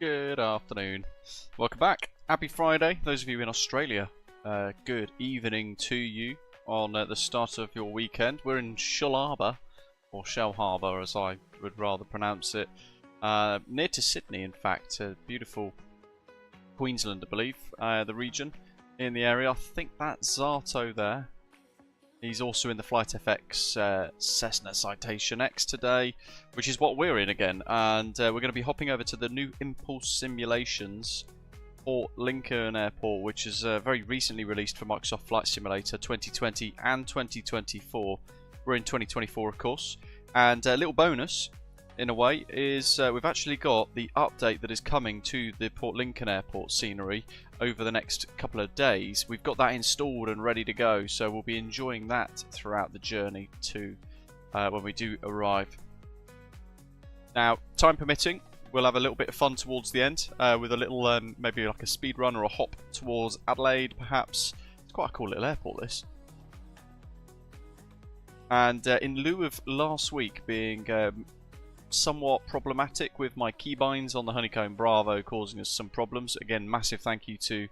Good afternoon. Welcome back. Happy Friday. Those of you in Australia, good evening to you on the start of your weekend. We're in Shellharbour, or Shellharbour as I would rather pronounce it, near to Sydney in fact. Beautiful Queensland, I believe, the region in the area. I think that's Zato there. He's also in the FlightFX Cessna Citation X today, which is what we're in again. And we're going to be hopping over to the new Impulse Simulations Port Lincoln Airport, which is very recently released for Microsoft Flight Simulator 2020 and 2024. We're in 2024, of course. And a little bonus, in a way, is we've actually got the update that is coming to the Port Lincoln Airport scenery over the next couple of days. We've got that installed and ready to go, so we'll be enjoying that throughout the journey too, when we do arrive. Now, time permitting, we'll have a little bit of fun towards the end with a little, maybe like a speed run or a hop towards Adelaide, perhaps. It's quite a cool little airport, this. And in lieu of last week being somewhat problematic with my keybinds on the Honeycomb Bravo causing us some problems. Again, massive thank you to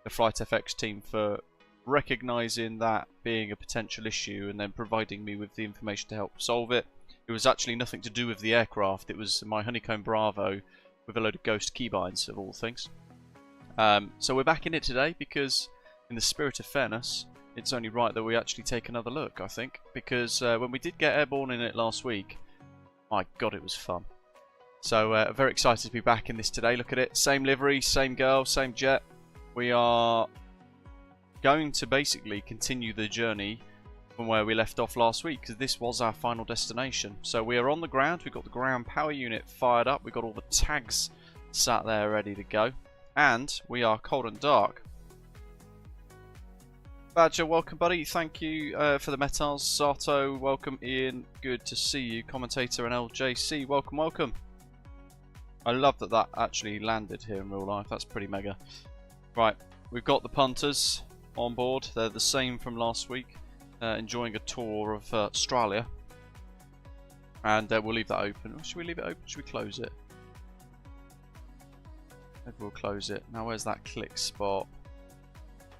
the FlightFX team for recognising that being a potential issue and then providing me with the information to help solve it. It was actually nothing to do with the aircraft, it was my Honeycomb Bravo with a load of ghost keybinds of all things. So we're back in it today because in the spirit of fairness, it's only right that we actually take another look, I think, because when we did get airborne in it last week, my god, it was fun. So very excited to be back in this today. Look at it, same livery, same girl, same jet. We are going to basically continue the journey from where we left off last week, because this was our final destination. So we are on the ground, we've got the ground power unit fired up, we've got all the tags sat there ready to go, and we are cold and dark. Badger, welcome buddy, thank you for the metals. Sato, welcome. Ian, good to see you. Commentator and LJC, welcome, welcome. I love that that actually landed here in real life, that's pretty mega. Right, we've got the punters on board, they're the same from last week, enjoying a tour of Australia. And we'll leave that open. Should we leave it open? Should we close it? Maybe we'll close it. Now where's that click spot?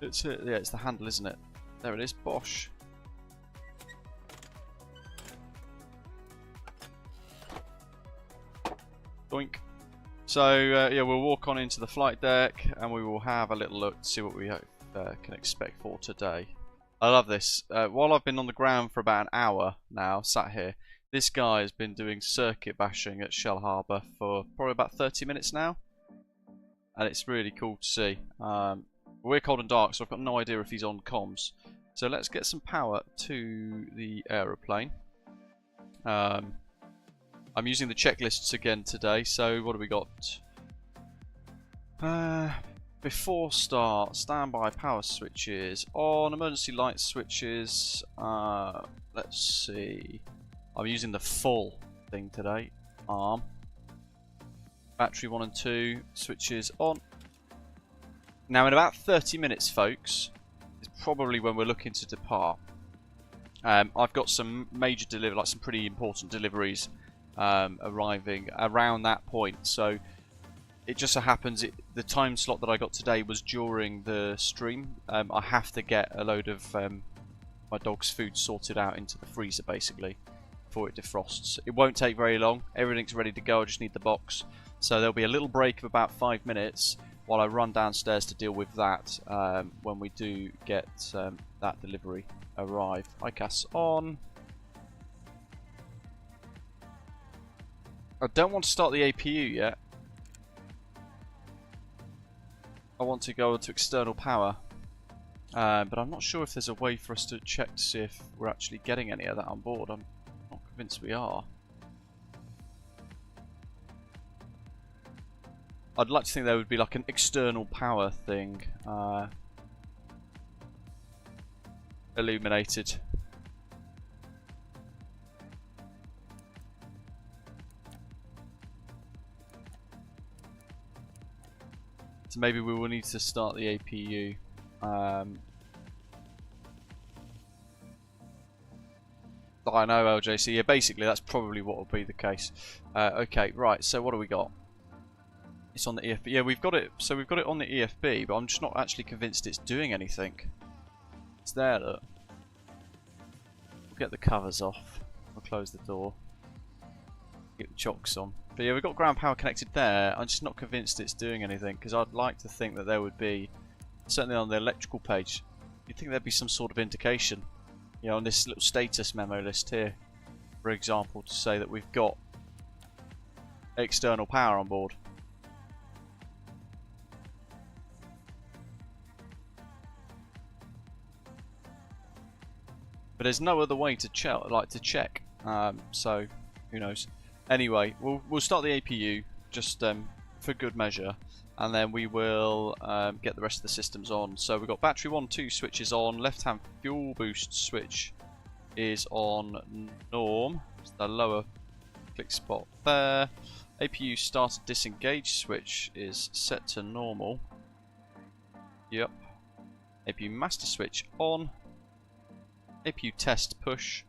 It's it, yeah, it's the handle, isn't it? There it is, bosh. Doink. So yeah, we'll walk on into the flight deck and we will have a little look to see what we can expect for today. I love this. While I've been on the ground for about an hour now, sat here, this guy has been doing circuit bashing at Shellharbour for probably about 30 minutes now. And it's really cool to see. We're cold and dark, so I've got no idea if he's on comms. So let's get some power to the aeroplane. I'm using the checklists again today, so what have we got? Before start, standby power switches on, emergency light switches. Let's see. I'm using the full thing today. Arm. Battery 1 and 2, switches on. Now in about 30 minutes, folks, is probably when we're looking to depart. I've got some major delivery, like some pretty important deliveries arriving around that point. So it just so happens the time slot that I got today was during the stream. I have to get a load of my dog's food sorted out into the freezer basically before it defrosts. It won't take very long. Everything's ready to go. I just need the box. So there'll be a little break of about 5 minutes while I run downstairs to deal with that when we do get that delivery arrive. ICAS on. I don't want to start the APU yet. I want to go to external power. But I'm not sure if there's a way for us to check to see if we're actually getting any of that on board. I'm not convinced we are. I'd like to think there would be like an external power thing illuminated. So maybe we will need to start the APU. I know, LJC. Yeah, basically that's probably what will be the case. Okay, right, so what do we got? It's on the EFB. Yeah, we've got it. So we've got it on the EFB, but I'm just not actually convinced it's doing anything. It's there, look. We'll get the covers off. We'll close the door. Get the chocks on. But yeah, we've got ground power connected there. I'm just not convinced it's doing anything, because I'd like to think that there would be, certainly on the electrical page, you'd think there'd be some sort of indication. You know, on this little status memo list here, for example, to say that we've got external power on board. But there's no other way to check. So who knows? Anyway, we'll start the APU just for good measure, and then we will get the rest of the systems on. So we've got battery 1, 2 switches on. Left-hand fuel boost switch is on norm. It's the lower click spot there. APU start and disengage switch is set to normal. Yep. APU master switch on. APU test push.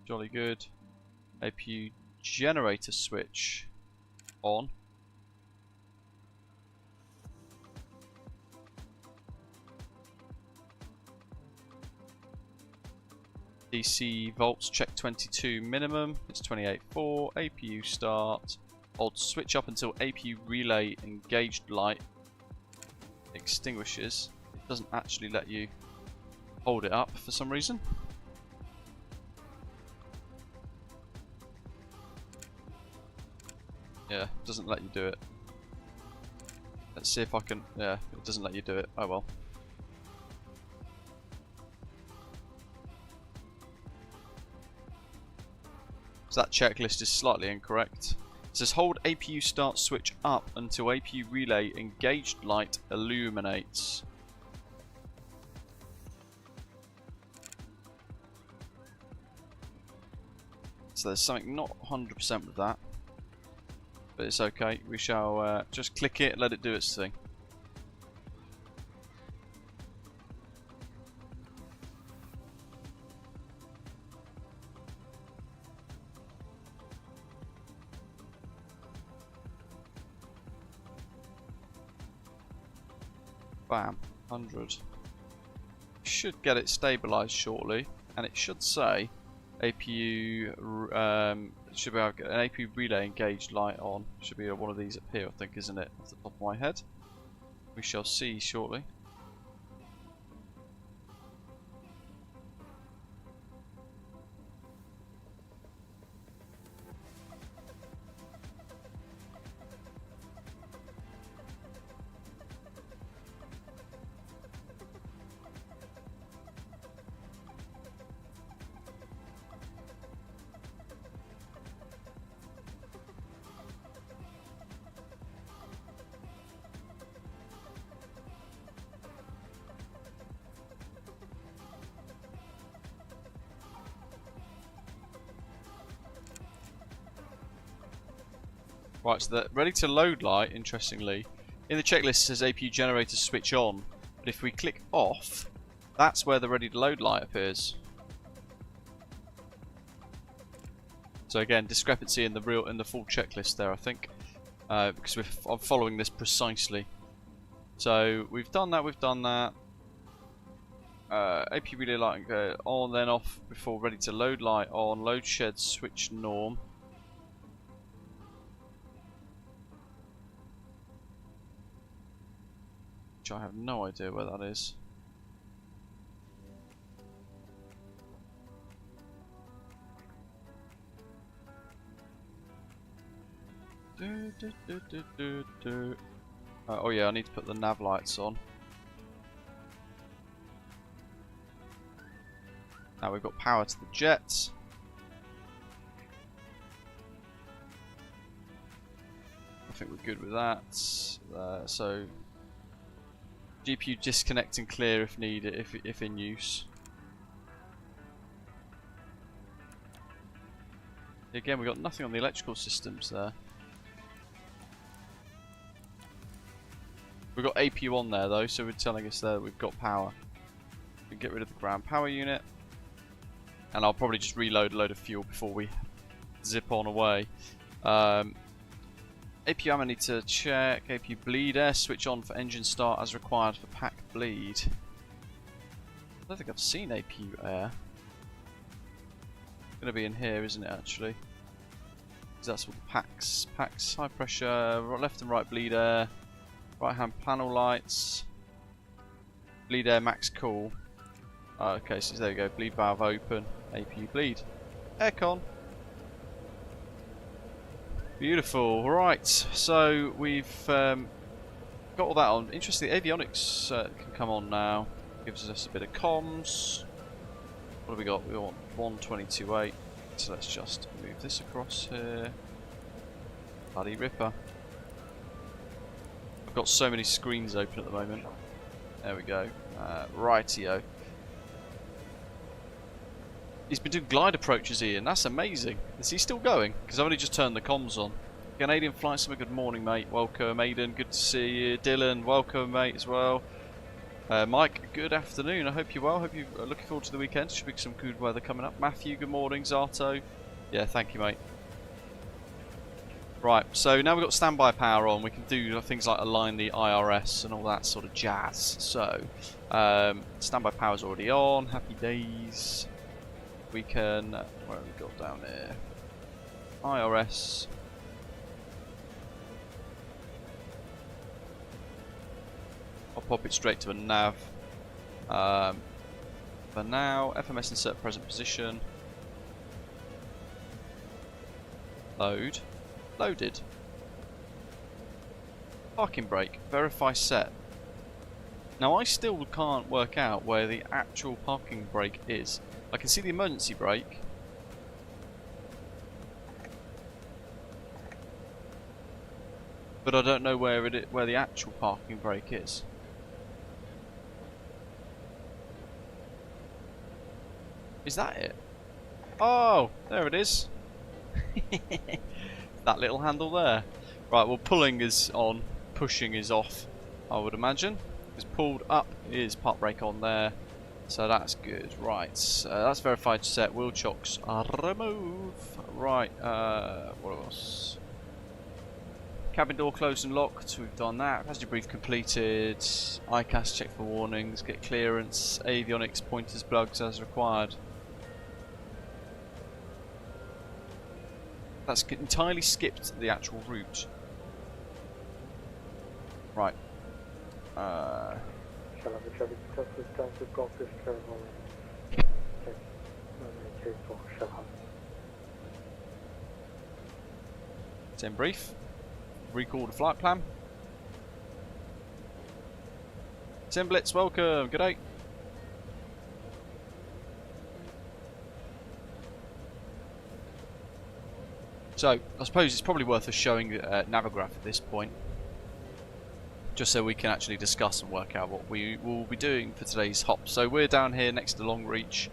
Jolly good. APU generator switch on. DC volts check 22 minimum. It's 28.4. APU start. Hold switch up until APU relay engaged light extinguishes. It doesn't actually let you hold it up for some reason. Yeah, it doesn't let you do it. Let's see if I can. Yeah, it doesn't let you do it. Oh well. So that checklist is slightly incorrect. It says hold APU start switch up until APU relay engaged light illuminates. So there's something not 100% with that, but it's okay. We shall just click it, let it do its thing. Bam, 100. Should get it stabilized shortly, and it should say APU should be able to get an APU relay engaged light on. Should be one of these up here, I think, isn't it? Off the top of my head. We shall see shortly. Right, so the ready to load light, interestingly, in the checklist it says APU generator switch on, but if we click off, that's where the ready to load light appears. So again, discrepancy in the full checklist there, I think, because I'm following this precisely. So we've done that. APU relay light on, then off before ready to load light on. Load shed switch norm. I have no idea where that is. Oh yeah, I need to put the nav lights on. Now we've got power to the jets. I think we're good with that. So GPU disconnect and clear if needed, if in use. Again, we've got nothing on the electrical systems there. We've got APU on there though, so we're telling us there that we've got power. We can get rid of the ground power unit, and I'll probably just reload a load of fuel before we zip on away. APU ammo need to check. APU bleed air switch on for engine start as required for pack bleed. I don't think I've seen APU air. It's going to be in here, isn't it, actually? That's what the packs. Packs, high pressure, left and right bleed air, right hand panel lights, bleed air max cool. Oh, okay, so there we go, bleed valve open, APU bleed. Aircon. Beautiful, right, so we've got all that on. Interestingly, avionics can come on now. Gives us a bit of comms. What have we got? We want 122.8. So let's just move this across here. Bloody ripper. I've got so many screens open at the moment. There we go. Rightio. He's been doing glide approaches, Ian. That's amazing. Is he still going? Because I've only just turned the comms on. Canadian Flight Simmer, good morning, mate. Welcome, Aiden. Good to see you. Dylan, welcome, mate, as well. Mike, good afternoon. I hope you're well. Hope you're looking forward to the weekend. Should be some good weather coming up. Matthew, good morning. Zato. Yeah, thank you, mate. Right, so now we've got standby power on. We can do things like align the IRS and all that sort of jazz. So, standby power's already on. Happy days. We can... where have we got down here? IRS. I'll pop it straight to a nav. For now, FMS insert present position. Load. Loaded. Parking brake. Verify set. Now I still can't work out where the actual parking brake is. I can see the emergency brake. But I don't know where the actual parking brake is. Is that it? Oh, there it is. That little handle there. Right, well, pulling is on, pushing is off, I would imagine. Because pulled up is park brake on there, so that's good. Right, that's verified set. Wheel chocks are removed. Right, what else? Cabin door closed and locked. We've done that. Passenger brief completed. ICAS check for warnings. Get clearance. Avionics pointers plugs as required. That's entirely skipped the actual route. Right. Sim brief. Recall the flight plan. Sim Blitz, welcome. Good day. So, I suppose it's probably worth us showing Navigraph at this point, just so we can actually discuss and work out what we will be doing for today's hop. So we're down here next to Longreach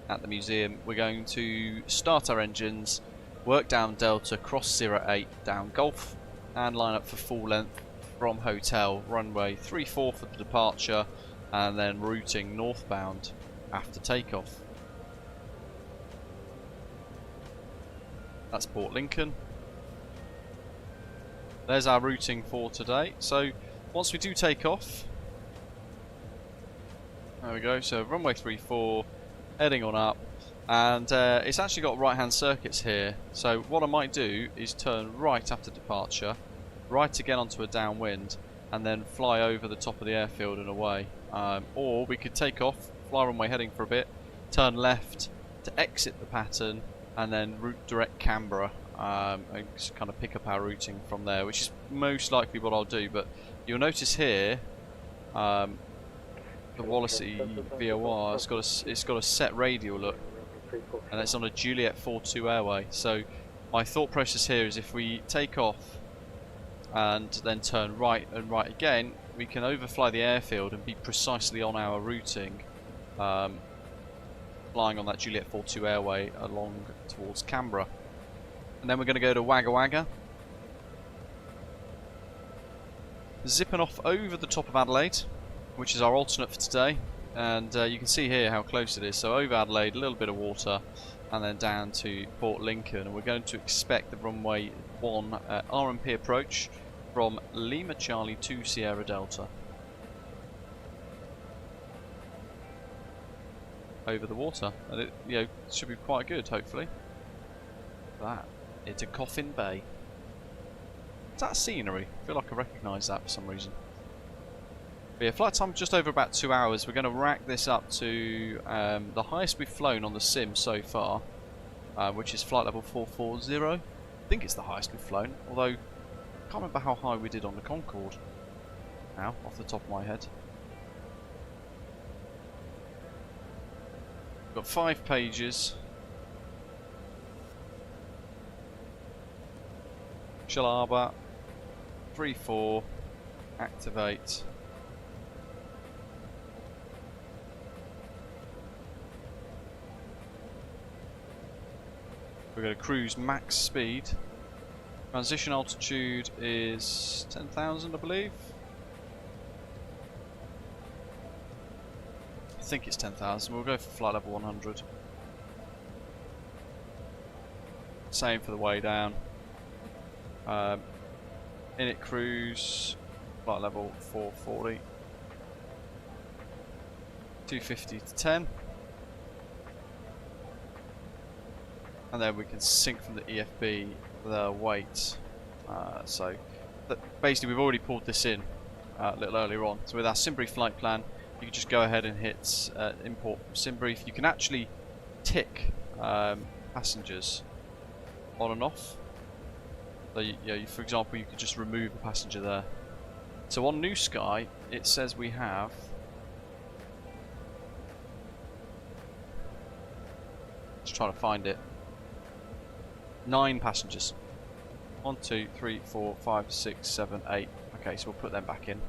at the museum. We're going to start our engines, work down Delta, cross Sierra 8, down Golf, and line up for full length from hotel, runway 34 for the departure, and then routing northbound after takeoff. That's Port Lincoln. There's our routing for today. So once we do take off, there we go. So runway 34, heading on up, and it's actually got right-hand circuits here. So what I might do is turn right after departure, right again onto a downwind, and then fly over the top of the airfield and away. Or we could take off, fly runway heading for a bit, turn left to exit the pattern, and then route direct Canberra, and just kind of pick up our routing from there, which is most likely what I'll do. But you'll notice here, the Wallasey VOR, it's got a set radial look, and it's on a Juliet 42 airway. So my thought process here is if we take off and then turn right and right again, we can overfly the airfield and be precisely on our routing, flying on that Juliet 42 airway along towards Canberra. And then we're going to go to Wagga Wagga, zipping off over the top of Adelaide, which is our alternate for today. And you can see here how close it is. So over Adelaide, a little bit of water, and then down to Port Lincoln, and we're going to expect the runway 1 RMP approach from Lima Charlie to Sierra Delta. Over the water, and it should be quite good, hopefully. That into Coffin Bay. Is that scenery? I feel like I recognise that for some reason. But yeah, flight time just over about 2 hours. We're going to rack this up to the highest we've flown on the sim so far, which is flight level 440. I think it's the highest we've flown, although I can't remember how high we did on the Concorde now, off the top of my head. We've got 5 pages. Shellharbour, 3-4, activate. We're going to cruise max speed. Transition altitude is 10,000, I believe. I think it's 10,000. We'll go for flight level 100. Same for the way down. Init cruise, flight level 440. 250 to 10. And then we can sync from the EFB the weight. So basically we've already pulled this in a little earlier on. So with our SimBrief flight plan, you can just go ahead and hit import from SimBrief. You can actually tick passengers on and off. So for example, you could just remove a passenger there. So on New Sky, it says we have just trying to find it. 9 passengers. 1, 2, 3, 4, 5, 6, 7, 8. Okay, so we'll put them back in.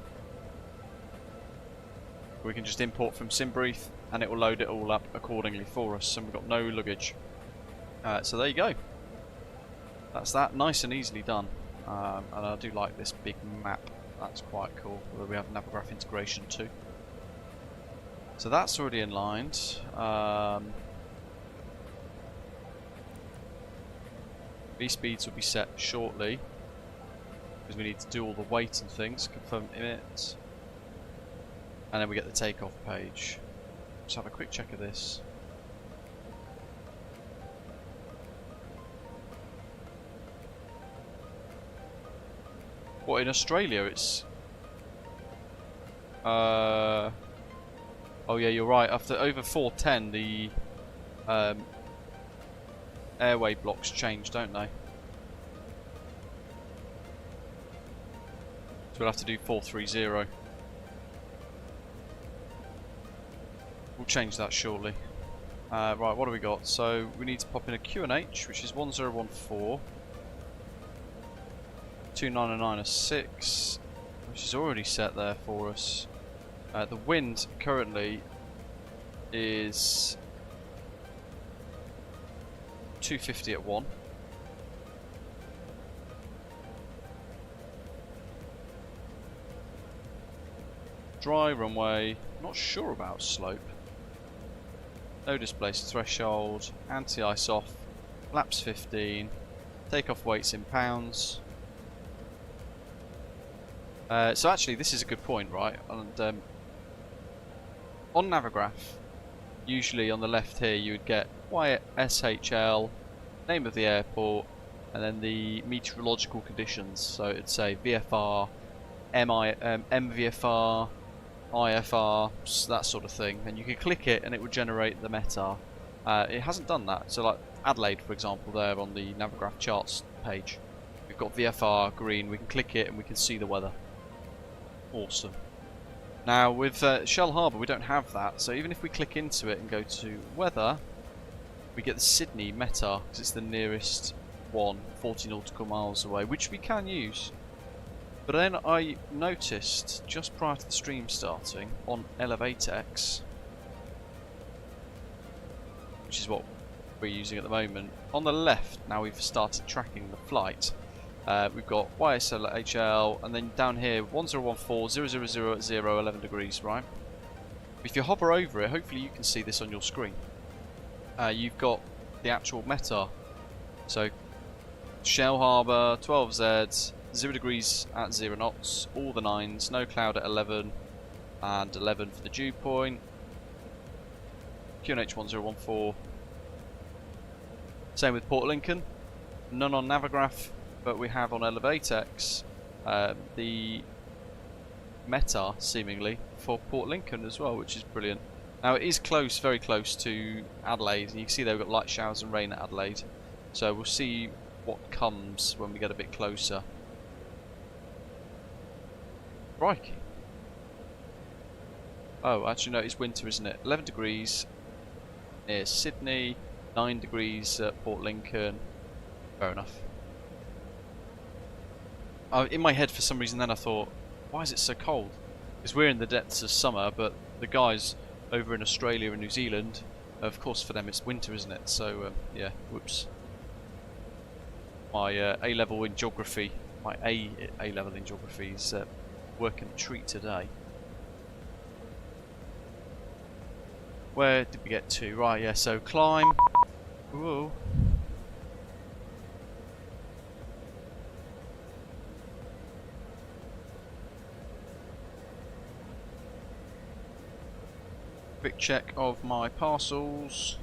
We can just import from SimBrief and it will load it all up accordingly for us, and we've got no luggage. So there you go. That's that, nice and easily done. And I do like this big map, that's quite cool. Although we have Navigraph integration too. So that's already inlined. V-speeds will be set shortly because we need to do all the weight and things, confirm it, and then we get the takeoff page. Let's have a quick check of this. What, in Australia it's oh yeah, you're right, after over 410 the airway blocks change, don't they? So we'll have to do 430. We'll change that shortly. Right, what do we got? So we need to pop in a QNH, which is 1014 2996, which is already set there for us. The wind currently is 250 at 1. Dry runway, not sure about slope. No displaced threshold, anti-ice off, flaps 15, takeoff weights in pounds. So actually this is a good point, right? And on Navigraph, usually on the left here you would get YSHL, name of the airport, and then the meteorological conditions. So it'd say VFR, MVFR, IFR, that sort of thing, and you could click it and it would generate the METAR. It hasn't done that. So like Adelaide, for example, there on the Navigraph charts page, we've got VFR green. We can click it and we can see the weather. Awesome. Now with Shellharbour we don't have that, so even if we click into it and go to weather, we get the Sydney METAR because it's the nearest one, 40 nautical miles away, which we can use. But then I noticed just prior to the stream starting on Elevateex, which is what we're using at the moment, on the left now we've started tracking the flight. We've got YSLHL, and then down here 1014 000 at 0, 11 degrees, right? If you hover over it, hopefully you can see this on your screen. You've got the actual METAR. So Shellharbour, 12Z, 0 degrees at 0 knots, all the 9s, no cloud at 11, and 11 for the dew point. QNH 1014. Same with Port Lincoln. None on Navigraph, but we have on Elevateex the METAR seemingly for Port Lincoln as well, which is brilliant. Now it is close, very close to Adelaide, and you can see they've got light showers and rain at Adelaide. So we'll see what comes when we get a bit closer. Crikey. Oh, actually no, it's winter, isn't it? 11 degrees near Sydney, 9 degrees at Port Lincoln. Fair enough. In my head for some reason then I thought, why is it so cold? Because we're in the depths of summer, but the guys over in Australia and New Zealand, of course for them it's winter, isn't it? So yeah, whoops. My A-level in geography, my A-level in geography is working a treat today. Where did we get to? Right, yeah, so climb. Whoa. Quick check of my parcels.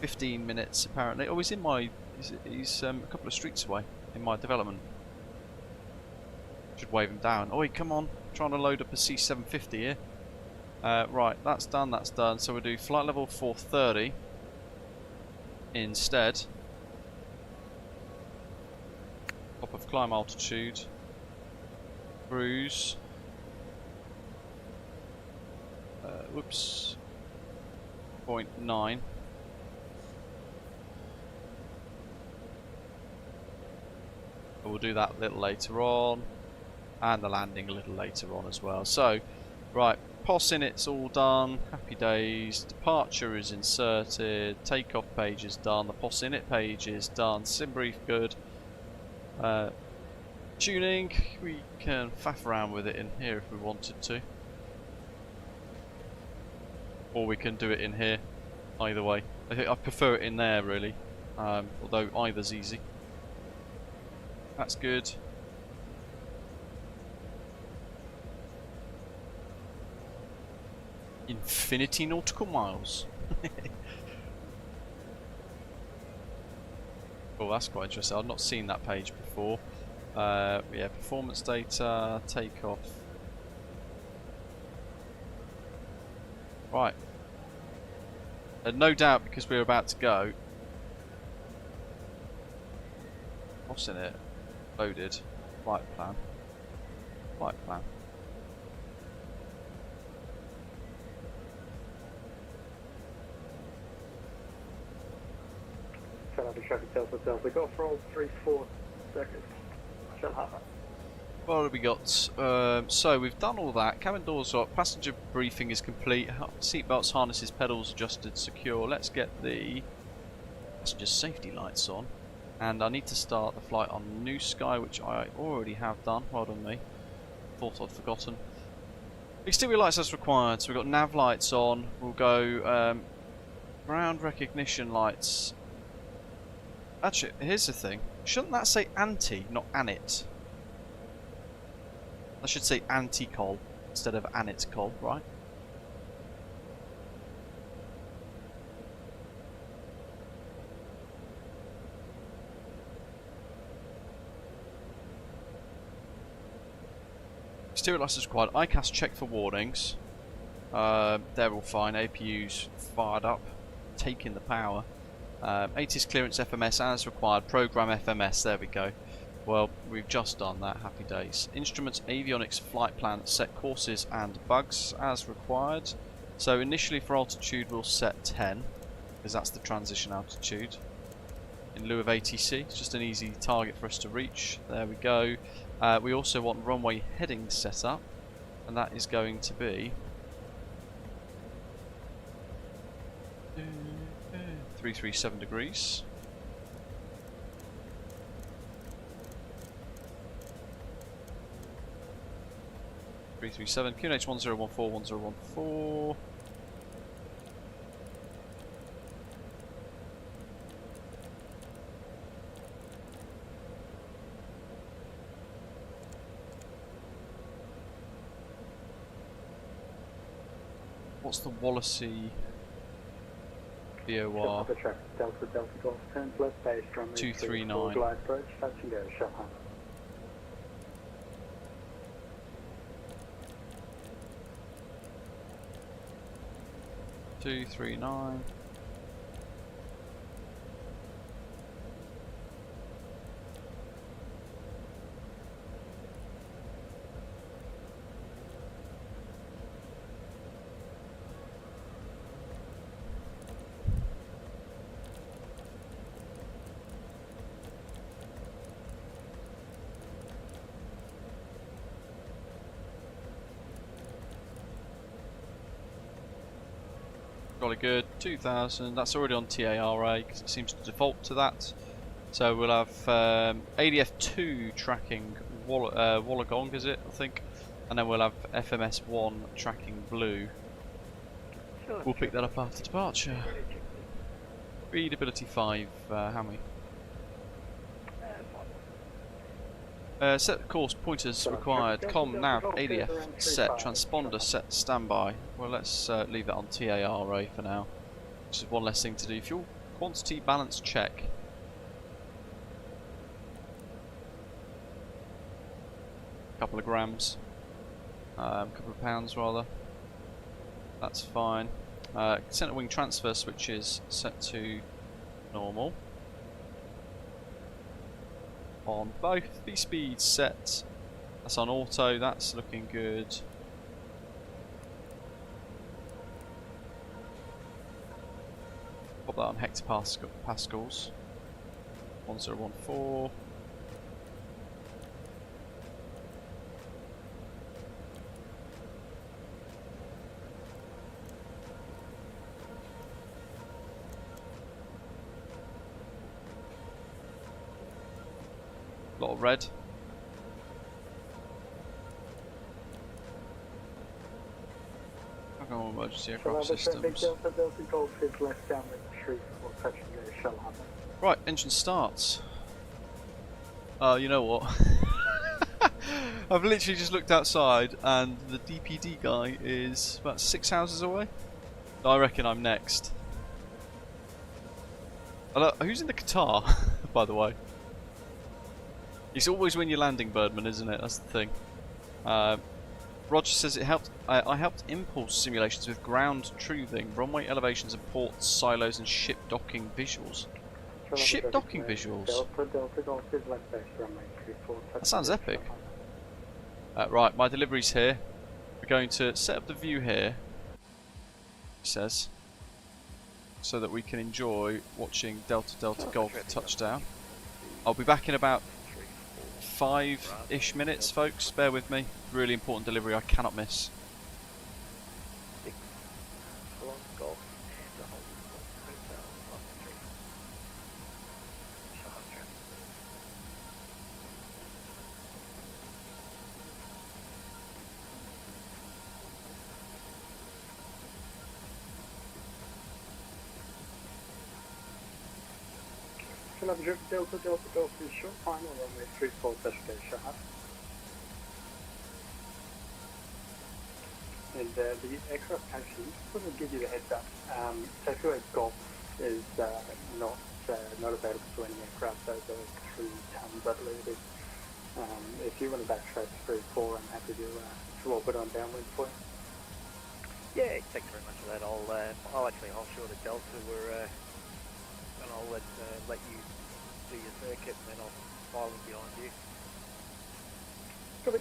15 minutes apparently. Oh, he's in my. He's a couple of streets away in my development. Should wave him down. Oh, come on! Trying to load up a C750 here. Right, that's done. That's done. So we'll do flight level 430 instead. Top of climb altitude. Cruise. Whoops. 0.9. We'll do that a little later on, and the landing a little later on as well. So, right, POS in it's all done. Happy days. Departure is inserted. Takeoff page is done. The POS in it page is done. Sim brief good. Tuning, we can faff around with it in here if we wanted to, or we can do it in here. Either way, I think I prefer it in there really. Although either's easy. That's good. Infinity nautical miles. Oh, that's quite interesting. I've not seen that page before. Yeah, performance data, takeoff. Right. And no doubt because we're about to go. What's in it? Loaded. Flight plan. Flight plan. Shellharbour traffic Delta Delta. Got for all 3-4 seconds. Shellharbour. What have we got? So we've done all that. Cabin doors up. Passenger briefing is complete. Seatbelts, harnesses, pedals adjusted, secure. Let's get the passenger safety lights on. And I need to start the flight on New Sky, which I already have done. Well done me. Thought I'd forgotten. Exterior lights as required. So we've got nav lights on. We'll go ground recognition lights. Actually, here's the thing. Shouldn't that say anti, not anit? I should say anti-col instead of anit-col, right? Exterior lights is required. ICAS check for warnings. They're all fine. APU's fired up, taking the power. ATIS clearance FMS as required. Program FMS. There we go. Well, we've just done that. Happy days. Instruments, avionics, flight plan, set courses and bugs as required. So initially for altitude we'll set 10, because that's the transition altitude. In lieu of ATC, it's just an easy target for us to reach. There we go. We also want runway heading set up, and that is going to be 337 degrees. QNH 1014, 1014. What's the Wallasey VOR? Shellharbour traffic, Delta Delta Golf, turns left base, runway 239. glide approach, touch and go, Shellharbour. 239. Jolly good, 2000, that's already on TARA because it seems to default to that. So we'll have ADF2 tracking Wollongong, is it, I think? And then we'll have FMS1 tracking blue. We'll pick that up after departure. Readability 5, how many? Set course pointers required. Com nav ADF set transponder set standby. Well, let's leave that on TARA for now. Just one less thing to do. Fuel quantity balance check. Couple of grams, couple of pounds rather. That's fine. Centre wing transfer switch is set to normal. On both the speeds set. That's on auto, that's looking good. Pop that on hectopascals. 1014. Lot of red. Come on, emergency aircraft systems. Delta Delta Golf is left downwind 34, touch and go, Shellharbour. Right, engine starts. You know what? I've literally just looked outside and the DPD guy is about 6 houses away. I reckon I'm next. Who's in the Qatar, by the way? It's always when you're landing, Birdman, isn't it? That's the thing. Roger says it helped. I helped impulse simulations with ground truthing, runway elevations and ports, silos, and ship docking visuals. Ship docking visuals. Delta Delta Golf is left base, runway 34. That sounds epic. Right, my delivery's here. We're going to set up the view here. He says, so that we can enjoy watching Delta Delta Golf touchdown. I'll be back in about 5-ish minutes, folks. Bear with me. Really important delivery I cannot miss. Delta Delta Golf is short final runway 34, touch and go, Shellharbour. And the aircraft actually sort of give you the heads up. Takeoff Golf is not available to any aircraft over 3 tons, I believe it is. If you want to backtrack 3-4, I'm happy to roll it on downwind for you. Yeah, thanks very much for that. I'll actually offshore to Delta and I'll let you do your circuit and then I'll file it behind you. Copy.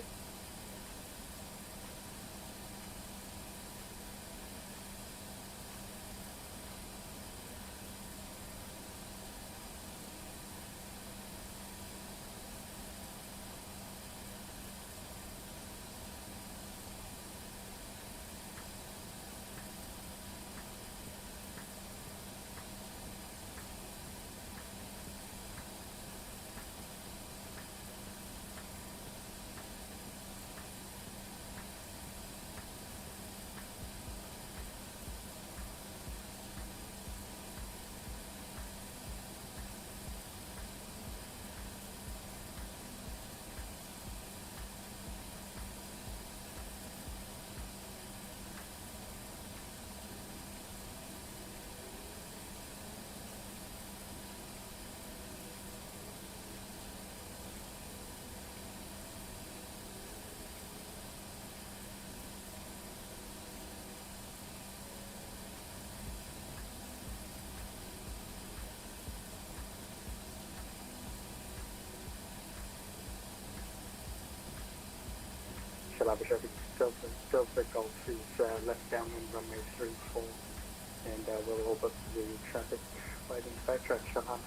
Shellharbour traffic, Delta Golf is left downwind runway 34, and we'll orbit the traffic waiting to backtrack Shellharbour.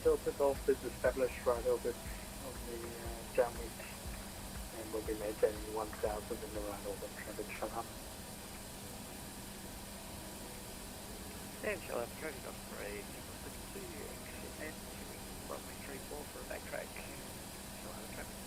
Delta Golf is established right orbit on the downwind, and will be maintaining 1000 in the right orbit traffic Shellharbour. And Shellharbour traffic off grade, signal 62, exit and runway 34 for a backtrack. Shellharbour traffic.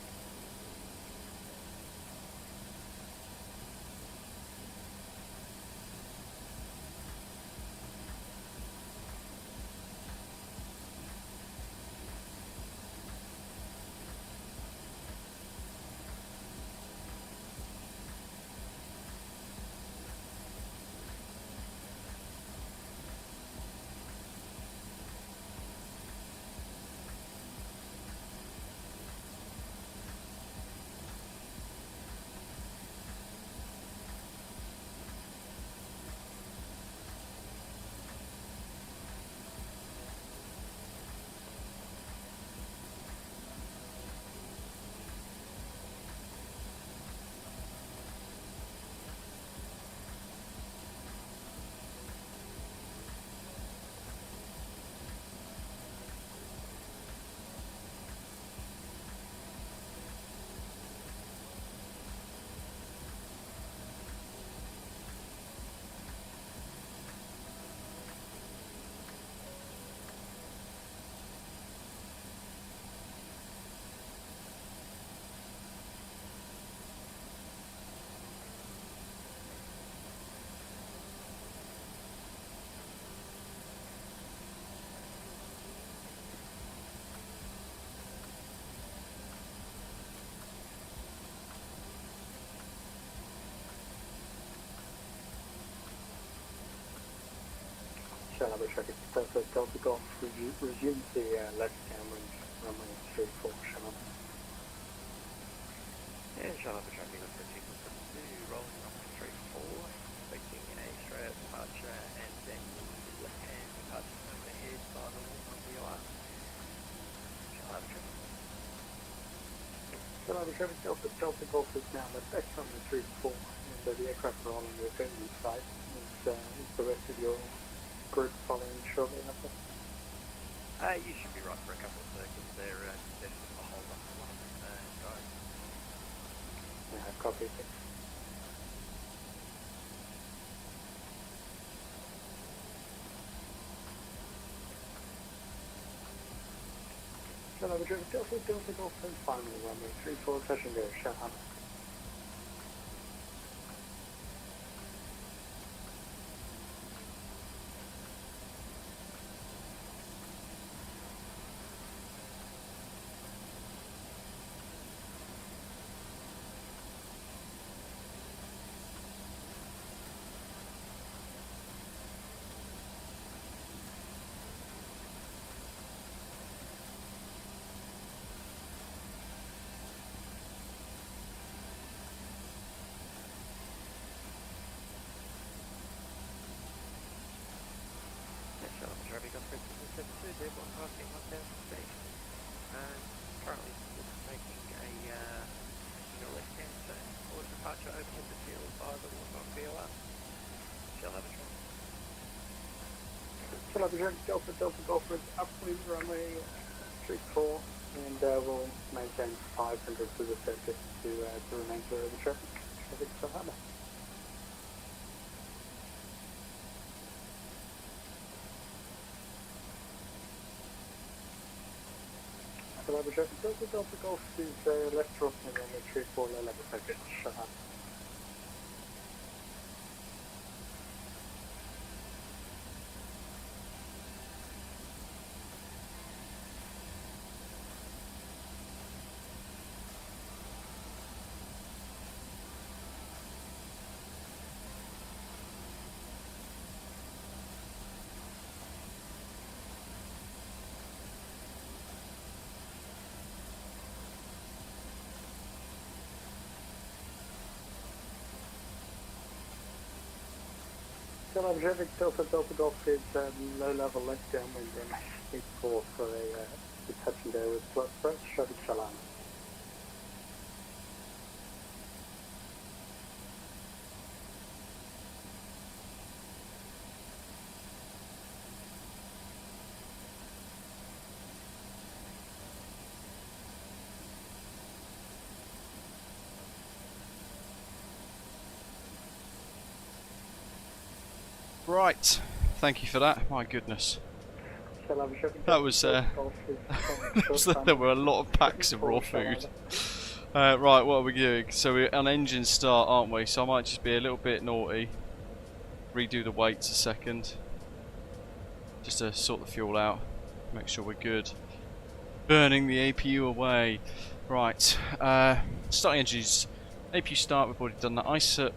Shellharbour traffic, Delta Golf resumes the left downwind runway 34 Shellharbour. And Shellharbour traffic off the signal 72, rolling runway 34, expecting a straight out departure and then left hand departure overhead by the wall on the IR. Shellharbour traffic. Shellharbour traffic, Delta Golf is now left back runway 34, and the aircraft are on the affinity site. Is the rest of your group following shortly after? You should be right for a couple of circles there. There's a hold up for one of them guys. Copy. Shellharbour traffic, Delta Golf and final runway 34, touch and go, Shellharbour. Traffic on frequency 72, therefore passing 1000 feet. Currently making a single left-hand turn for departure overhead the field by the Wollongong VOR. Shellharbour traffic. Shellharbour traffic, Delta Golf is upwind runway 34, and we'll maintain 500 to the circuit to remain clear of the traffic. Traffic Shellharbour. Shellharbour traffic, Delta Golf is left crossing on the 34 Elevateex, Shellharbour. Shellharbour traffic, Delta Golf is low level left downwind MSFS2024 for a touch and go with flight traffic Shellharbour. Right, thank you for that. My goodness. That was there were a lot of packs of raw food. Right, what are we doing? So we're on engine start, aren't we? So I might just be a little bit naughty. Redo the weights a second. Just to sort the fuel out. Make sure we're good. Burning the APU away. Right, starting engines. APU start, we've already done that.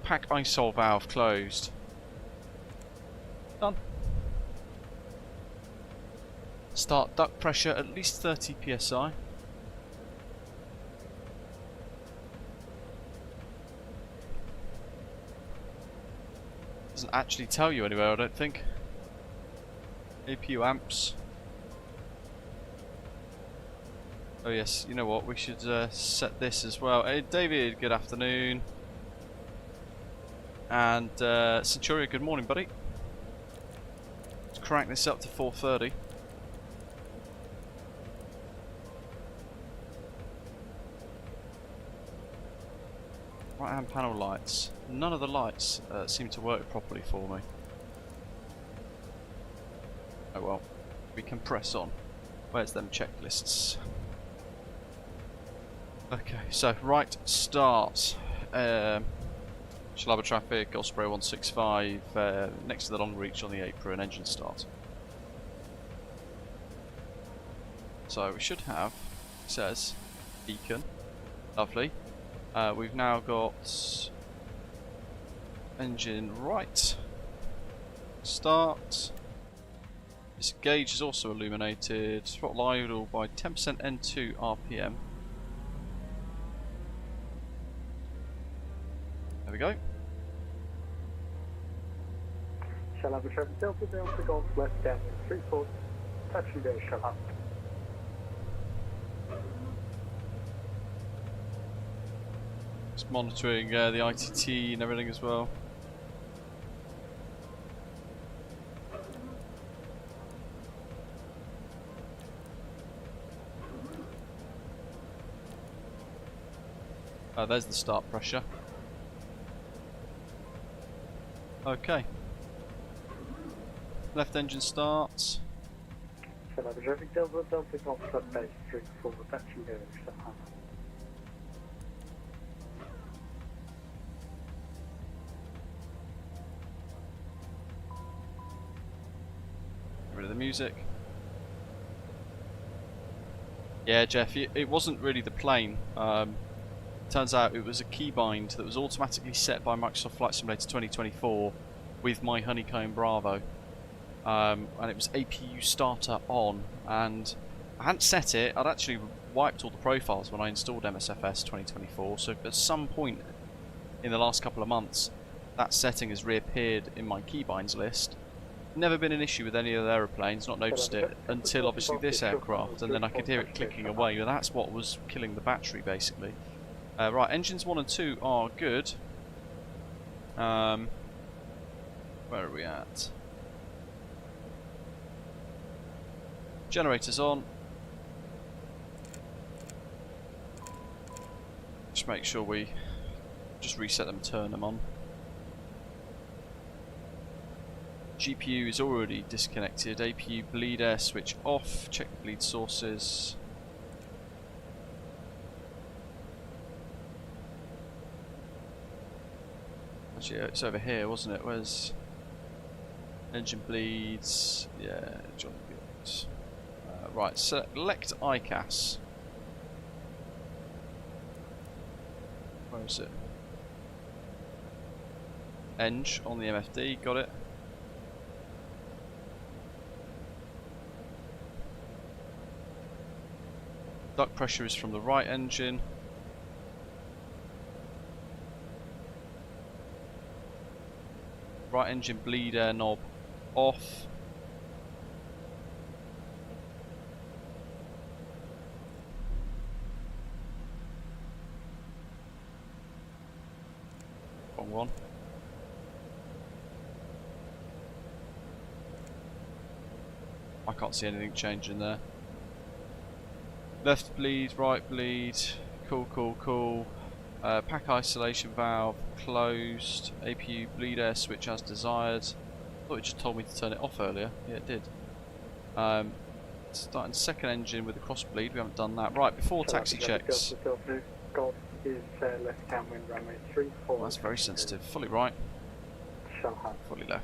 Pack ISOL valve closed. Done. Start duct pressure at least 30 psi. Doesn't actually tell you anywhere, I don't think. APU amps. Oh yes, you know what, we should set this as well. Hey David, good afternoon. And Centuria, good morning buddy. Let's crank this up to 4:30. Right hand panel lights. None of the lights seem to work properly for me. Oh well, we can press on. Where's them checklists? Okay, so right start. Shellharbour traffic, Osprey 165, next to the long reach on the apron, engine start. So we should have, it says, beacon, lovely. We've now got engine right, start. This gauge is also illuminated, throttle idle by 10% N2 RPM. There we go. Shellharbour traffic, Delta Golf left downwind 34, touch and go Shellharbour. Just monitoring the ITT and everything as well. There's the start pressure. Okay. Left engine starts. Shellharbour traffic, Delta Golf left base 34, touch and go Shellharbour. Get rid of the music. Yeah, Jeff, it wasn't really the plane. Turns out it was a keybind that was automatically set by Microsoft Flight Simulator 2024 with my Honeycomb Bravo. And it was APU starter on, and I hadn't set it. I'd actually wiped all the profiles when I installed MSFS 2024, so at some point in the last couple of months that setting has reappeared in my keybinds list. Never been an issue with any of the aeroplanes, not noticed it until obviously this aircraft, and then I could hear it clicking away, and that's what was killing the battery basically. Right, engines 1 and 2 are good. Where are we at? Generators on. Just make sure we just reset them, turn them on. GPU is already disconnected. APU bleed air switch off. Check the bleed sources. Actually, it's over here, wasn't it? Where's engine bleeds? Yeah, John bleeds. Right, select ICAS. Where is it? Eng on the MFD, got it. Duct pressure is from the right engine. Right engine bleed air knob off. Wrong one. I can't see anything changing there. Left bleed, right bleed. Cool, cool, cool. Pack isolation valve closed. APU bleed air switch as desired. I thought it just told me to turn it off earlier. Yeah, it did. Starting second engine with the cross bleed. We haven't done that. Right, before taxi checks. Golf is left downwind runway 34. Oh, that's very sensitive. Fully right. Shellharbour. Fully left.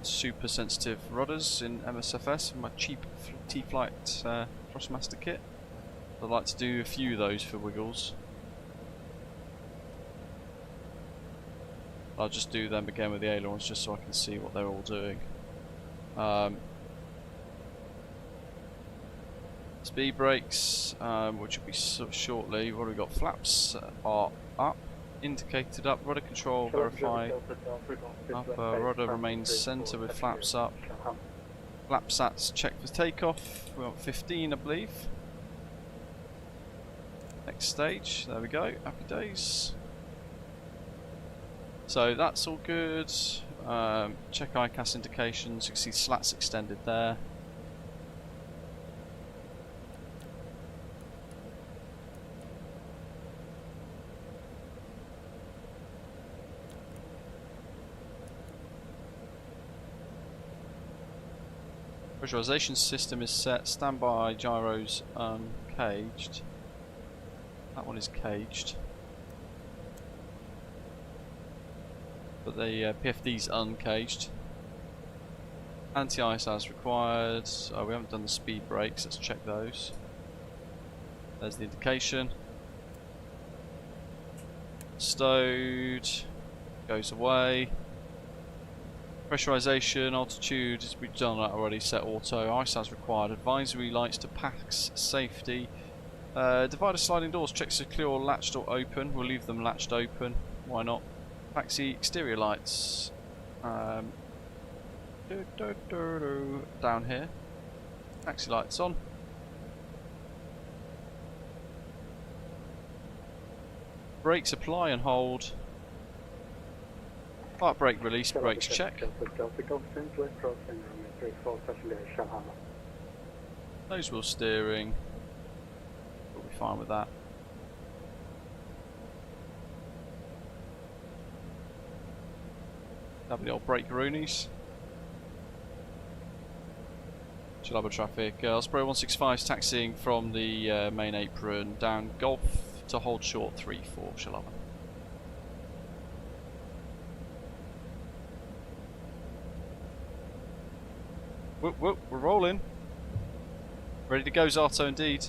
Super sensitive rudders in MSFS, my cheap T-Flight Thrustmaster kit. I'd like to do a few of those for wiggles. I'll just do them again with the ailerons just so I can see what they're all doing. Speed brakes, which will be shortly. What have we got? Flaps are up. Indicated up, rudder control verified. Upper rudder remains centre with flaps up. Flap sats checked for takeoff. We want 15, I believe. Next stage, there we go. Happy days. So that's all good. Check ICAS indications. You can see slats extended there. Pressurization system is set. Standby gyros uncaged. That one is caged. But the PFD's uncaged. Anti-ice as required. Oh, we haven't done the speed brakes. Let's check those. There's the indication. Stowed. Goes away. Pressurization, altitude, we've done that already, set auto, ice as required, advisory lights to PAX, safety, divider sliding doors, checks if clear or latched or open, we'll leave them latched open, why not. Taxi exterior lights, down here, taxi lights on. Brakes apply and hold. Part brake release, brakes check. Nose wheel steering. We'll be fine with that. Have the old brake roonies. Shellharbour traffic. Osprey 165 is taxiing from the main apron down Golf to hold short 3-4 Shellharbour. Whoop whoop, we're rolling. Ready to go, Zato, indeed.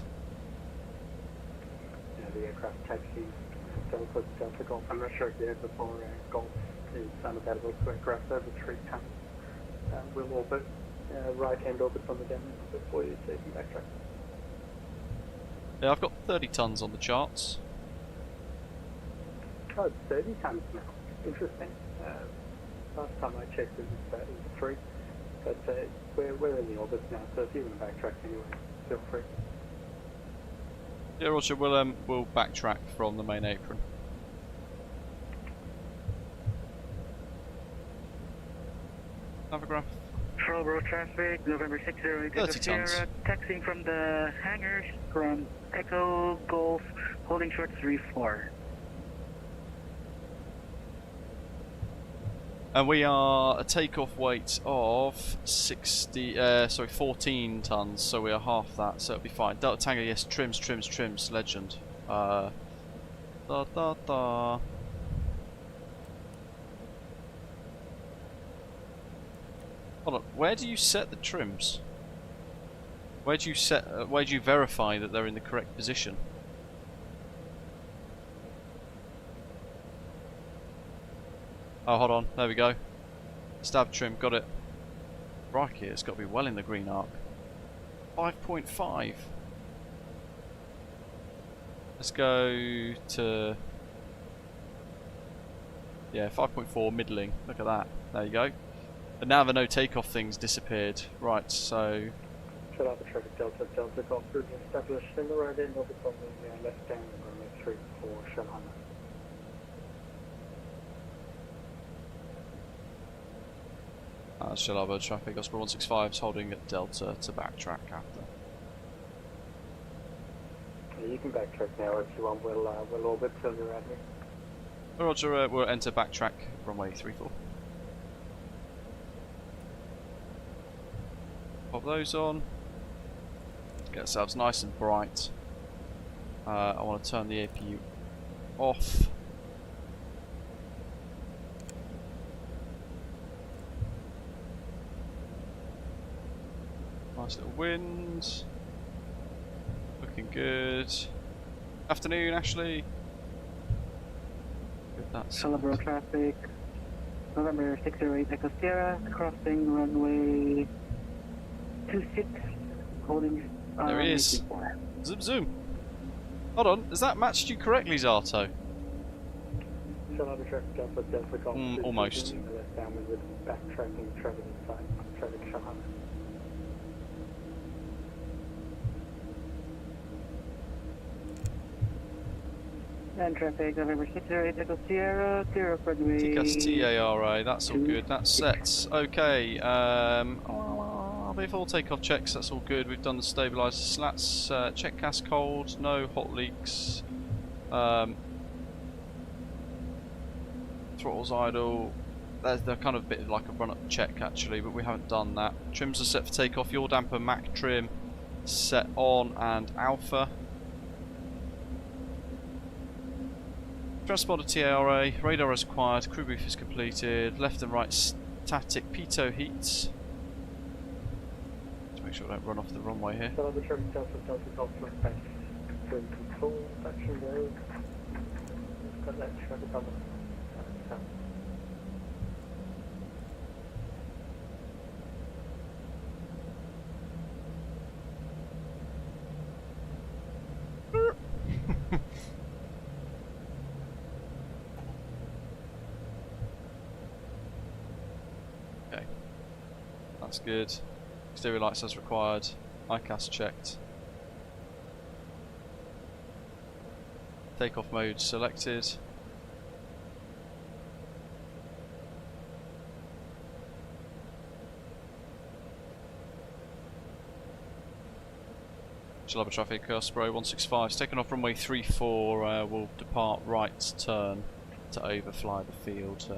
Yeah, the aircraft taxi Delta Golf. I'm not sure if you heard before, Golf is unavailable to aircraft over 3 tons. We'll orbit, right-hand orbit on the downwind before you so you can backtrack. Yeah, I've got 30 tons on the charts. Oh, it's 30 tons now. Interesting. Last time I checked it was 3. But we're in the orbit now, so if you want to backtrack anyway, feel free. Yeah, Roger, we'll backtrack from the main apron. Navigaph. Shellharbour traffic, November 60, 30 tons. Taxiing from the hangars from Echo Golf, holding short 3-4. And we are a takeoff weight of 14 tons, so we are half that, so it'll be fine. Delta Tango, yes, trims, legend. Da da da. Hold on, where do you set the trims? Where do you verify that they're in the correct position? Oh, hold on, there we go. Stab trim, got it. Crikey, it's got to be well in the green arc. 5.5. Let's go to... yeah, 5.4, middling. Look at that. There you go. But now the no takeoff thing's disappeared. Right, so... Shellharbour traffic Delta Golf Group established in the right end of the following left down runway 34 Shellharbour. Shellharbour traffic, Oscar 165 is holding at Delta to backtrack after. You can backtrack now if you want. We'll orbit till you're at me. Roger, we'll enter backtrack runway 34. Pop those on. Get ourselves nice and bright. I want to turn the APU off. Nice little wind. Looking good. Afternoon, Ashley. Good, that's Shellharbour traffic, November 608 Echo Sierra, crossing runway 26, holding there he is. Zoom zoom. Hold on, has that matched you correctly, Zato? Shellharbour traffic Delta Golf Group almost. left downwind with backtracking traffic inside traffic Shellharbour. And traffic November 608 Echo Sierra, clear up runway. TCAS TARA, that's all good, that's set. Okay, with all takeoff checks, that's all good. We've done the stabilizer slats, check gas cold, no hot leaks. Throttles idle. They're kind of a bit like a run up check actually, but we haven't done that. Trims are set for takeoff, yaw damper, Mac trim set on and alpha. Transponder TARA, radar is acquired, crew brief is completed, left and right static pitot heats. To make sure I don't run off the runway here. Shellharbour traffic Delta Golf Group back to control, action road. Got that traffic on the south. That's good. Exterior lights as required. ICAS checked. Takeoff mode selected. Shellharbour traffic, Osprey 165 is taken off runway 34. We'll depart right turn to overfly the field,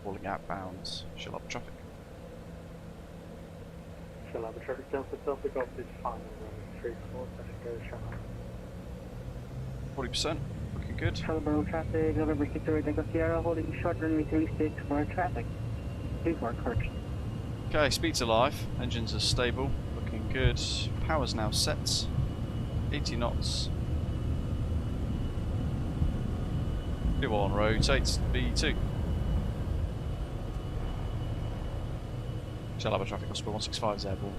falling outbound. Shellharbour traffic. Shellharbour traffic Delta Golf is fine on runway 34, that should go Shellharbour. 40%, looking good. Shellharbour traffic, November 608 Echo Sierra, holding short runway 36 for traffic. 34 correction. Okay, speed's alive, engines are stable, looking good. Power's now set. 80 knots. Go on, rotate B2. Shellharbour traffic, Osprey 165 is airborne.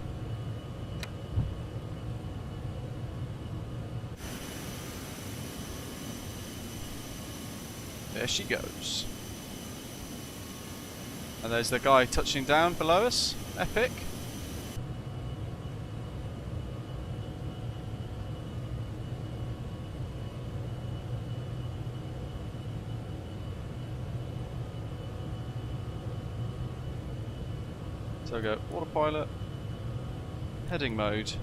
There she goes. And there's the guy touching down below us. Epic. So we go autopilot, heading mode.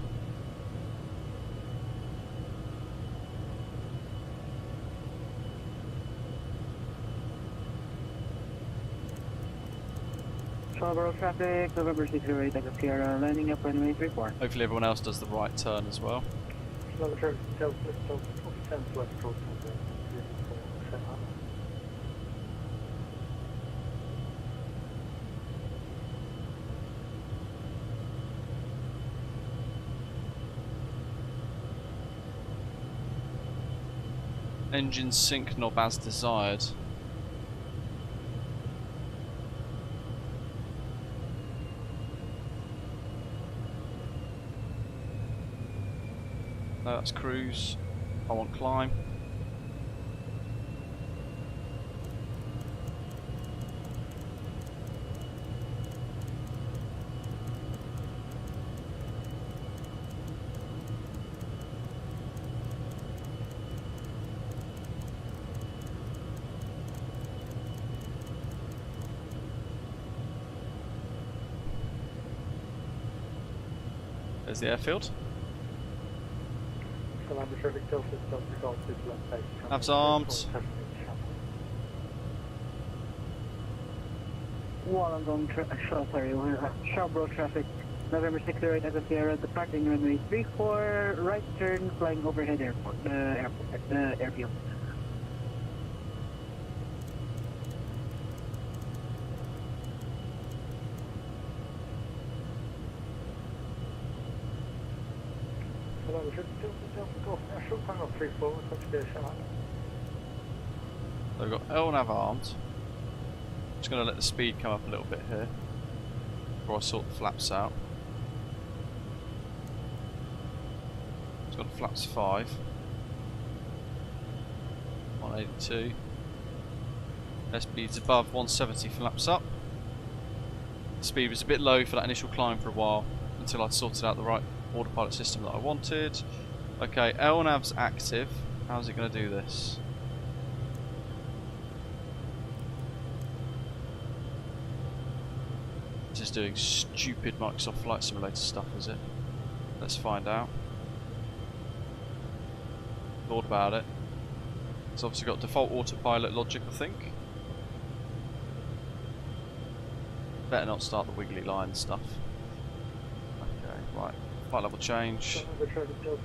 Shellharbour traffic, November 608 Echo Sierra, landing up runway 34. Hopefully everyone else does the right turn as well. November traffic, Delta, 10 left, close to the Shellharbour. Engine sync knob as desired. No, that's cruise. I want climb. There's the airfield. Shellharbour traffic, Delta, Golf, left base. Nav's armed. Wollongong Shellharbour traffic, November 608 Echo Sierra, departing runway 34, right turn, flying overhead airfield. Shellharbour traffic, Delta, Golf, short time up 34, touch the Shellharbour. So we've got LNAV armed. Just going to let the speed come up a little bit here before I sort the flaps out. It's got the flaps 5. 182. Airspeed's above 170 flaps up. The speed was a bit low for that initial climb for a while until I'd sorted out the right autopilot system that I wanted. Okay, LNAV's active. How's it going to do this? This is doing stupid Microsoft Flight Simulator stuff, is it? Let's find out. Thought about it. It's obviously got default autopilot logic, I think. Better not start the wiggly line stuff. Okay, right. Flight level change. Shellharbour traffic, Delta,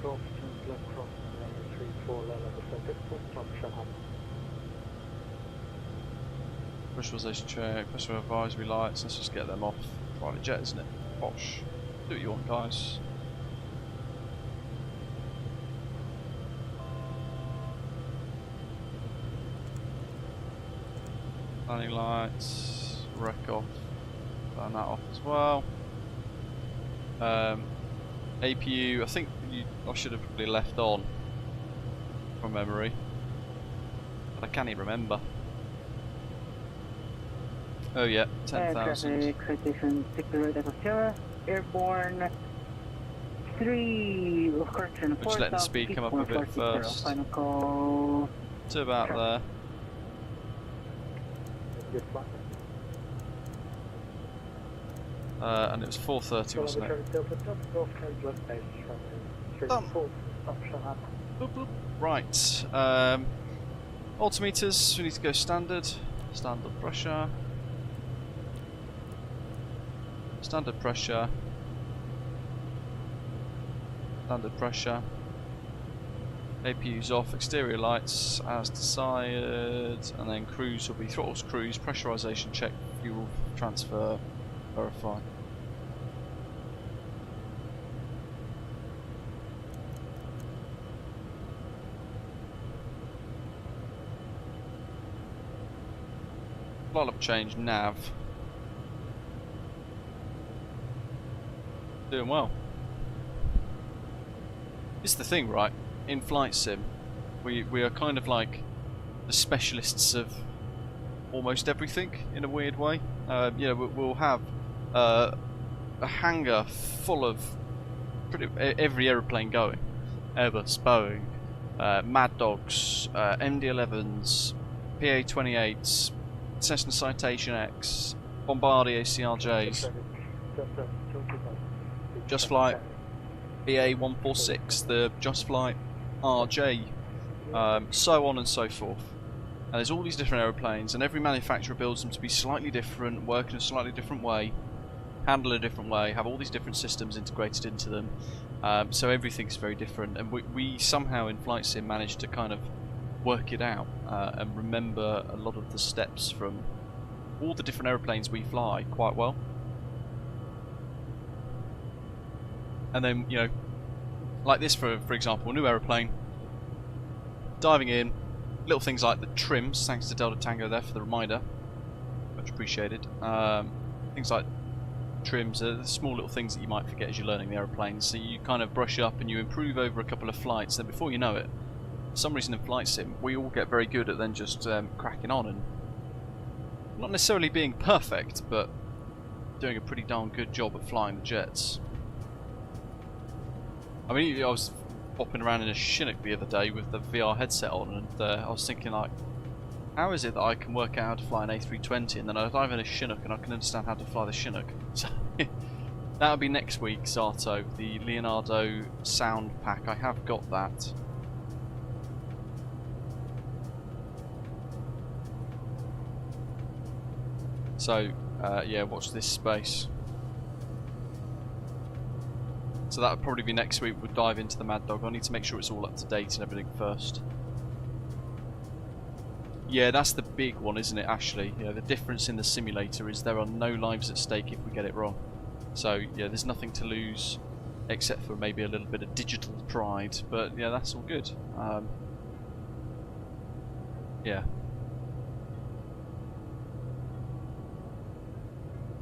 Golf, turns left cross, runway 34, low level circuit, full stop Shellharbour. Pressurization check, pressure advisory lights, let's just get them off. Private jet, isn't it? Posh. Do what you want, guys. Landing lights, wreck off, turn that off as well. APU, I think I should have probably left on from memory, but I can't even remember. Oh yeah, 10,000. Traffic, Citation X, Echo Sierra, airborne 3, correction, 4. Just letting the speed come up a bit first. Final call. To about there. Good flight. And it was 4:30, wasn't it? Shellharbour traffic, Delta, Golf, turns left base, runway 34, stop Shellharbour. Boop, boop. Right. Altimeters, we need to go standard. Standard pressure. Standard pressure. Standard pressure. APU's off, exterior lights as desired, and then cruise will be throttles cruise, pressurization check, fuel transfer, verify. Flight level change, nav. Doing well. This is the thing, right? In flight sim, we are kind of like the specialists of almost everything in a weird way. You know, we'll have a hangar full of pretty every aeroplane going: Airbus, Boeing, Mad Dogs, MD-11s, PA-28s, Cessna Citation X, Bombardier CRJs, Just Flight BA-146, the Just Flight RJ, so on and so forth. And there's all these different aeroplanes, and every manufacturer builds them to be slightly different, work in a slightly different way, handle a different way, have all these different systems integrated into them. So everything's very different, and we somehow in Flight Sim managed to kind of work it out and remember a lot of the steps from all the different aeroplanes we fly quite well. And then, you know, like this for example, a new aeroplane, diving in, little things like the trims, thanks to Delta Tango there for the reminder, much appreciated. Things like trims are the small little things that you might forget as you're learning the aeroplanes, so you kind of brush up and you improve over a couple of flights, then before you know it, for some reason in Flight Sim, we all get very good at then just cracking on and not necessarily being perfect, but doing a pretty darn good job at flying the jets. I mean, I was bopping around in a Chinook the other day with the VR headset on, and I was thinking, like, how is it that I can work out how to fly an A320 and then I dive in a Chinook and I can understand how to fly the Chinook? So that'll be next week, Zato, the Leonardo sound pack. I have got that. So, yeah, watch this space. So that would probably be next week. We'll dive into the Mad Dog. I need to make sure it's all up to date and everything first. Yeah, that's the big one, isn't it, Ashley? Yeah, the difference in the simulator is there are no lives at stake if we get it wrong. So, yeah, there's nothing to lose except for maybe a little bit of digital pride. But, yeah, that's all good. Yeah.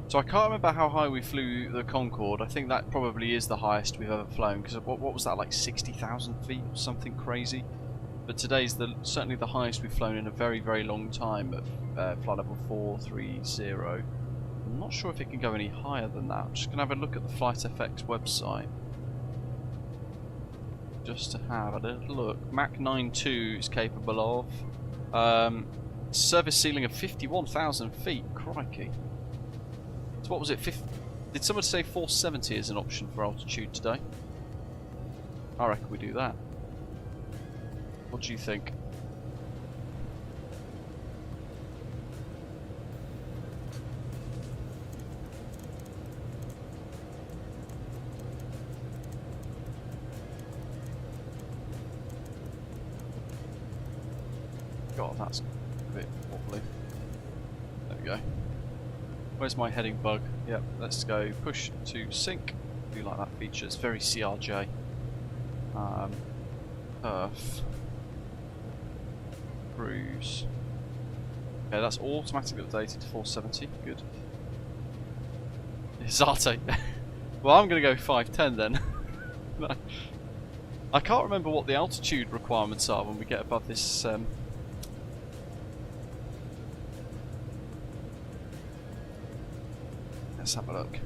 So I can't remember how high we flew the Concorde. I think that probably is the highest we've ever flown, because what was that, like 60,000 feet or something crazy? But today's certainly the highest we've flown in a very, very long time at flight level 430. I'm not sure if it can go any higher than that. I'm just going to have a look at the FlightFX website, just to have a little look. Mach 9.2 is capable of. Service ceiling of 51,000 feet, crikey. So what was it, did someone say 470 is an option for altitude today? I reckon we do that. What do you think? God, that's a bit wobbly. There we go. Where's my heading bug? Yep, let's go push to sync. I do like that feature, it's very CRJ. Perf. Cruise. Okay, that's automatically updated to 470, good. Zate. Well, I'm going to go 510 then. I can't remember what the altitude requirements are when we get above this. Let's have a look.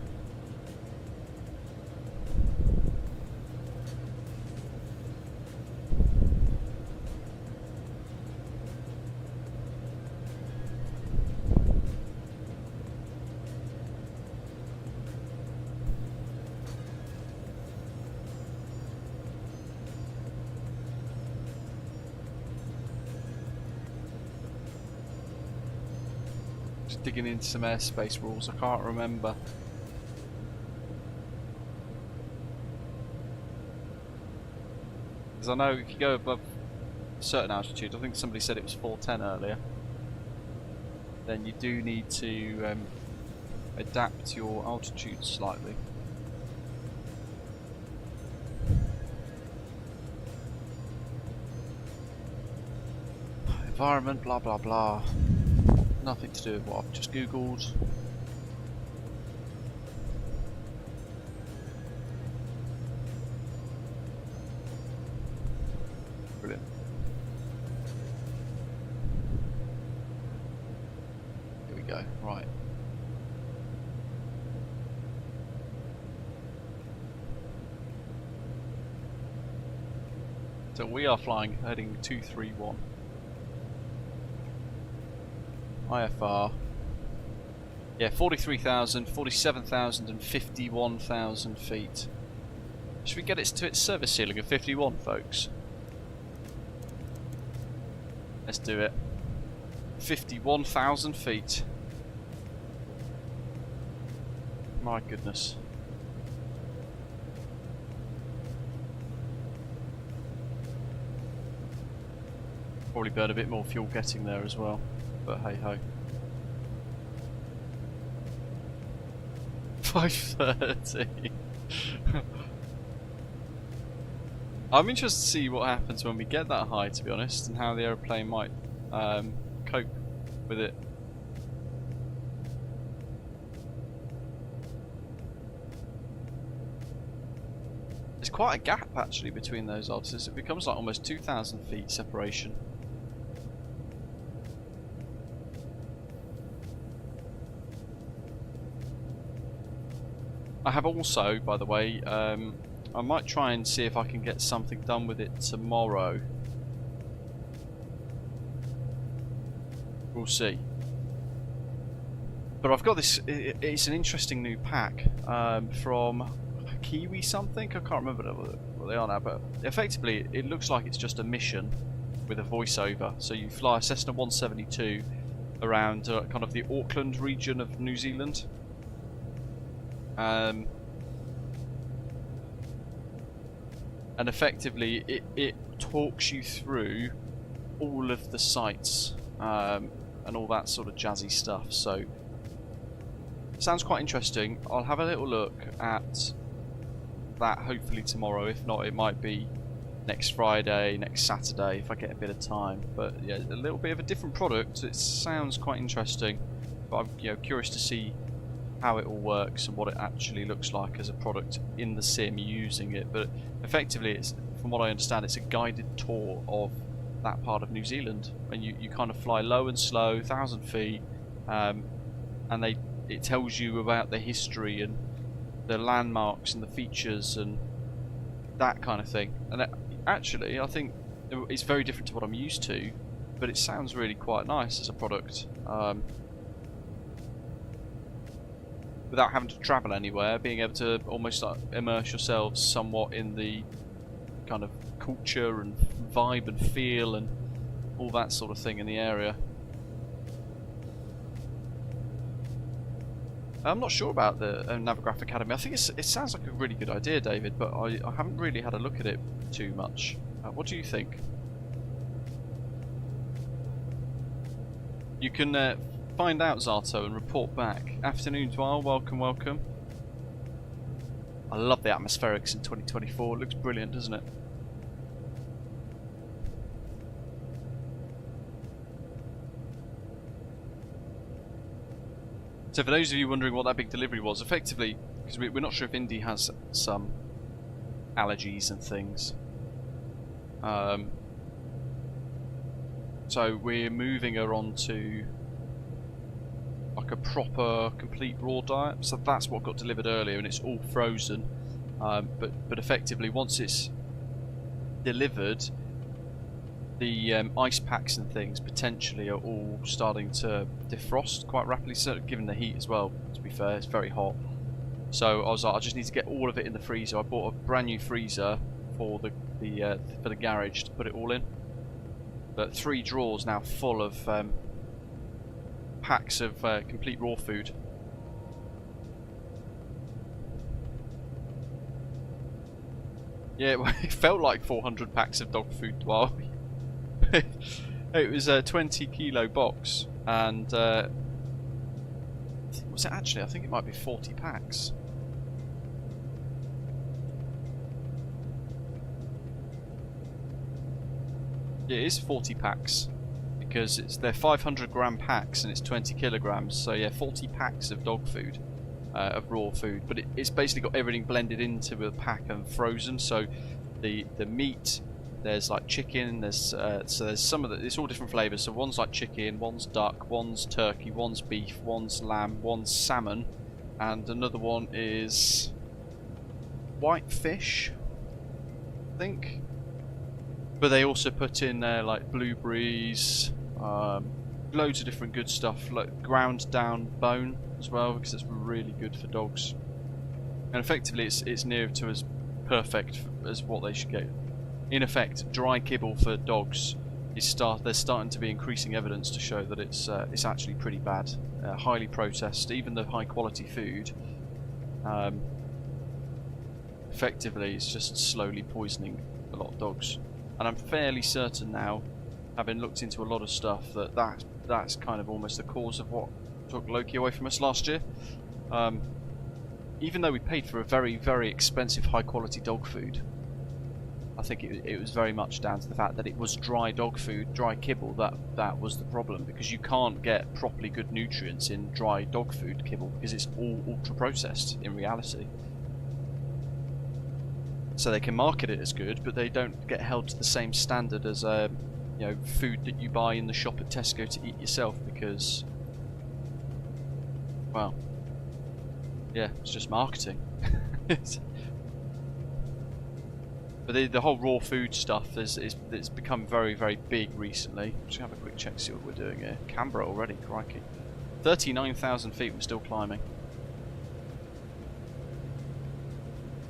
Just digging into some airspace rules, I can't remember. Because I know if you go above a certain altitude, I think somebody said it was 410 earlier, then you do need to adapt your altitude slightly. Environment, blah blah blah. Nothing to do with what I've just googled. Brilliant. Here we go, right. So we are flying heading 231. IFR. Yeah, 43,000, 47,000 and 51,000 feet. Should we get it to its service ceiling of 51, folks? Let's do it. 51,000 feet. My goodness. Probably burn a bit more fuel getting there as well, but hey ho. 5:30. I'm interested to see what happens when we get that high, to be honest, and how the aeroplane might cope with it. There's quite a gap actually between those altitudes. It becomes like almost 2,000 feet separation. I have also, by the way, I might try and see if I can get something done with it tomorrow. We'll see. But I've got this, it's an interesting new pack from Kiwi something, I can't remember what they are now, but effectively it looks like it's just a mission with a voiceover. So you fly a Cessna 172 around kind of the Auckland region of New Zealand. And effectively it talks you through all of the sites and all that sort of jazzy stuff. So sounds quite interesting. I'll have a little look at that hopefully tomorrow. If not, it might be next Friday, next Saturday if I get a bit of time. But yeah, a little bit of a different product. It sounds quite interesting, but I'm curious to see how it all works and what it actually looks like as a product in the sim using it. But effectively, it's, from what I understand, it's a guided tour of that part of New Zealand, and you kind of fly low and slow, 1,000 feet, and it tells you about the history and the landmarks and the features and that kind of thing. And actually, I think it's very different to what I'm used to, but it sounds really quite nice as a product. Without having to travel anywhere, being able to almost like immerse yourselves somewhat in the kind of culture and vibe and feel and all that sort of thing in the area. I'm not sure about the Navigraph Academy. I think it sounds like a really good idea, David, but I haven't really had a look at it too much. What do you think? You can find out, Zato, and report back. Afternoon, Dwyle. Welcome, welcome. I love the Atmospherics in 2024. It looks brilliant, doesn't it? So for those of you wondering what that big delivery was, effectively, because we're not sure if Indy has some allergies and things. So we're moving her on to like a proper, complete raw diet. So that's what got delivered earlier, and it's all frozen. But effectively, once it's delivered, the ice packs and things potentially are all starting to defrost quite rapidly, so given the heat as well. To be fair, it's very hot. So I was like, I just need to get all of it in the freezer. I bought a brand new freezer for the garage to put it all in. But 3 drawers now full of packs of complete raw food. Yeah, it felt like 400 packs of dog food while it was a 20 kilo box, and was it actually? I think it might be 40 packs. Yeah, it is 40 packs because they're 500 gram packs and it's 20 kilograms. So yeah, 40 packs of dog food, of raw food. But it's basically got everything blended into a pack and frozen. So the meat. There's like chicken, there's some of the, it's all different flavours. So one's like chicken, one's duck, one's turkey, one's beef, one's lamb, one's salmon, and another one is white fish, I think. But they also put in there like blueberries, loads of different good stuff, like ground down bone as well, because it's really good for dogs. And effectively it's near to as perfect as what they should get. In effect, dry kibble for dogs there's starting to be increasing evidence to show that it's actually pretty bad, highly processed. Even the high quality food, effectively, it's just slowly poisoning a lot of dogs. And I'm fairly certain now, having looked into a lot of stuff, that's kind of almost the cause of what took Loki away from us last year. Even though we paid for a very, very expensive high quality dog food, I think it was very much down to the fact that it was dry dog food, dry kibble, that was the problem, because you can't get properly good nutrients in dry dog food kibble because it's all ultra processed in reality. So they can market it as good, but they don't get held to the same standard as food that you buy in the shop at Tesco to eat yourself, because, well, yeah, it's just marketing. But the whole raw food stuff it's become very, very big recently. Just have a quick check, see what we're doing here. Canberra already, crikey. 39,000 feet, we're still climbing.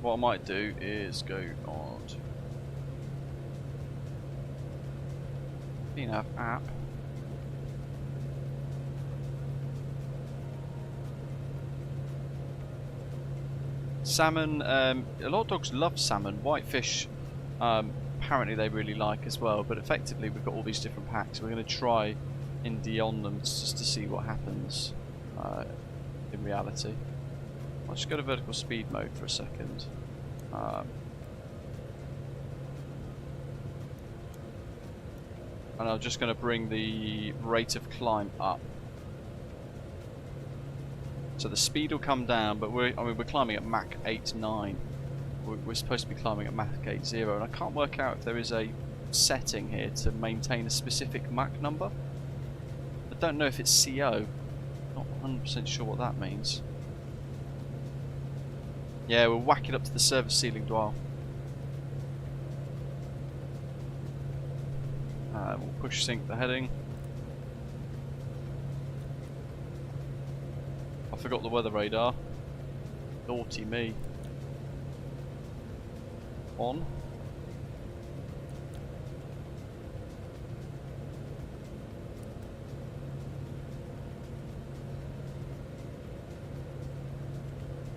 What I might do is go on VNav app. Salmon, a lot of dogs love salmon. Whitefish, apparently they really like as well, but effectively we've got all these different packs. We're going to try Indie on them just to see what happens in reality. I'll just go to vertical speed mode for a second. And I'm just going to bring the rate of climb up. So the speed will come down, but we're climbing at Mach 8.9. We're supposed to be climbing at Mach 8.0, and I can't work out if there is a setting here to maintain a specific Mach number. I don't know if it's CO. Not 100% sure what that means. Yeah, we'll whack it up to the service ceiling dwell. We'll push sync the heading. I forgot the weather radar. Naughty me. On.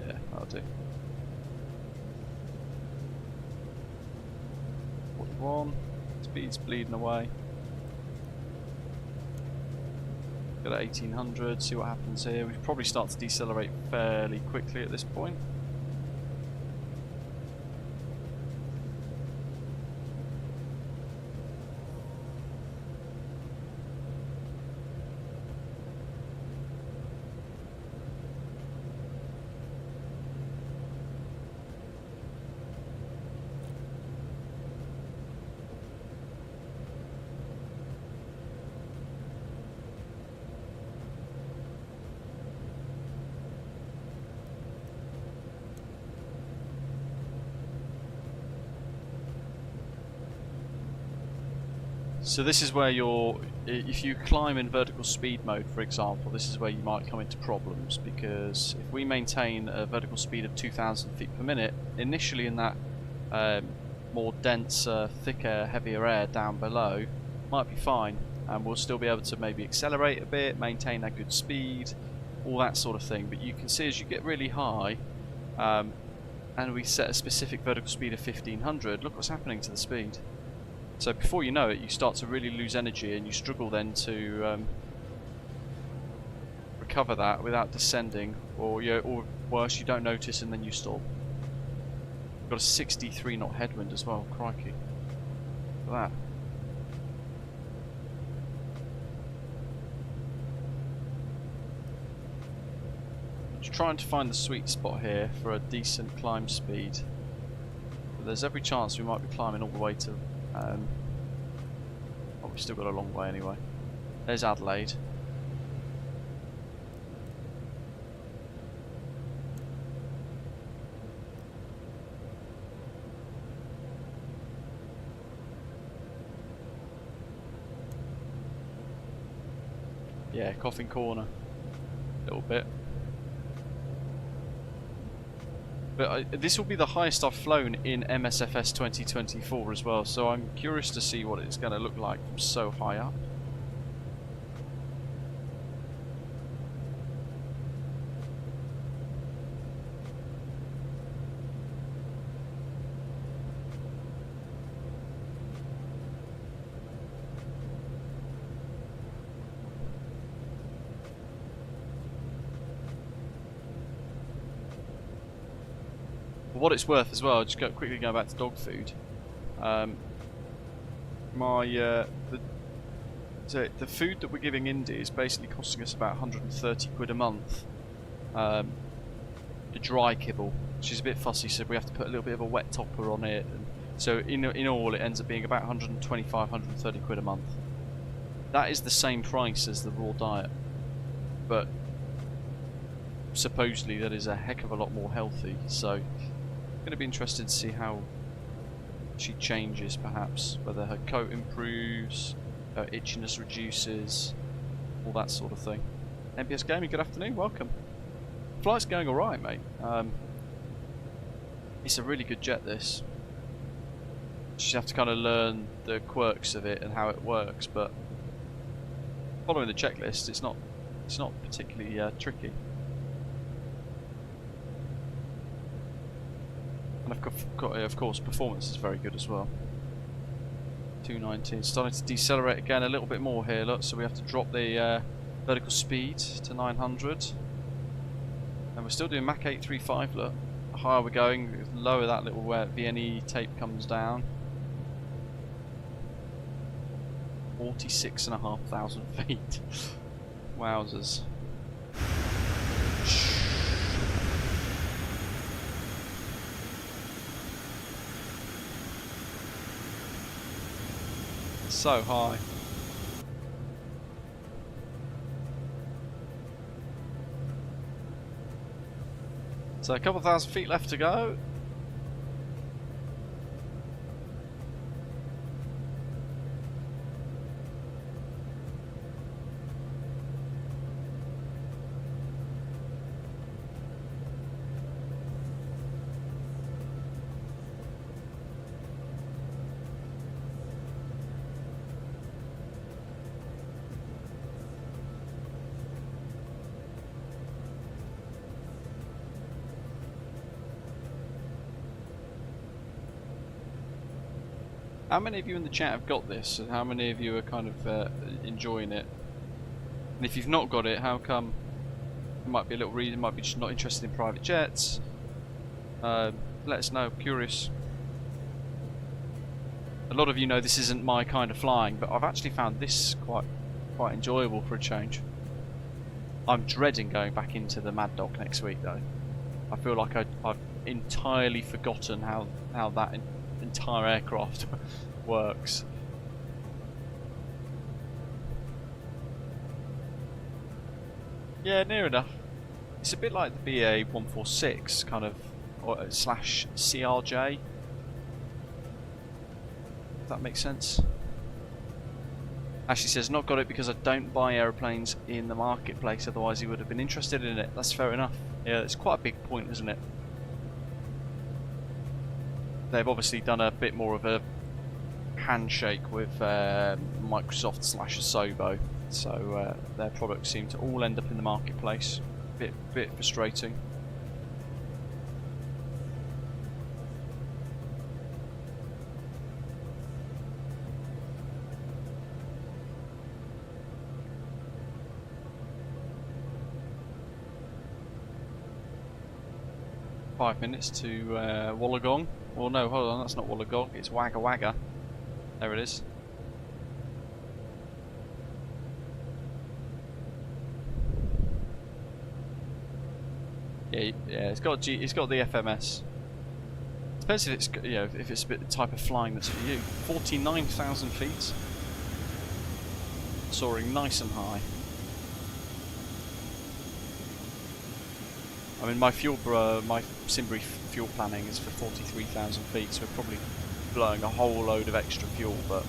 Yeah, that'll do. 41. Speed's bleeding away. Go to 1800, see what happens here. We probably start to decelerate fairly quickly at this point. So this is where if you climb in vertical speed mode, for example, this is where you might come into problems, because if we maintain a vertical speed of 2,000 feet per minute, initially in that more denser, thicker, heavier air down below, might be fine, and we'll still be able to maybe accelerate a bit, maintain that good speed, all that sort of thing. But you can see as you get really high, and we set a specific vertical speed of 1500, look what's happening to the speed. So before you know it, you start to really lose energy, and you struggle then to recover that without descending, or worse, you don't notice and then you stall. We've got a 63 knot headwind as well, crikey. Look at that. Just trying to find the sweet spot here for a decent climb speed. But there's every chance we might be climbing all the way to oh, we've still got a long way anyway. There's Adelaide. Yeah, Coffin Corner. A little bit. But this will be the highest I've flown in MSFS 2024 as well, so I'm curious to see what it's going to look like from so high up. For what it's worth as well, just quickly going back to dog food. The food that we're giving Indy is basically costing us about 130 quid a month. The dry kibble, which is a bit fussy, so we have to put a little bit of a wet topper on it. And so in all, it ends up being about 125, 130 quid a month. That is the same price as the raw diet, but supposedly that is a heck of a lot more healthy. So going to be interested to see how she changes, perhaps whether her coat improves, her itchiness reduces, all that sort of thing. MPS Gaming, good afternoon, welcome. Flight's going alright, mate. It's a really good jet, this. You just have to kind of learn the quirks of it and how it works, but following the checklist, it's not particularly tricky. And of course, performance is very good as well. 290. It's starting to decelerate again a little bit more here, look, so we have to drop the vertical speed to 900. And we're still doing Mach 835, look. The higher we're going, the lower that little VNE tape comes down. 46,500 feet. Wowzers. So high. So a couple thousand feet left to go. How many of you in the chat have got this, and how many of you are kind of enjoying it? And if you've not got it, how come? There might be a little reason, might be just not interested in private jets. Let us know, curious. A lot of you know this isn't my kind of flying, but I've actually found this quite enjoyable for a change. I'm dreading going back into the Mad Dog next week though. I feel like I've entirely forgotten how that entire aircraft works. Yeah, near enough. It's a bit like the BA 146 kind of slash CRJ. If that makes sense. Ashley says, not got it because I don't buy aeroplanes in the marketplace, otherwise he would have been interested in it. That's fair enough. Yeah, it's quite a big point, isn't it? They've obviously done a bit more of a handshake with Microsoft slash Asobo, so their products seem to all end up in the marketplace. Bit frustrating. "5 minutes to Wollongong." Well, no, hold on, that's not Wollongong, it's Wagga Wagga. There it is. Yeah, it's got the FMS. Depends if it's, you know, if it's a bit the type of flying that's for you. 49,000 feet, soaring nice and high. I mean, my Simbury fuel planning is for 43,000 feet, so we're probably blowing a whole load of extra fuel, but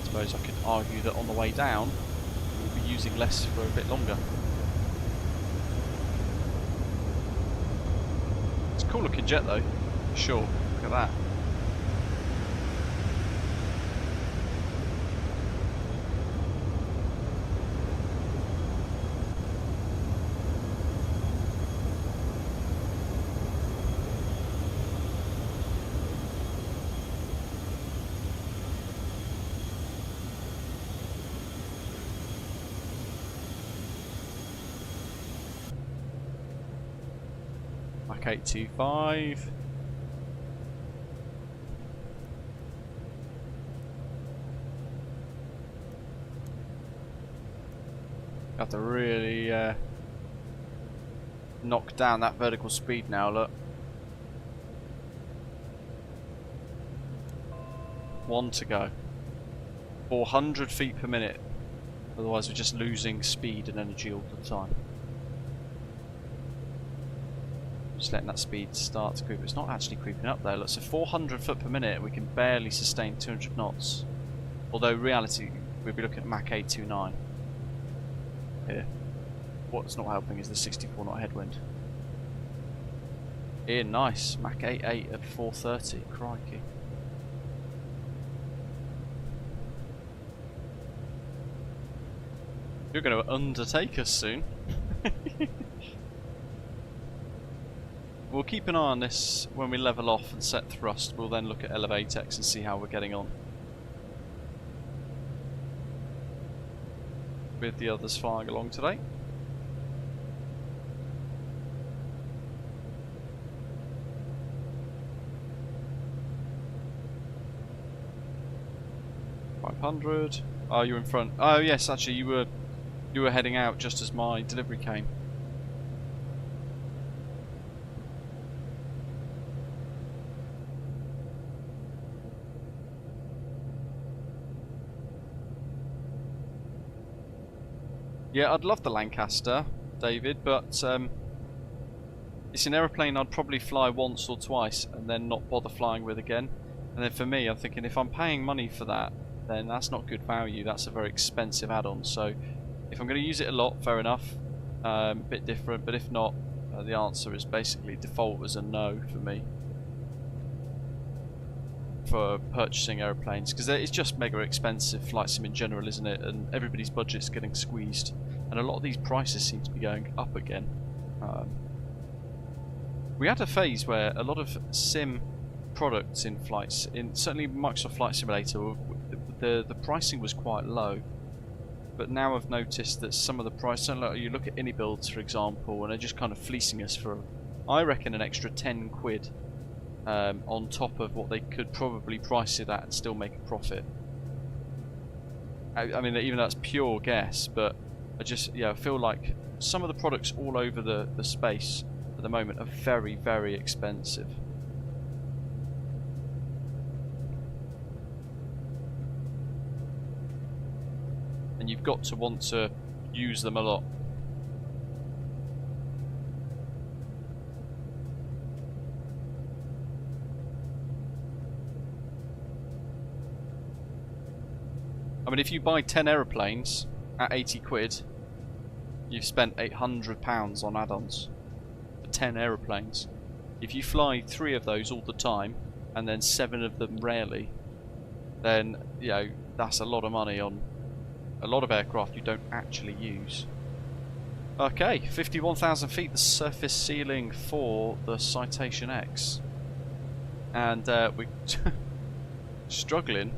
I suppose I could argue that on the way down we'll be using less for a bit longer. It's Cool looking jet though, for sure. Look at that. Mach 825. Have to really knock down that vertical speed now, look. 1 to go. 400 feet per minute. Otherwise we're just losing speed and energy all the time. Just letting that speed start to creep. It's not actually creeping up there. Look, so 400 foot per minute, we can barely sustain 200 knots. Although in reality, we'd be looking at Mach 829 here. What's not helping is the 64 knot headwind. Here, nice. Mach 88 at 430. Crikey. You're going to undertake us soon. We'll keep an eye on this when we level off and set thrust. We'll then look at Elevateex and see how we're getting on with the others flying along today. $500. Oh, you're in front. Oh yes, actually you were heading out just as my delivery came. Yeah, I'd love the Lancaster, David, but it's an aeroplane I'd probably fly once or twice and then not bother flying with again. And then for me, I'm thinking if I'm paying money for that, then that's not good value. That's a very expensive add-on. So if I'm going to use it a lot, fair enough. Bit different, but if not, the answer is basically default as a no for me for purchasing aeroplanes, because it's just mega expensive, flight sim in general, isn't it? And everybody's budget's getting squeezed, and a lot of these prices seem to be going up again. We had a phase where a lot of sim products in flights, certainly Microsoft Flight Simulator, the pricing was quite low. But now I've noticed that some of the price, you look at Anybuilds for example, and they're just kind of fleecing us for, I reckon, an extra 10 quid on top of what they could probably price it at and still make a profit. I mean, even though that's pure guess, but I feel like some of the products all over the space at the moment are very, very expensive. And you've got to want to use them a lot. I mean, if you buy 10 aeroplanes at 80 quid, you've spent £800 on add-ons for 10 aeroplanes. If you fly 3 of those all the time, and then 7 of them rarely, then, you know, that's a lot of money on a lot of aircraft you don't actually use. Okay, 51,000 feet, the surface ceiling for the Citation X. And we're struggling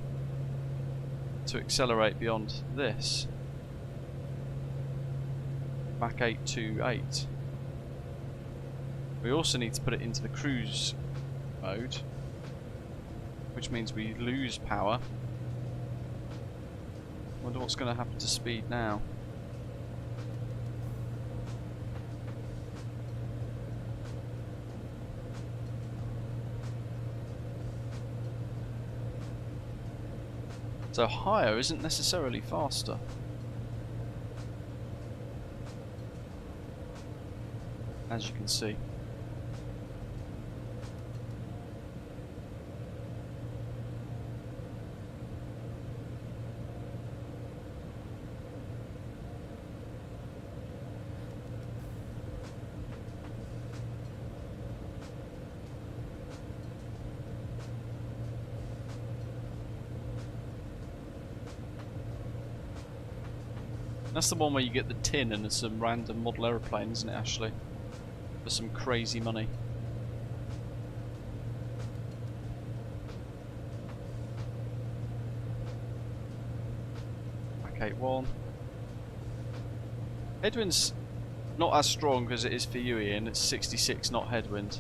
to accelerate beyond this. Mach 828. We also need to put it into the cruise mode, which means we lose power. Wonder what's going to happen to speed now. So higher isn't necessarily faster. As you can see. That's the one where you get the tin and there's some random model aeroplane, isn't it, Ashley? For some crazy money. Okay, 1. Headwind's not as strong as it is for you, Ian. It's 66 knot headwind.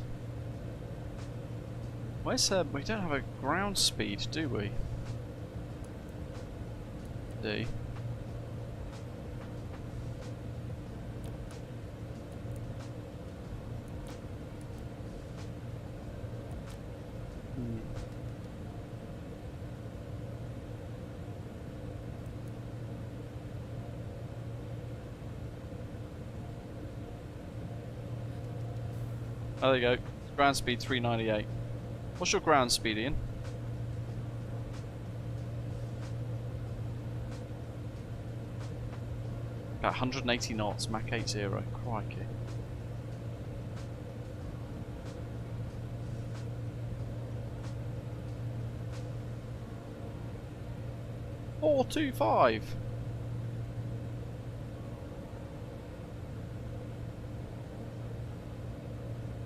Where's we don't have a ground speed, do we? D. Oh, there you go. Ground speed 398. What's your ground speed, Ian? About 180 knots, Mach 80. Crikey. .425.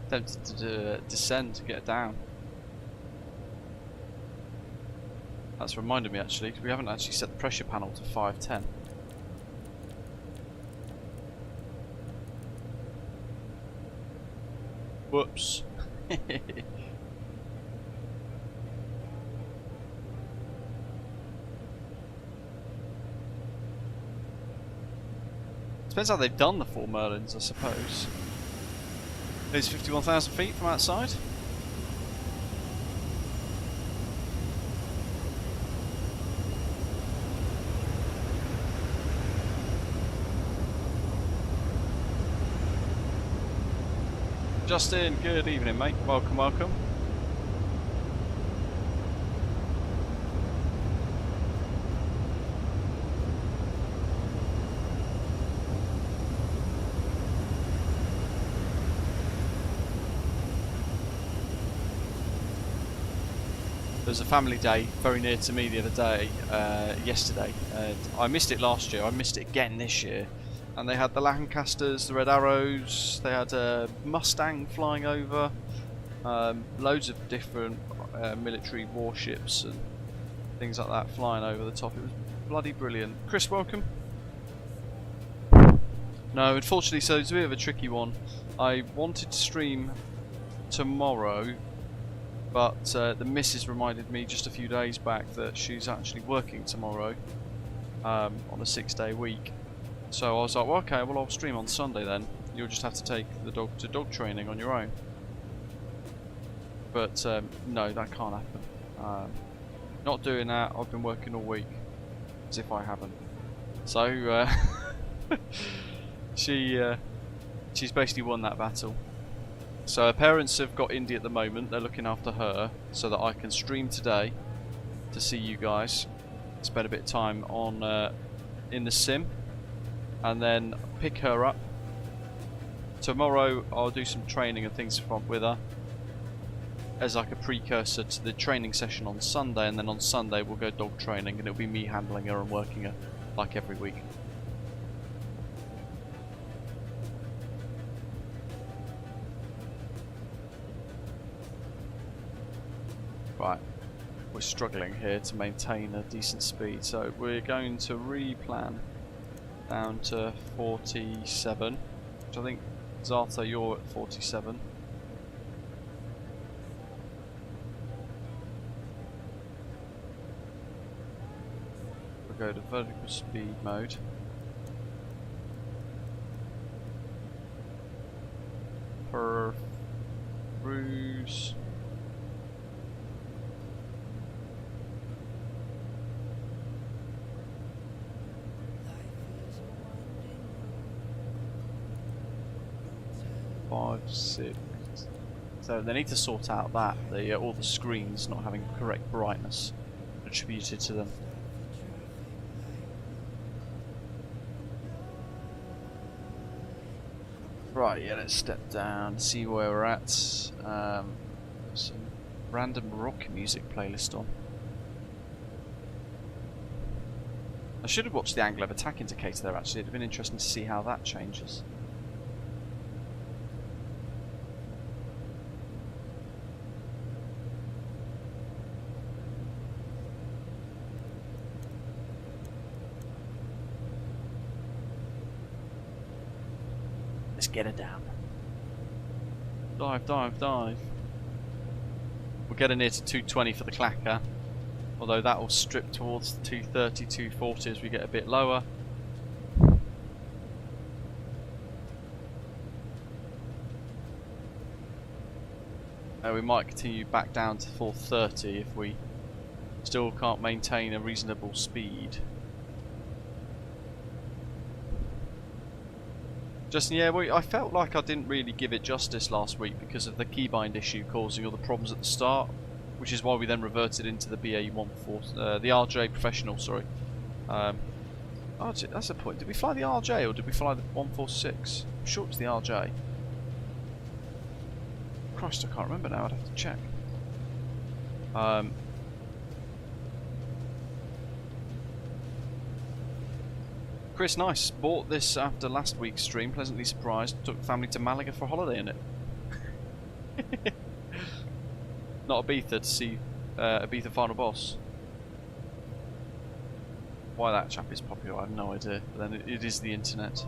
Tempted to descend to get down. That's reminded me actually, because we haven't actually set the pressure panel to 510. Whoops. Depends how they've done the 4 Merlins, I suppose. It's 51,000 feet from outside. Justin, good evening, mate. Welcome, welcome. There was a family day very near to me the other day, yesterday. I missed it last year, I missed it again this year. And they had the Lancasters, the Red Arrows, they had a Mustang flying over, loads of different military warships and things like that flying over the top. It was bloody brilliant. Chris, welcome. No, unfortunately, so it's a bit of a tricky one. I wanted to stream tomorrow, but the missus reminded me just a few days back that she's actually working tomorrow on a 6-day week. So I was like, well, okay, well I'll stream on Sunday then. You'll just have to take the dog to dog training on your own. But no, that can't happen. Not doing that. I've been working all week, as if I haven't. So she's basically won that battle. So her parents have got Indy at the moment. They're looking after her so that I can stream today to see you guys. Spend a bit of time on in the sim, and then pick her up. Tomorrow I'll do some training and things with her as like a precursor to the training session on Sunday, and then on Sunday we'll go dog training and it'll be me handling her and working her like every week. Right, we're struggling here to maintain a decent speed, so we're going to replan down to 47, which I think, Zata, you're at 47. We'll go to vertical speed mode. Per cruise. Five, 6. So they need to sort out that all the screens not having correct brightness attributed to them. Right, yeah, let's step down, see where we're at. Some random rock music playlist on. I should have watched the angle of attack indicator there actually. It'd have been interesting to see how that changes. Let's get it down. Dive, dive, dive. We're getting near to 220 for the clacker. Although that will strip towards the 230, 240 as we get a bit lower. We might continue back down to 430 if we still can't maintain a reasonable speed. Justin, yeah, I felt like I didn't really give it justice last week because of the keybind issue causing all the problems at the start, which is why we then reverted into the BA-14, the RJ Professional, sorry. RJ, that's the point. Did we fly the RJ or did we fly the 146? I'm sure it was the RJ. Christ, I can't remember now. I'd have to check. Chris, nice. Bought this after last week's stream. Pleasantly surprised. Took the family to Malaga for a holiday in it. Not Ibiza to see Ibiza Final Boss. Why that chap is popular, I have no idea. But then it is the internet.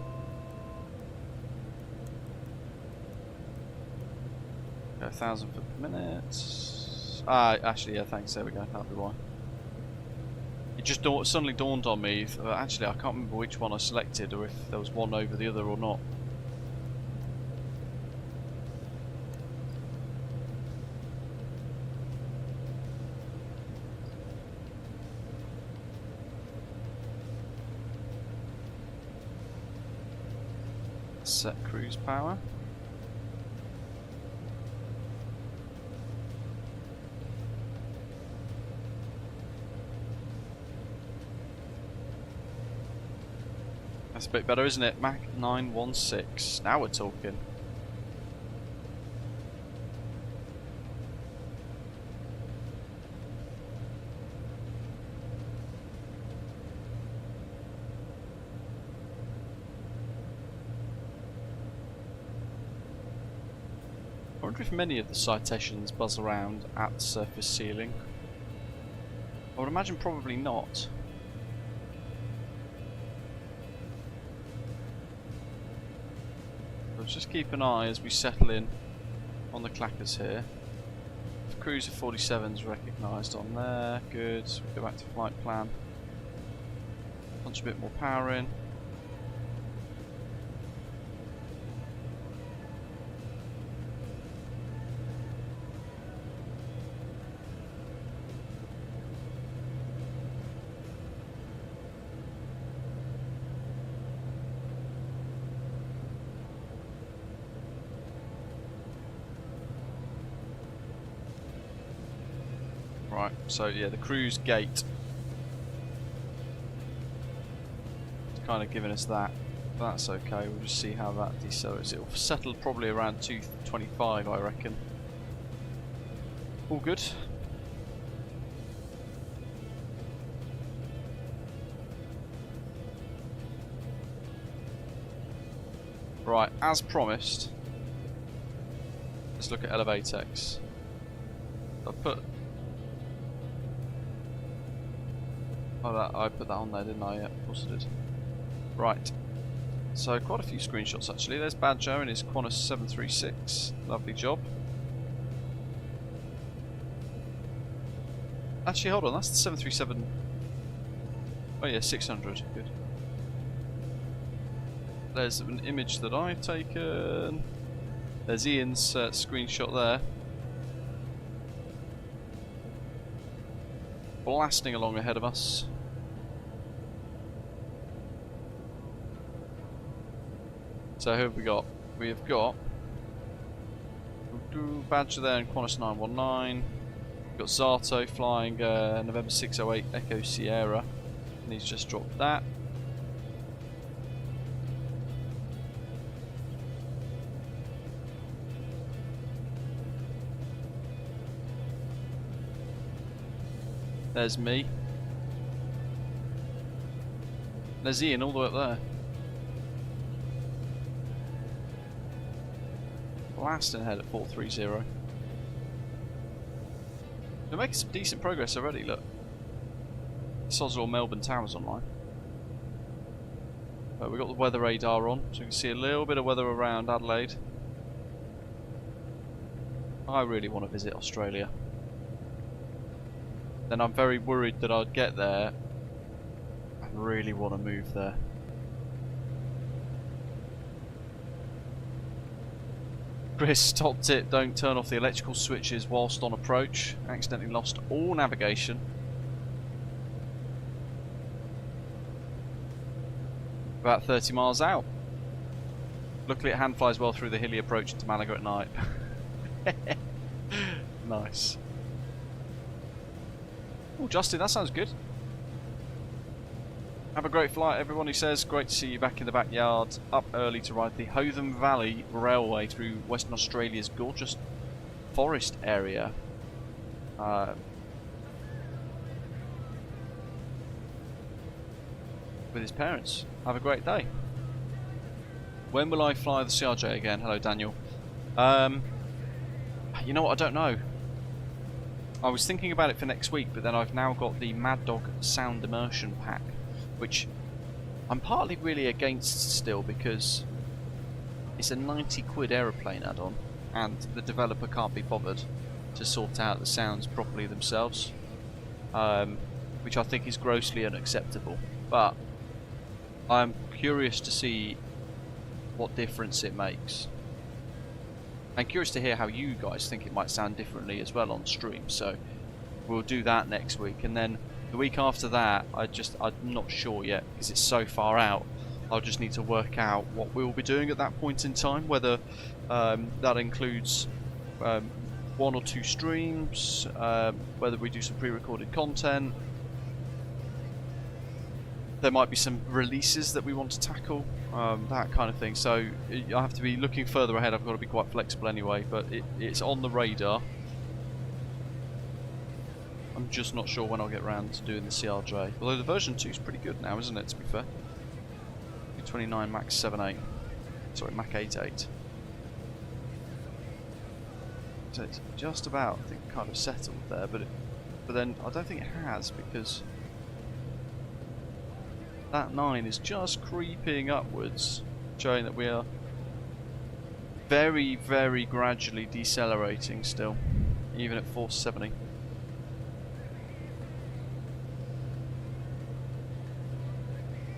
Go 1,000 foot per minute. Actually, yeah, thanks. There we go. That'll be why. It just suddenly dawned on me. Actually, I can't remember which one I selected, or if there was one over the other or not. Set cruise power. That's a bit better, isn't it? Mach 916. Now we're talking. I wonder if many of the citations buzz around at the surface ceiling. I would imagine probably not. Let's just keep an eye as we settle in on the clackers here. The cruiser 47's recognised on there, good. Go back to flight plan. Punch a bit more power in. Right, so yeah, the cruise gate is kind of giving us that. But that's okay, we'll just see how that decelerates. It'll settle probably around 225, I reckon. All good. Right, as promised, let's look at Elevateex. I put that on there, didn't I? Yeah, of course I did. Right. So quite a few screenshots actually. There's Bad Joe and his Qantas 736. Lovely job. Actually, hold on. That's the 737. Oh yeah, 600. Good. There's an image that I've taken. There's Ian's screenshot there. Blasting along ahead of us. So who have we got? We have got Badger there in Qantas 919. We've got Zato flying November 608 Echo Sierra, and he's just dropped that. There's me. There's Ian all the way up there. Blasting ahead at 430. We're making some decent progress already, look. Soswell Melbourne Tower's online. We've got the weather radar on, so we can see a little bit of weather around Adelaide. I really want to visit Australia. Then I'm very worried that I'd get there and really want to move there. Chris, top tip, don't turn off the electrical switches whilst on approach. Accidentally lost all navigation. About 30 miles out. Luckily it hand flies well through the hilly approach into Malaga at night. Nice. Oh, Justin, that sounds good. Have a great flight, everyone, he says. Great to see you back in the backyard. Up early to ride the Hotham Valley Railway through Western Australia's gorgeous forest area. With his parents. Have a great day. When will I fly the CRJ again? Hello, Daniel. You know what? I don't know. I was thinking about it for next week, but then I've now got the Mad Dog Sound Immersion Pack, which I'm partly really against still because it's a 90 quid aeroplane add-on, and the developer can't be bothered to sort out the sounds properly themselves, which I think is grossly unacceptable. But I'm curious to see what difference it makes. I'm curious to hear how you guys think it might sound differently as well on stream, so we'll do that next week. And then the week after that, I'm not sure yet because it's so far out. I'll just need to work out what we'll be doing at that point in time, whether that includes 1 or 2 streams, whether we do some pre-recorded content. There might be some releases that we want to tackle, that kind of thing. So I have to be looking further ahead. I've got to be quite flexible anyway, but it's on the radar. I'm just not sure when I'll get around to doing the CRJ. Although the version 2 is pretty good now, isn't it, to be fair? 29 Max 7.8. Sorry, Mach 8.8. So it's just about, I think, kind of settled there, but then I don't think it has, because that 9 is just creeping upwards, showing that we are very, very gradually decelerating still, even at 470.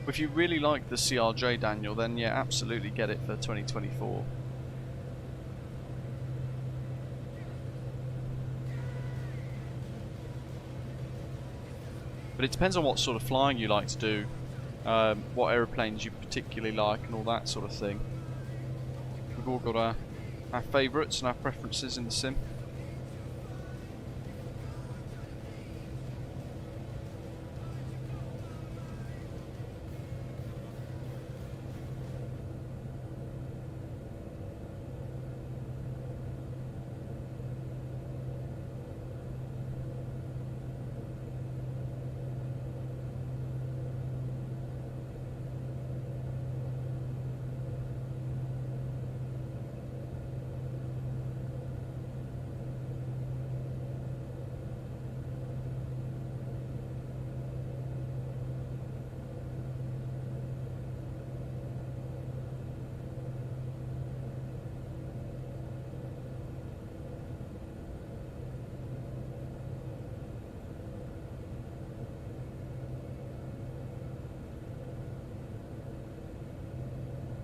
If you really like the CRJ, Daniel, then yeah, absolutely get it for 2024. But it depends on what sort of flying you like to do. What aeroplanes you particularly like and all that sort of thing. We've all got our favourites and our preferences in the sim.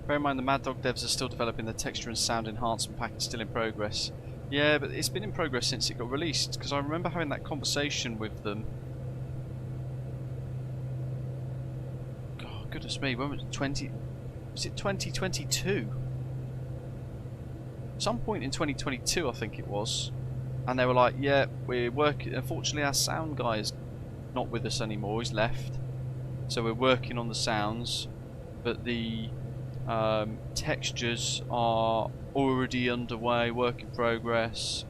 Bear in mind the Mad Dog devs are still developing the texture and sound enhancement pack. It's still in progress. Yeah, but it's been in progress since it got released, because I remember having that conversation with them. God, goodness me, when was it? Was it 2022? Some point in 2022 I think it was. And they were like, yeah, we're working, unfortunately our sound guy is not with us anymore, he's left. So we're working on the sounds, but the textures are already underway, work in progress.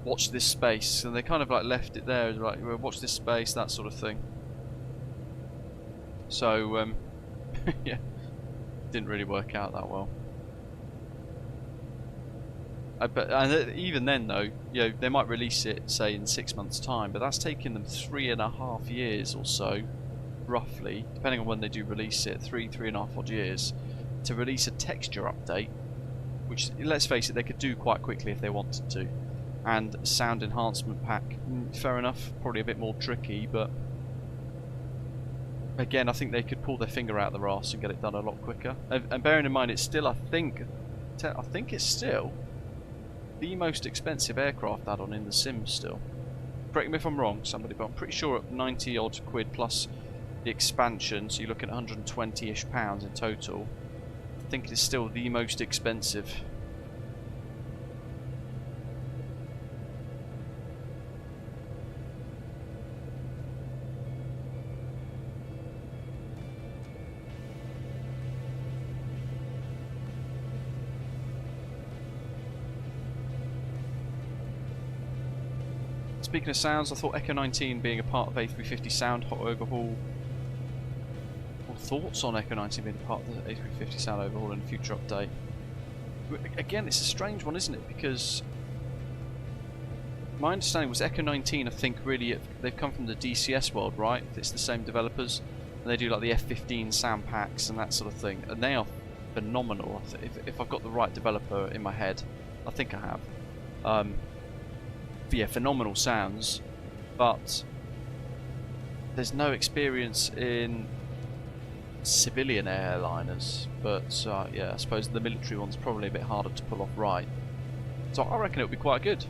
Watch this space, and they kind of like left it there, like watch this space, that sort of thing. So yeah, didn't really work out that well. And even then though, you know, they might release it say in 6 months time, but that's taking them 3.5 years or so, roughly, depending on when they do release it, 3.5 odd years, to release a texture update, which, let's face it, they could do quite quickly if they wanted to. And sound enhancement pack, fair enough, probably a bit more tricky, but again, I think they could pull their finger out their arse and get it done a lot quicker. And bearing in mind, it's still, I think it's still the most expensive aircraft add-on in the sim still. Correct me if I'm wrong, somebody, but I'm pretty sure at 90 odd quid plus the expansion, so you're looking at 120-ish pounds in total. I think it's still the most expensive. Speaking of sounds, I thought Echo 19 being a part of A350 sound hot overhaul, or thoughts on Echo 19 being a part of the A350 sound overhaul in a future update. Again, it's a strange one, isn't it? Because my understanding was Echo 19, I think, really they've come from the DCS world, right? It's the same developers, and they do like the F15 sound packs and that sort of thing, and they are phenomenal. If I've got the right developer in my head, I think I have. Yeah, phenomenal sounds, but there's no experience in civilian airliners. But yeah, I suppose the military one's probably a bit harder to pull off right. So I reckon it'll be quite good.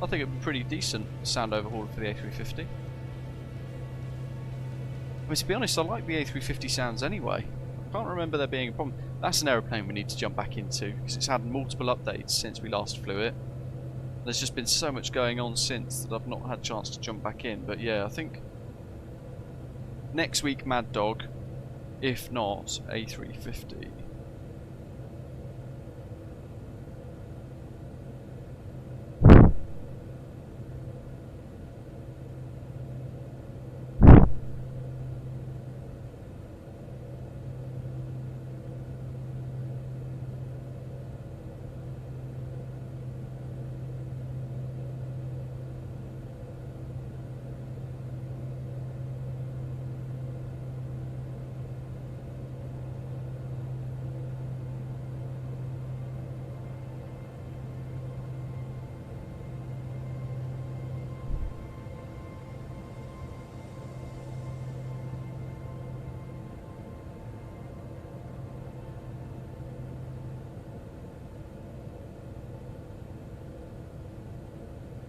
I think it'll be pretty decent sound overhaul for the A350. I mean, to be honest, I like the A350 sounds anyway. I can't remember there being a problem. That's an aeroplane we need to jump back into, because it's had multiple updates since we last flew it. There's just been so much going on since that I've not had a chance to jump back in. But yeah, I think next week Mad Dog, if not A350.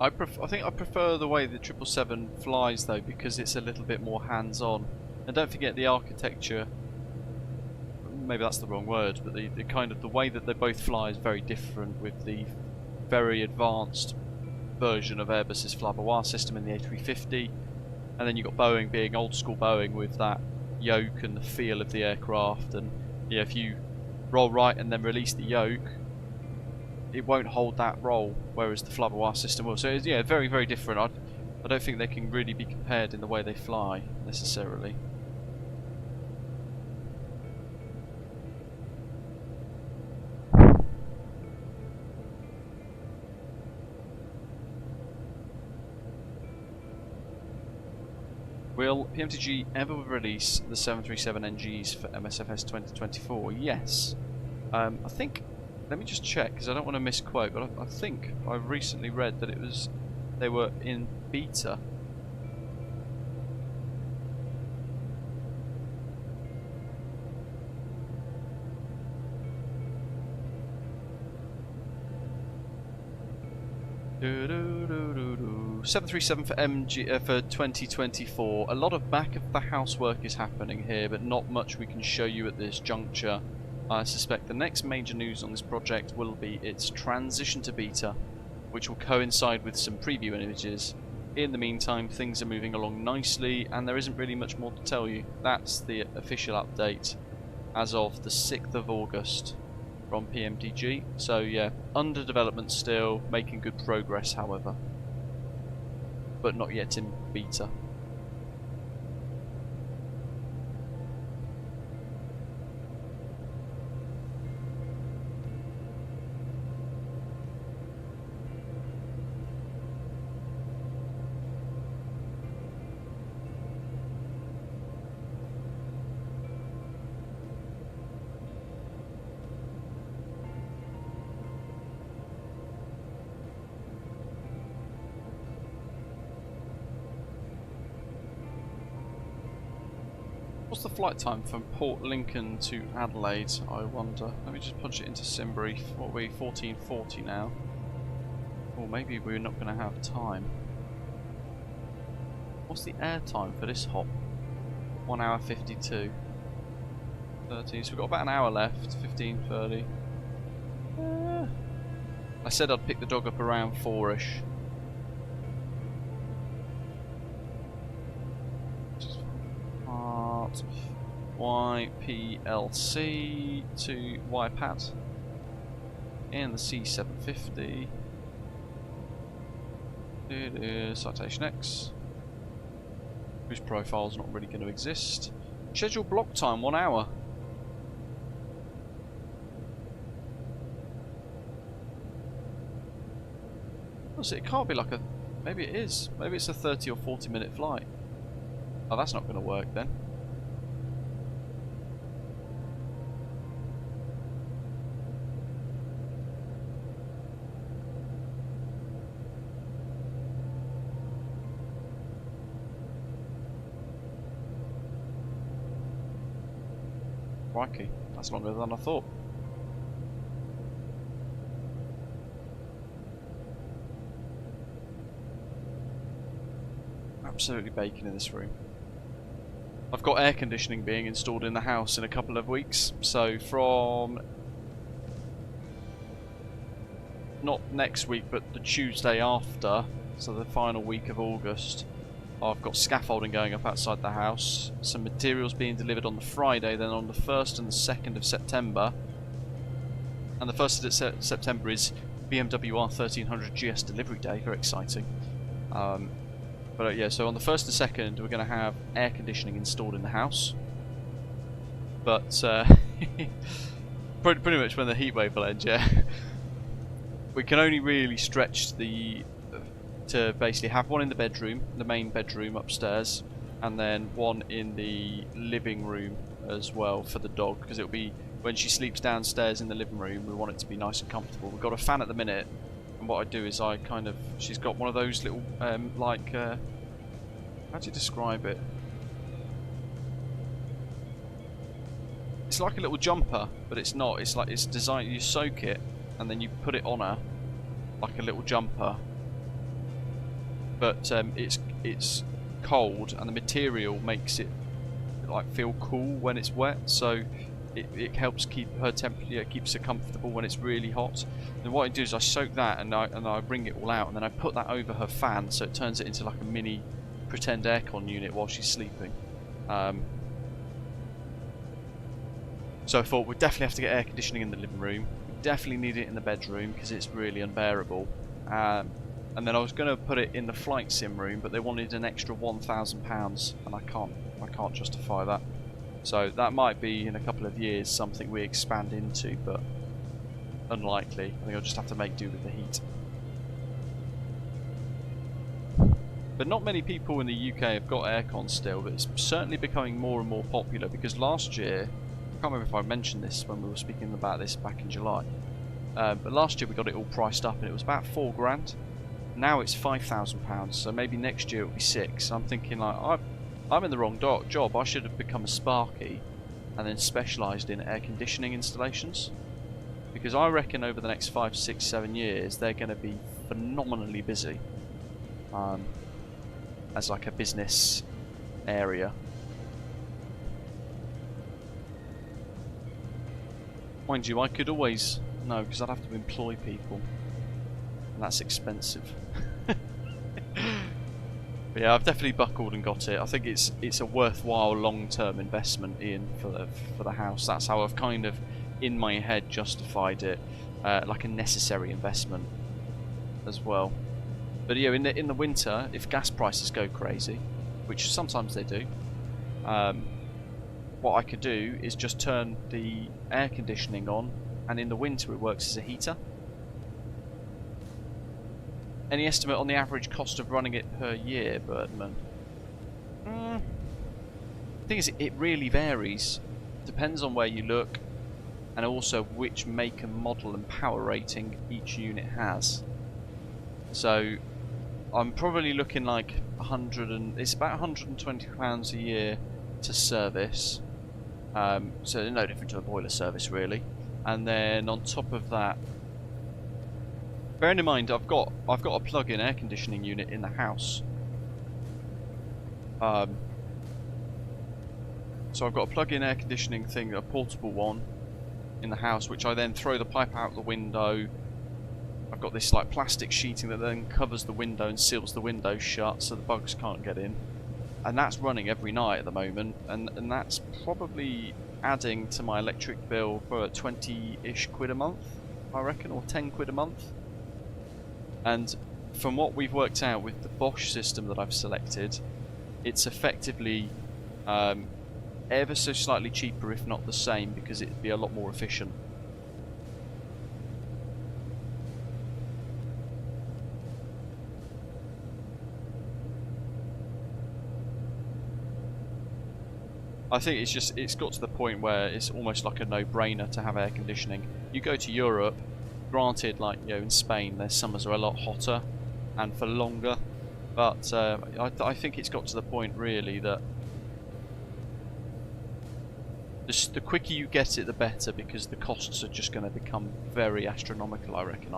I think I prefer the way the 777 flies though, because it's a little bit more hands-on. And don't forget the architecture. Maybe that's the wrong word, but the kind of the way that they both fly is very different, with the very advanced version of Airbus's fly-by-wire system in the A350, and then you've got Boeing being old school Boeing with that yoke and the feel of the aircraft. And yeah, if you roll right and then release the yoke, it won't hold that roll, whereas the fly-by-wire system will. So it's, yeah, very, very different. I don't think they can really be compared in the way they fly, necessarily. Will PMTG ever release the 737NGs for MSFS 2024? Yes. I think... Let me just check, because I don't want to misquote, but I think I recently read that they were in beta. Do, do, do, do, do. 737 for MG for 2024. A lot of back of the housework is happening here, but not much we can show you at this juncture. I suspect the next major news on this project will be its transition to beta, which will coincide with some preview images. In the meantime, things are moving along nicely, and there isn't really much more to tell you. That's the official update as of the 6th of August from PMTG. So yeah, under development still, making good progress however, but not yet in beta. What's the flight time from Port Lincoln to Adelaide, I wonder? Let me just punch it into SimBrief. What are we, 1440 now? Or maybe we're not going to have time. What's the air time for this hop? 1 hour 52. 13, so we've got about an hour left, 15:30. I said I'd pick the dog up around 4ish. Part YPLC to YPAT in the C750. It is Citation X, whose profile's not really going to exist. Scheduled block time 1 hour. What's it? It can't be like a. Maybe it is. Maybe it's a 30 or 40 minute flight. Oh, that's not going to work then. Crikey, that's longer than I thought. Absolutely baking in this room. I've got air conditioning being installed in the house in a couple of weeks, so from not next week but the Tuesday after, so the final week of August, I've got scaffolding going up outside the house, some materials being delivered on the Friday, then on the 1st and the 2nd of September, and the 1st of September is BMW R1300 GS delivery day, very exciting. But yeah, so on the 1st and 2nd we're going to have air conditioning installed in the house. But pretty much when the heat wave will end, yeah. We can only really stretch the to basically have one in the bedroom, the main bedroom upstairs, and then one in the living room as well for the dog, because it'll be when she sleeps downstairs in the living room, we want it to be nice and comfortable. We've got a fan at the minute. And what I do is I kind of, she's got one of those little, like, how do you describe it? It's like a little jumper, but it's not. It's like, it's designed, you soak it, and then you put it on her, like a little jumper. But it's cold, and the material makes it, like, feel cool when it's wet, so it helps keep her temperature, keeps her comfortable when it's really hot. And what I do is I soak that and I bring it all out, and then I put that over her fan, so it turns it into like a mini pretend aircon unit while she's sleeping. So I thought we'd definitely have to get air conditioning in the living room. We definitely need it in the bedroom because it's really unbearable. And then I was going to put it in the flight sim room, but they wanted an extra £1,000, and I can't justify that. So that might be in a couple of years something we expand into, but unlikely. I think I'll just have to make do with the heat. But not many people in the UK have got aircon still, but it's certainly becoming more and more popular, because last year, I can't remember if I mentioned this when we were speaking about this back in July, but last year we got it all priced up and it was about £4,000. Now it's £5,000, so maybe next year it'll be 6. I'm thinking, like, I'm in the wrong job. I should have become a Sparky and then specialised in air conditioning installations, because I reckon over the next 5, 6, 7 years they're going to be phenomenally busy as like a business area. Mind you, I could always no, because I'd have to employ people, and that's expensive. But yeah, I've definitely buckled and got it. I think it's a worthwhile long-term investment in for the house. That's how I've kind of in my head justified it, like a necessary investment as well. But yeah, in the winter, if gas prices go crazy, which sometimes they do, what I could do is just turn the air conditioning on, and in the winter it works as a heater. Any estimate on the average cost of running it per year, Birdman? The thing is, it really varies. Depends on where you look, and also which make and model and power rating each unit has. So I'm probably looking like it's about £120 a year to service. So they're no different to a boiler service really. And then on top of that, bearing in mind I've got a plug-in air conditioning unit in the house. So I've got a plug-in air conditioning thing, a portable one in the house, which I then throw the pipe out the window. I've got this like plastic sheeting that then covers the window and seals the window shut so the bugs can't get in. And that's running every night at the moment, and that's probably adding to my electric bill for 20-ish quid a month, I reckon, or 10 quid a month. And from what we've worked out with the Bosch system that I've selected, it's effectively ever so slightly cheaper, if not the same, because it'd be a lot more efficient. I think it's got to the point where it's almost like a no-brainer to have air conditioning. You go to Europe, granted, like, you know, in Spain their summers are a lot hotter and for longer, but I think it's got to the point really that the quicker you get it the better, because the costs are just going to become very astronomical, I reckon.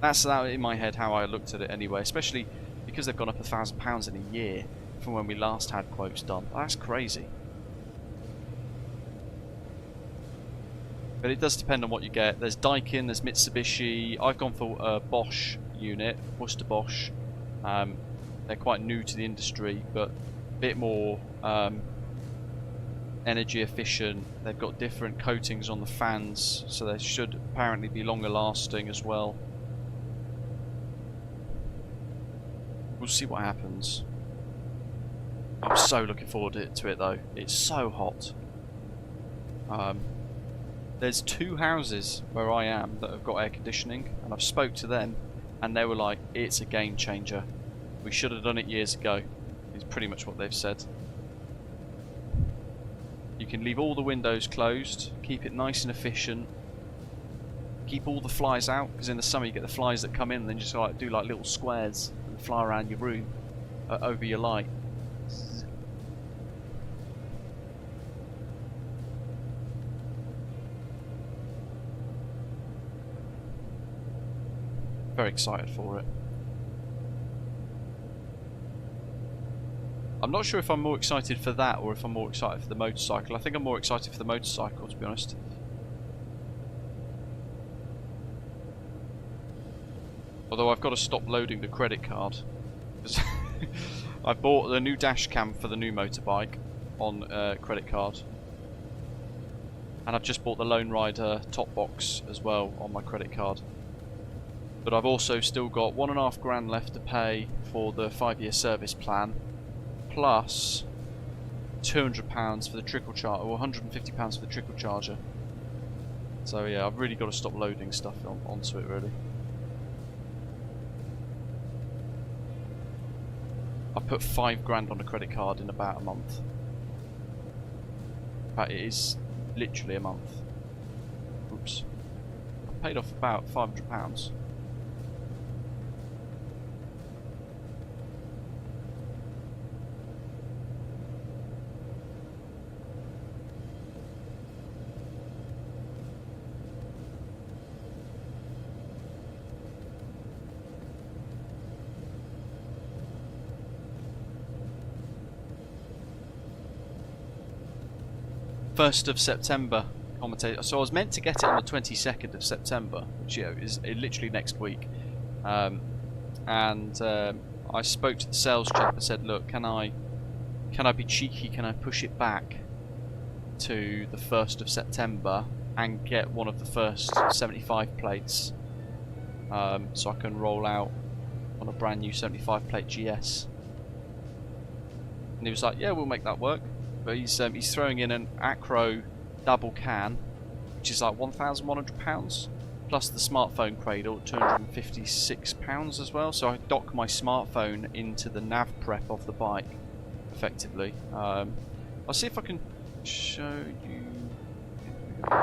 That's in my head how I looked at it anyway, especially because they've gone up £1,000 in a year from when we last had quotes done. That's crazy. But it does depend on what you get. There's Daikin, there's Mitsubishi. I've gone for a Bosch unit, Worcester Bosch. They're quite new to the industry, but a bit more energy efficient. They've got different coatings on the fans, so they should apparently be longer lasting as well. We'll see what happens. I'm so looking forward to it though. It's so hot. There's 2 houses where I am that have got air conditioning, and I've spoke to them and they were like, it's a game changer. We should have done it years ago, is pretty much what they've said. You can leave all the windows closed, keep it nice and efficient, keep all the flies out, because in the summer you get the flies that come in and then just like do like little squares and fly around your room over your light. Very excited for it. I'm not sure if I'm more excited for that or if I'm more excited for the motorcycle. I think I'm more excited for the motorcycle, to be honest. Although I've got to stop loading the credit card. I bought the new dash cam for the new motorbike on credit card. And I've just bought the Lone Rider top box as well on my credit card. But I've also still got £1.5 grand left to pay for the 5-year service plan, plus £200 for the trickle charger, or £150 for the trickle charger. So yeah, I've really got to stop loading stuff onto it really. I put £5 grand on a credit card in about a month. In fact, it is literally a month. Oops. I paid off about £500. First of September commentator. So I was meant to get it on the 22nd of September, which, you know, is literally next week. I spoke to the sales chap and said, look, can I be cheeky? Can I push it back to the 1st of September and get one of the first 75 plates, so I can roll out on a brand new 75 plate GS? And he was like, yeah, we'll make that work. But he's throwing in an Acro double can, which is like £1,100, plus the smartphone cradle at £256 as well. So I dock my smartphone into the nav prep of the bike, effectively. I'll see if I can show you. Do you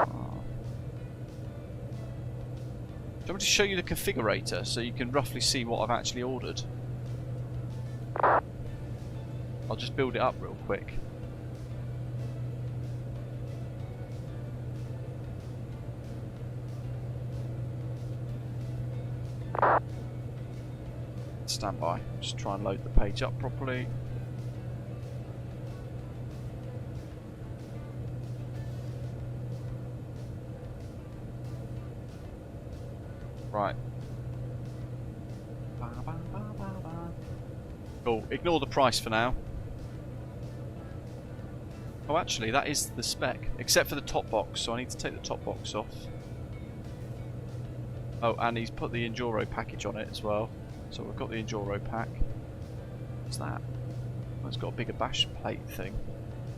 want me to show you the configurator so you can roughly see what I've actually ordered? I'll just build it up real quick. stand by. Just try and load the page up properly. Right. Cool. Ignore the price for now. Oh, actually, that is the spec, except for the top box. So I need to take the top box off. Oh, and he's put the Enduro package on it as well. So we've got the Enduro pack. What's that? Oh, it's got a bigger bash plate thing.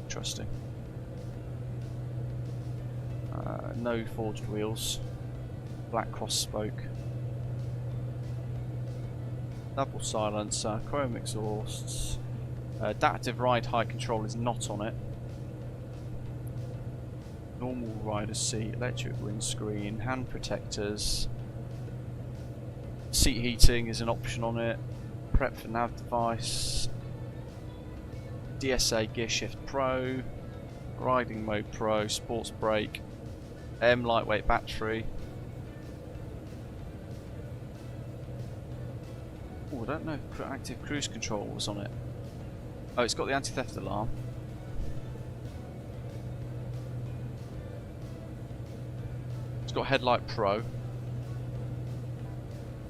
Interesting. No forged wheels. Black cross spoke. Double silencer. Chrome exhausts. Adaptive ride height control is not on it. Normal rider seat. Electric windscreen. Hand protectors. Seat heating is an option on it. Prep for nav device. DSA Gear Shift Pro. Riding Mode Pro. Sports brake. M lightweight battery. Oh, I don't know if active cruise control was on it. Oh, it's got the anti-theft alarm. It's got Headlight Pro.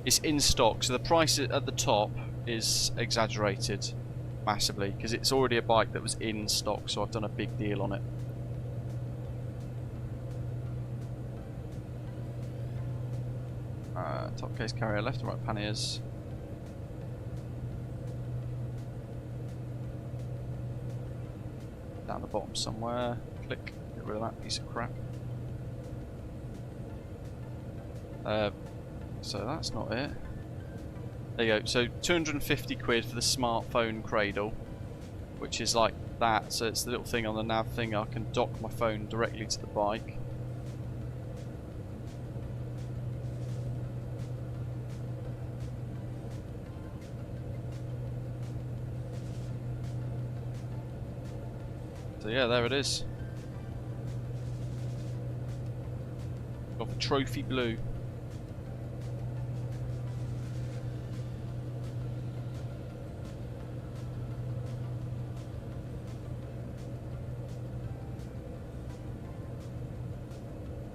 It's in stock, so the price at the top is exaggerated massively because it's already a bike that was in stock, so I've done a big deal on it. Top case carrier, left and right panniers. Down the bottom somewhere. Click. Get rid of that piece of crap. So that's not it. There you go. So 250 quid for the smartphone cradle, which is like that. So it's the little thing on the nav thing. I can dock my phone directly to the bike. So yeah, there it is. Got the trophy blue.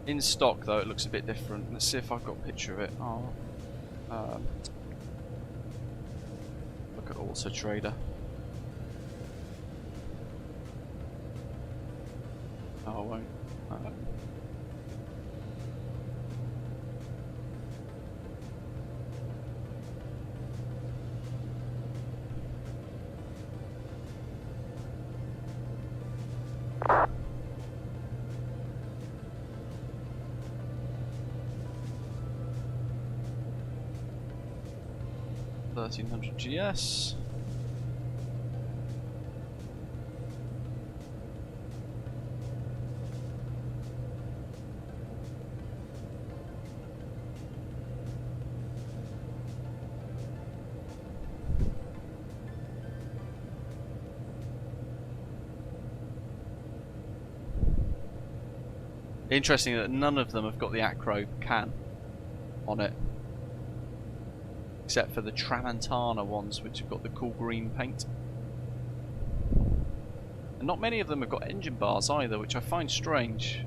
In stock though, it looks a bit different. Let's see if I've got a picture of it. Oh, look at Auto Trader. Oh, I won't. $1,300 GS. Interesting that none of them have got the Acro can on it, except for the Tramontana ones, which have got the cool green paint. And not many of them have got engine bars either, which I find strange.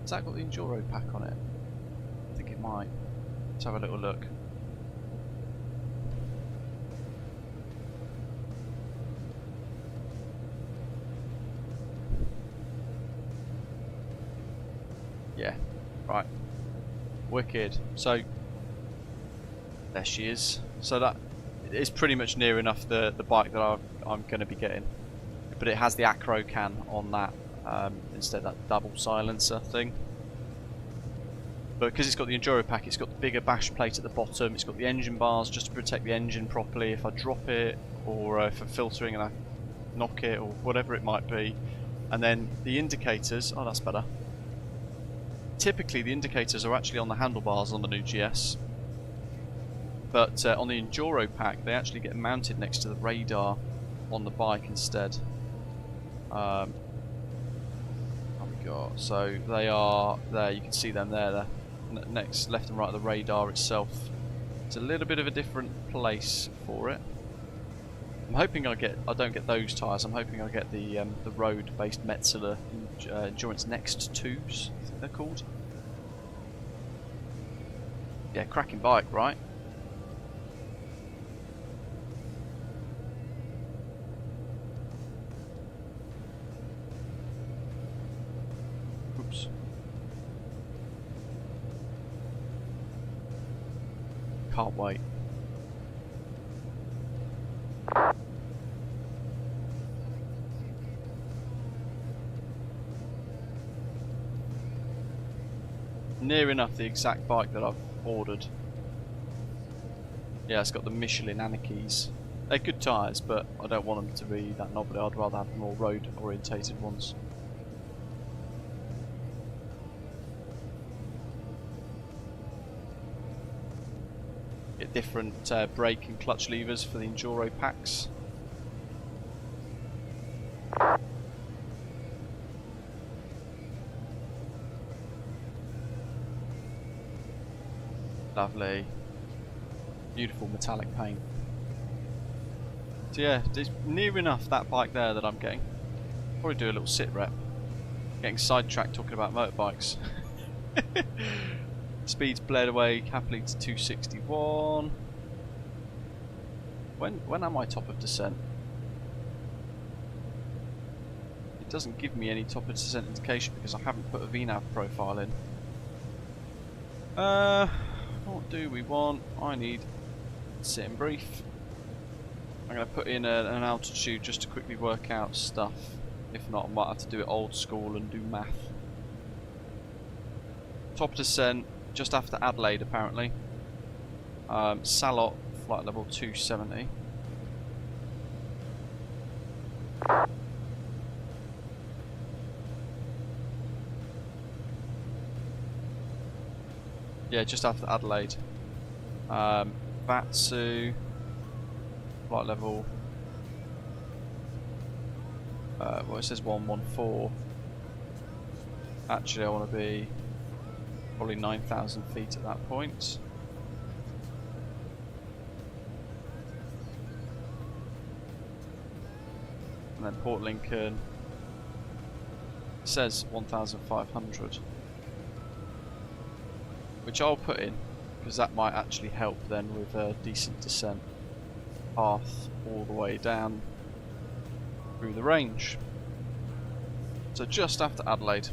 Has that got the Enduro pack on it? I think it might. Let's have a little look. Yeah, right. Wicked. So there she is. So that is pretty much near enough the bike that I'm going to be getting, but it has the Acro can on that instead of that double silencer thing. But because it's got the Enduro pack, it's got the bigger bash plate at the bottom. It's got the engine bars just to protect the engine properly if I drop it, or if I'm filtering and I knock it, or whatever it might be. And then the indicators. Oh, that's better. Typically the indicators are actually on the handlebars on the new GS, but on the Enduro pack they actually get mounted next to the radar on the bike instead. What have we got? So they are there, you can see them there, they're next left and right of the radar itself. It's a little bit of a different place for it. I'm hoping I don't get those tyres. I'm hoping I get the road-based Metzeler Endurance Next 2s, I think they're called. Yeah, cracking bike, right? Oops. Can't wait. Near enough the exact bike that I've ordered. Yeah, it's got the Michelin Anarchies. They're good tyres, but I don't want them to be that knobbly. I'd rather have more road orientated ones. Get different brake and clutch levers for the Enduro packs. Lovely. Beautiful metallic paint. So yeah, it's near enough that bike there that I'm getting. Probably do a little sit rep. Getting sidetracked talking about motorbikes. Speed's bled away happily to 261. When am I top of descent? It doesn't give me any top of descent indication because I haven't put a VNAV profile in. What do we want? I need sit and brief. I'm going to put in an altitude just to quickly work out stuff. If not, I might have to do it old school and do math. Top descent just after Adelaide apparently. Salot, flight level 270. Yeah, just after Adelaide. VATSIM, flight level. Well, it says 114. Actually, I want to be probably 9,000 feet at that point. And then Port Lincoln says 1,500. Which I'll put in, because that might actually help then with a decent descent path all the way down through the range. So just after Adelaide.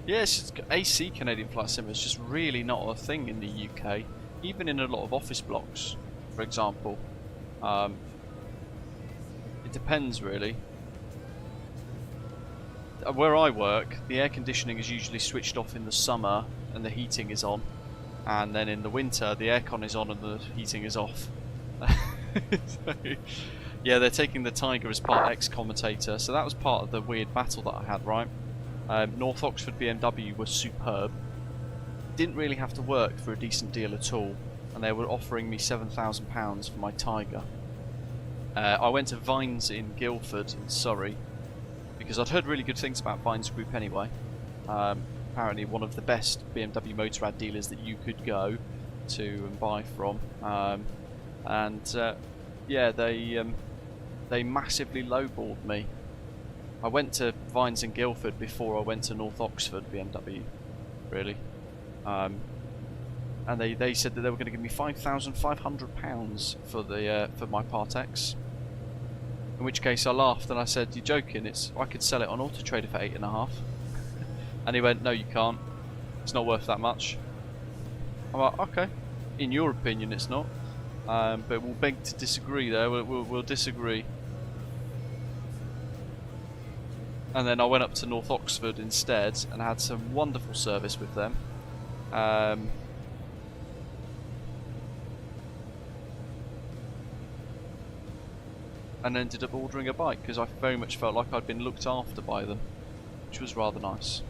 Yes, AC Canadian Flight Sim is just really not a thing in the UK, even in a lot of office blocks, for example. It depends really. Where I work, the air conditioning is usually switched off in the summer and the heating is on, and then in the winter the aircon is on and the heating is off. So, yeah, they're taking the Tiger as Part X commentator, so that was part of the weird battle that I had, right? North Oxford BMW was superb. Didn't really have to work for a decent deal at all, and they were offering me £7,000 for my Tiger. I went to Vines in Guildford in Surrey because I'd heard really good things about Vines Group anyway. Apparently one of the best BMW Motorrad dealers that you could go to and buy from. Yeah, they massively lowballed me. I went to Vines in Guildford before I went to North Oxford BMW, really. And they said that they were going to give me £5,500 for my Part X. In which case I laughed and I said, "You're joking? I could sell it on Auto Trader for 8.5." And he went, "No, you can't. It's not worth that much." I'm like, "Okay, in your opinion, it's not, but we'll beg to disagree. There, we'll disagree." And then I went up to North Oxford instead and had some wonderful service with them. and ended up ordering a bike because I very much felt like I'd been looked after by them, which was rather nice.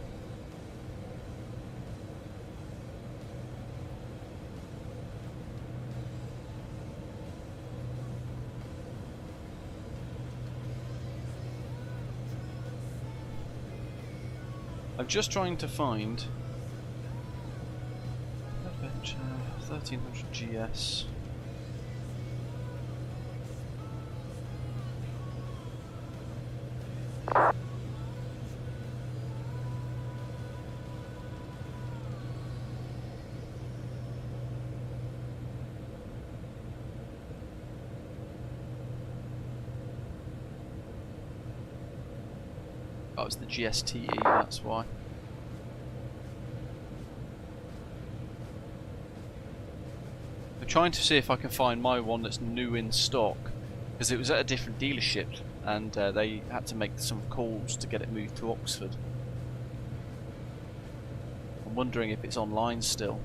I'm just trying to find 1300 GS. Oh, it's the GSTE, that's why. I'm trying to see if I can find my one that's new in stock, because it was at a different dealership and they had to make some calls to get it moved to Oxford. I'm wondering if it's online still.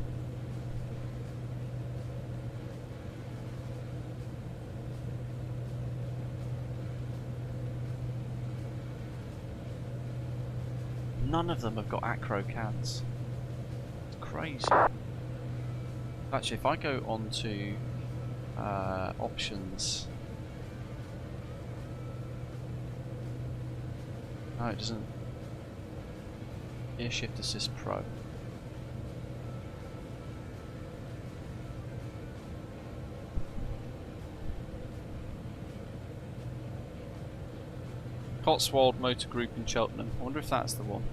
None of them have got acro cans. It's crazy. Actually, if I go on to options, no, it doesn't. Gear Shift Assist Pro. Cotswold Motor Group in Cheltenham. I wonder if that's the one.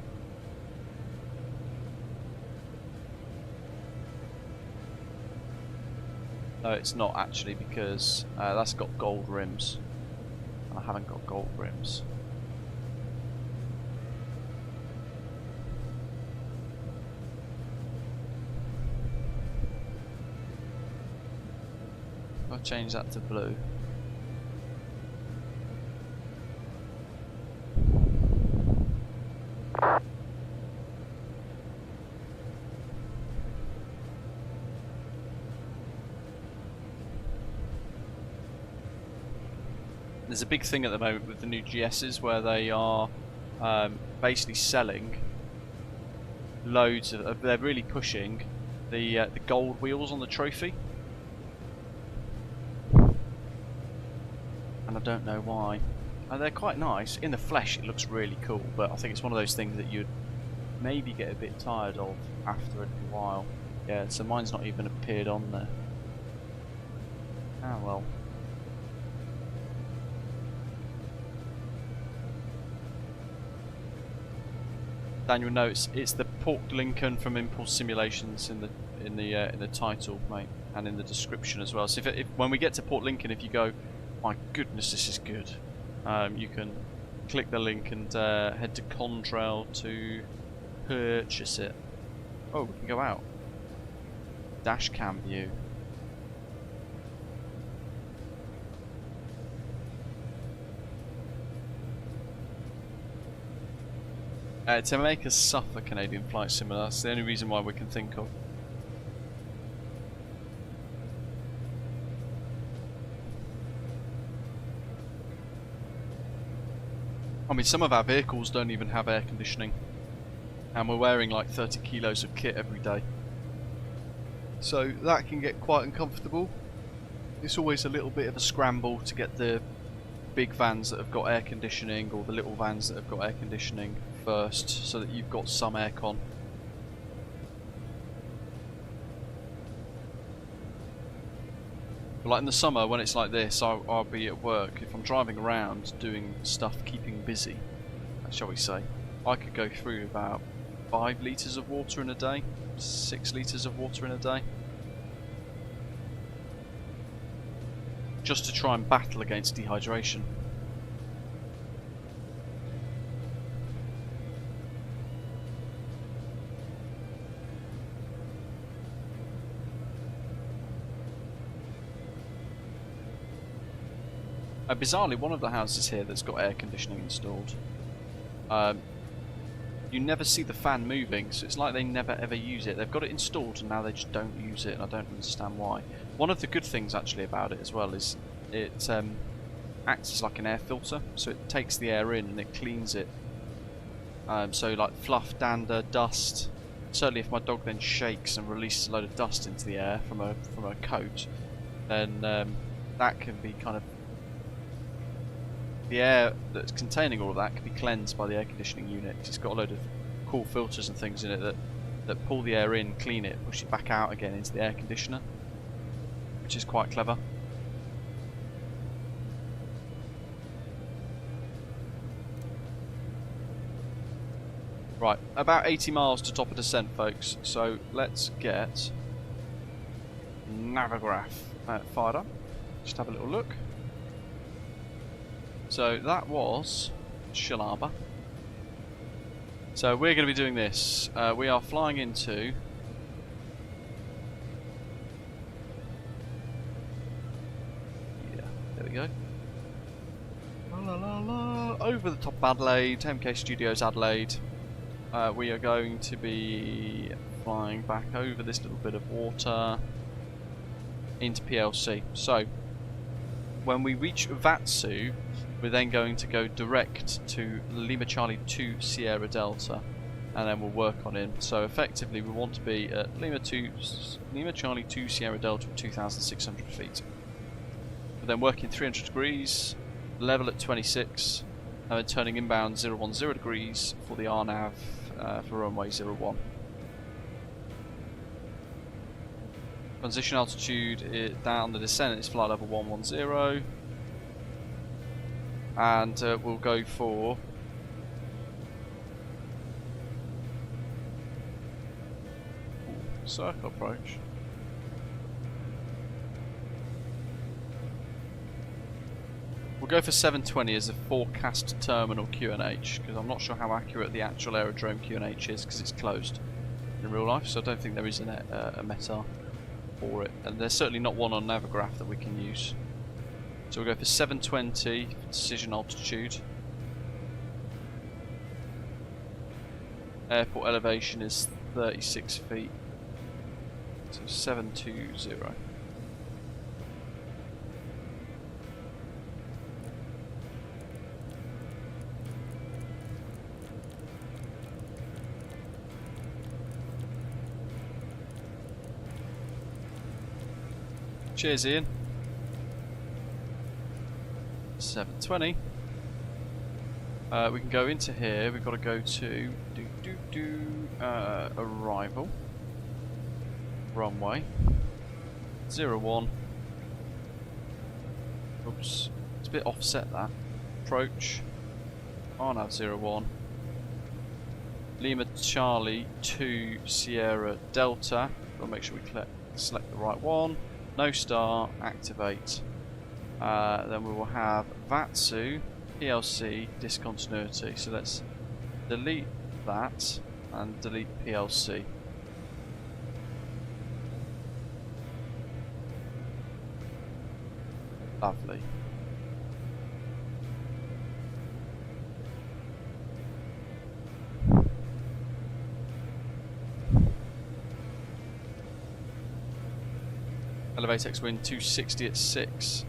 No, it's not actually, because that's got gold rims. I haven't got gold rims. I'll change that to blue. There's a big thing at the moment with the new GS's where they are basically selling loads of. They're really pushing the gold wheels on the trophy, and I don't know why. And they're quite nice. In the flesh, it looks really cool, but I think it's one of those things that you'd maybe get a bit tired of after a while. Yeah, so mine's not even appeared on there. Ah well. Daniel notes it's the Port Lincoln from Impulse Simulations in the title, mate, and in the description as well. So if when we get to Port Lincoln, if you go, my goodness, this is good, you can click the link and head to Contrail to purchase it. Oh, we can go out. Dash cam view. To make us suffer Canadian Flight Sim, that's the only reason why we can think of. I mean, some of our vehicles don't even have air conditioning, and we're wearing like 30 kilos of kit every day. So that can get quite uncomfortable. It's always a little bit of a scramble to get the big vans that have got air conditioning, or the little vans that have got air conditioning first, so that you've got some aircon. But like in the summer when it's like this, I'll be at work. If I'm driving around doing stuff, keeping busy, shall we say, I could go through about 5 litres of water in a day, 6 litres of water in a day, just to try and battle against dehydration. Bizarrely, one of the houses here that's got air conditioning installed, you never see the fan moving, so it's like they never ever use it. They've got it installed and now they just don't use it, and I don't understand why. One of the good things actually about it as well is it acts as like an air filter, so it takes the air in and it cleans it. So like fluff, dander, dust. Certainly if my dog then shakes and releases a load of dust into the air from a coat, then that can be kind of, the air that's containing all of that can be cleansed by the air conditioning unit. It's got a load of cool filters and things in it that pull the air in, clean it, push it back out again into the air conditioner, which is quite clever. Right, about 80 miles to top of descent, folks, so let's get Navigraph fired up. Just have a little look. So that was Shellharbour. So we're going to be doing this. We are flying into there we go. La, la, la, over the top of Adelaide, MK Studios Adelaide. We are going to be flying back over this little bit of water into PLC. So when we reach VATSIM, we're then going to go direct to Lima Charlie 2 Sierra Delta, and then we'll work on in. So effectively we want to be at Lima Charlie 2 Sierra Delta at 2,600 feet. We're then working 300 degrees, level at 26, and then turning inbound 010 degrees for the RNAV for runway 01. Transition altitude down the descent is flight level 110, and we'll go for circle approach. We'll go for 720 as a forecast terminal QNH, because I'm not sure how accurate the actual aerodrome QNH is, because it's closed in real life, so I don't think there is a METAR for it, and there's certainly not one on Navigraph that we can use. So we'll go for 720 for decision altitude. Airport elevation is 36 feet, so 720. Cheers, Ian. 720. We can go into here. We've got to go to arrival, runway 01. Oops, it's a bit offset that. Approach. RNAV 01. Lima Charlie 2 Sierra Delta. We'll make sure we select the right one. No star, activate. Then we will have VATSIM, PLC, discontinuity. So let's delete that and delete PLC. Lovely. Elevateex wind 260 at 6.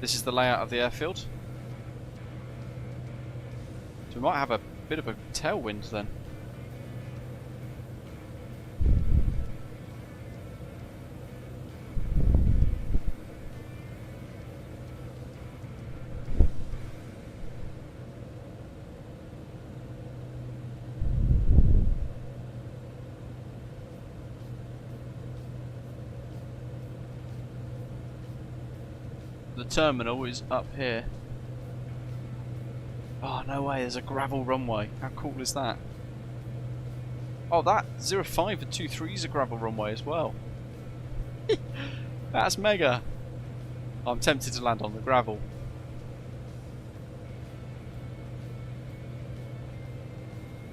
This is the layout of the airfield. So we might have a bit of a tailwind then. The terminal is up here. Oh, no way, there's a gravel runway. How cool is that? Oh, that 05 and 23 is a gravel runway as well. That's mega. I'm tempted to land on the gravel.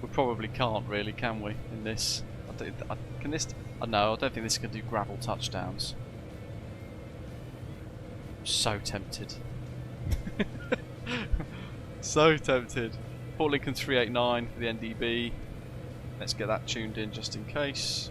We probably can't really, can we, in this? Can this? No, I don't think this can do gravel touchdowns. So tempted. So tempted. Port Lincoln 389 for the NDB. Let's get that tuned in just in case.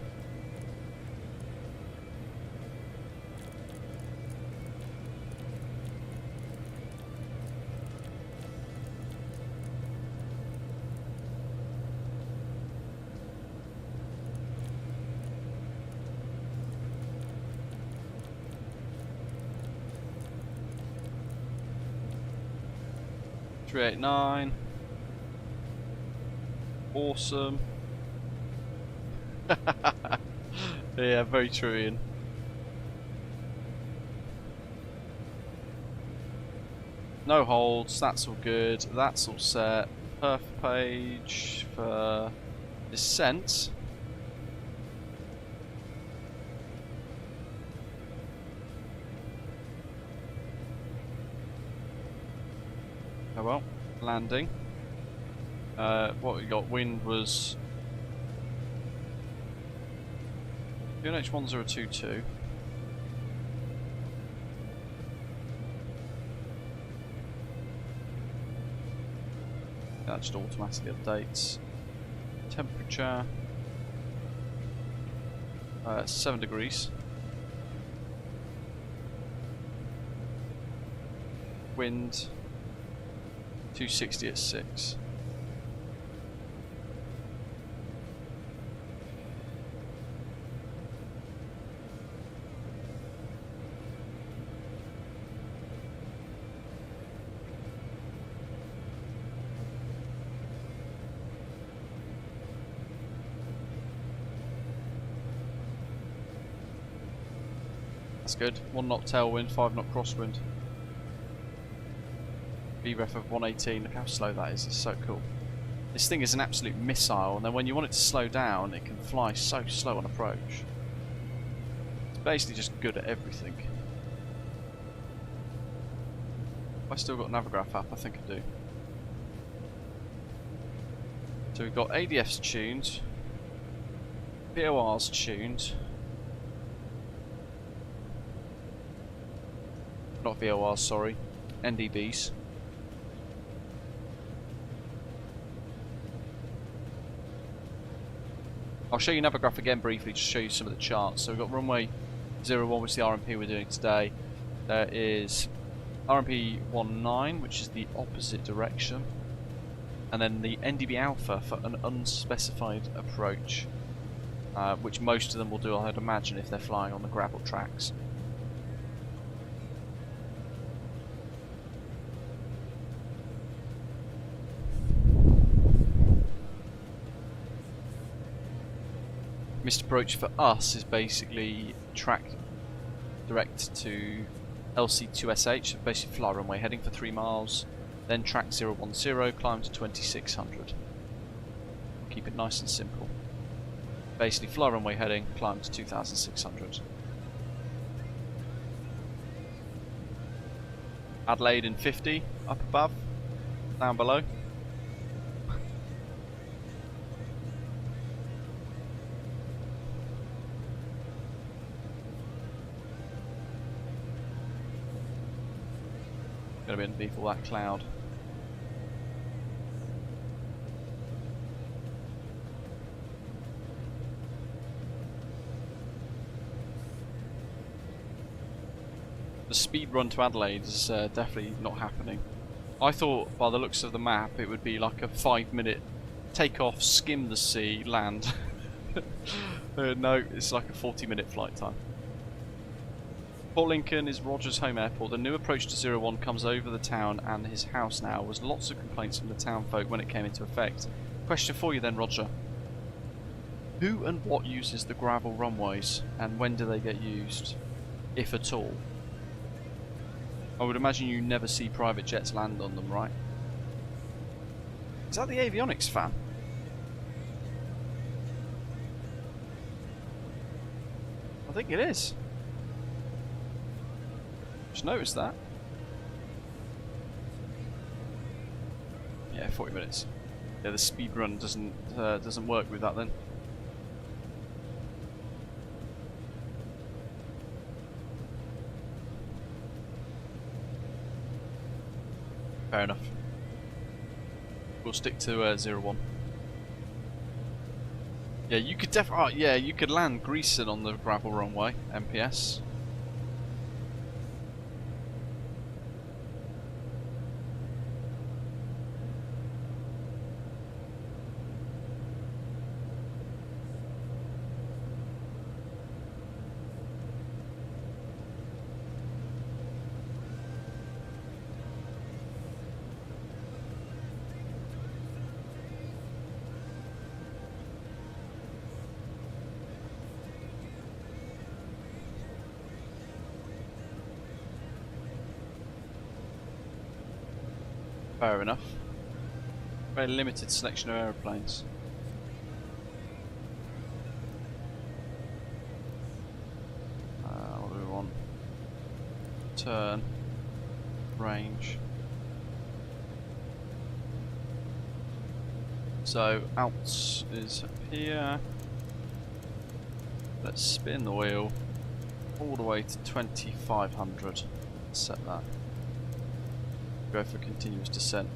389. Awesome. Yeah, very true, Ian. No holds, that's all good, that's all set. Perf page for descent. Oh well, landing. What we got, wind was UNH1022. That just automatically updates. Temperature 7 degrees. Wind 260 at 6. That's good. 1 knot tailwind, 5 knot crosswind. VREF of 118. Look how slow that is. It's so cool. This thing is an absolute missile, and then when you want it to slow down, it can fly so slow on approach. It's basically just good at everything. Have I still got Navigraph up? I think I do. So we've got ADFs tuned, VORs tuned. Not VORs, sorry. NDBs. I'll show you Navigraph again briefly to show you some of the charts. So we've got runway 01, which is the RMP we're doing today. There is RMP 19, which is the opposite direction. And then the NDB Alpha for an unspecified approach, which most of them will do, I'd imagine, if they're flying on the gravel tracks. Missed approach for us is basically track direct to LC2SH, basically fly runway heading for 3 miles, then track 010, climb to 2600. Keep it nice and simple. Basically fly runway heading, climb to 2600. Adelaide in 50, up above, down below. Going to be underneath all that cloud. The speed run to Adelaide is definitely not happening. I thought by the looks of the map it would be like a 5-minute takeoff, skim the sea, land. No, it's like a 40-minute flight time. Port Lincoln is Roger's home airport. The new approach to 01 comes over the town and his house now. Was lots of complaints from the town folk when it came into effect. Question for you then, Roger. Who and what uses the gravel runways and when do they get used, if at all? I would imagine you never see private jets land on them, right? Is that the Avionics fan? I think it is. Just noticed that. Yeah, 40 minutes. Yeah, the speed run doesn't work with that then. Fair enough. We'll stick to 01. Yeah, you could definitely. Oh, yeah, you could land Greason on the gravel runway, MPS. Fair enough. Very limited selection of aeroplanes. What do we want? Turn. Range. So, outs is up here. Let's spin the wheel all the way to 2500. Set that. Go for continuous descent.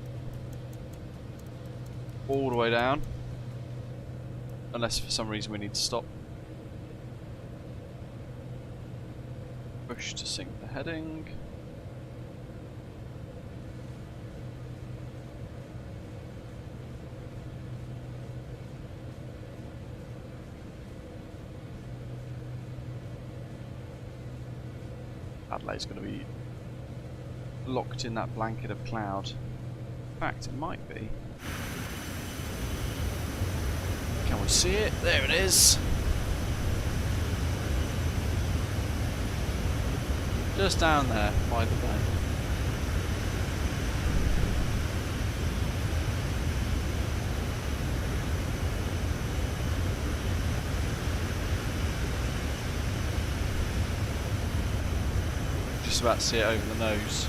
All the way down. Unless for some reason we need to stop. Push to sync the heading. Adelaide's going to be locked in that blanket of cloud. In fact, it might be. Can we see it? There it is. Just down there by the bay. Just about to see it over the nose.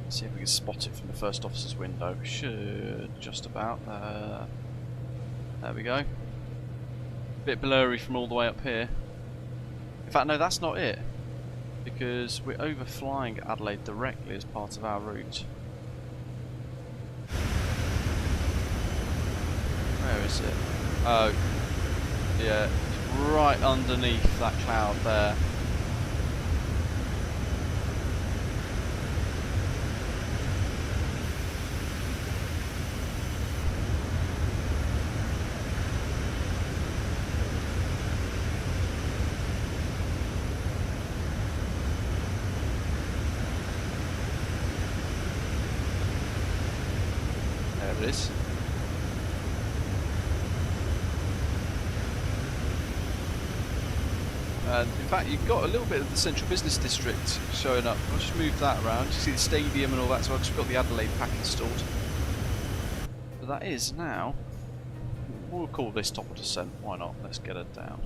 See if we can spot it from the first officer's window. Should just about. There we go. Bit blurry from all the way up here. In fact, no, that's not it, because we're overflying Adelaide directly as part of our route. Where is it? Oh, yeah, it's right underneath that cloud there. There it is. And in fact, you've got a little bit of the central business district showing up. I'll just move that around. You see the stadium and all that, so I've just got the Adelaide pack installed. But that is now. We'll call this top of descent. Why not? Let's get it down.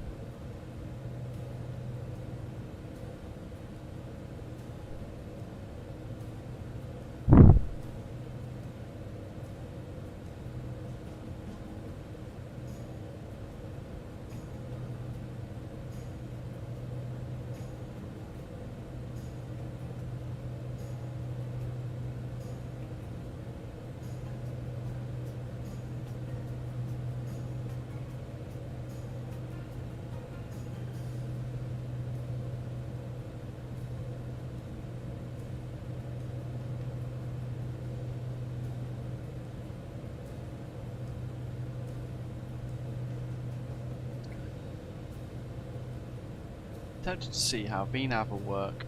Tempted to see how VNAV will work.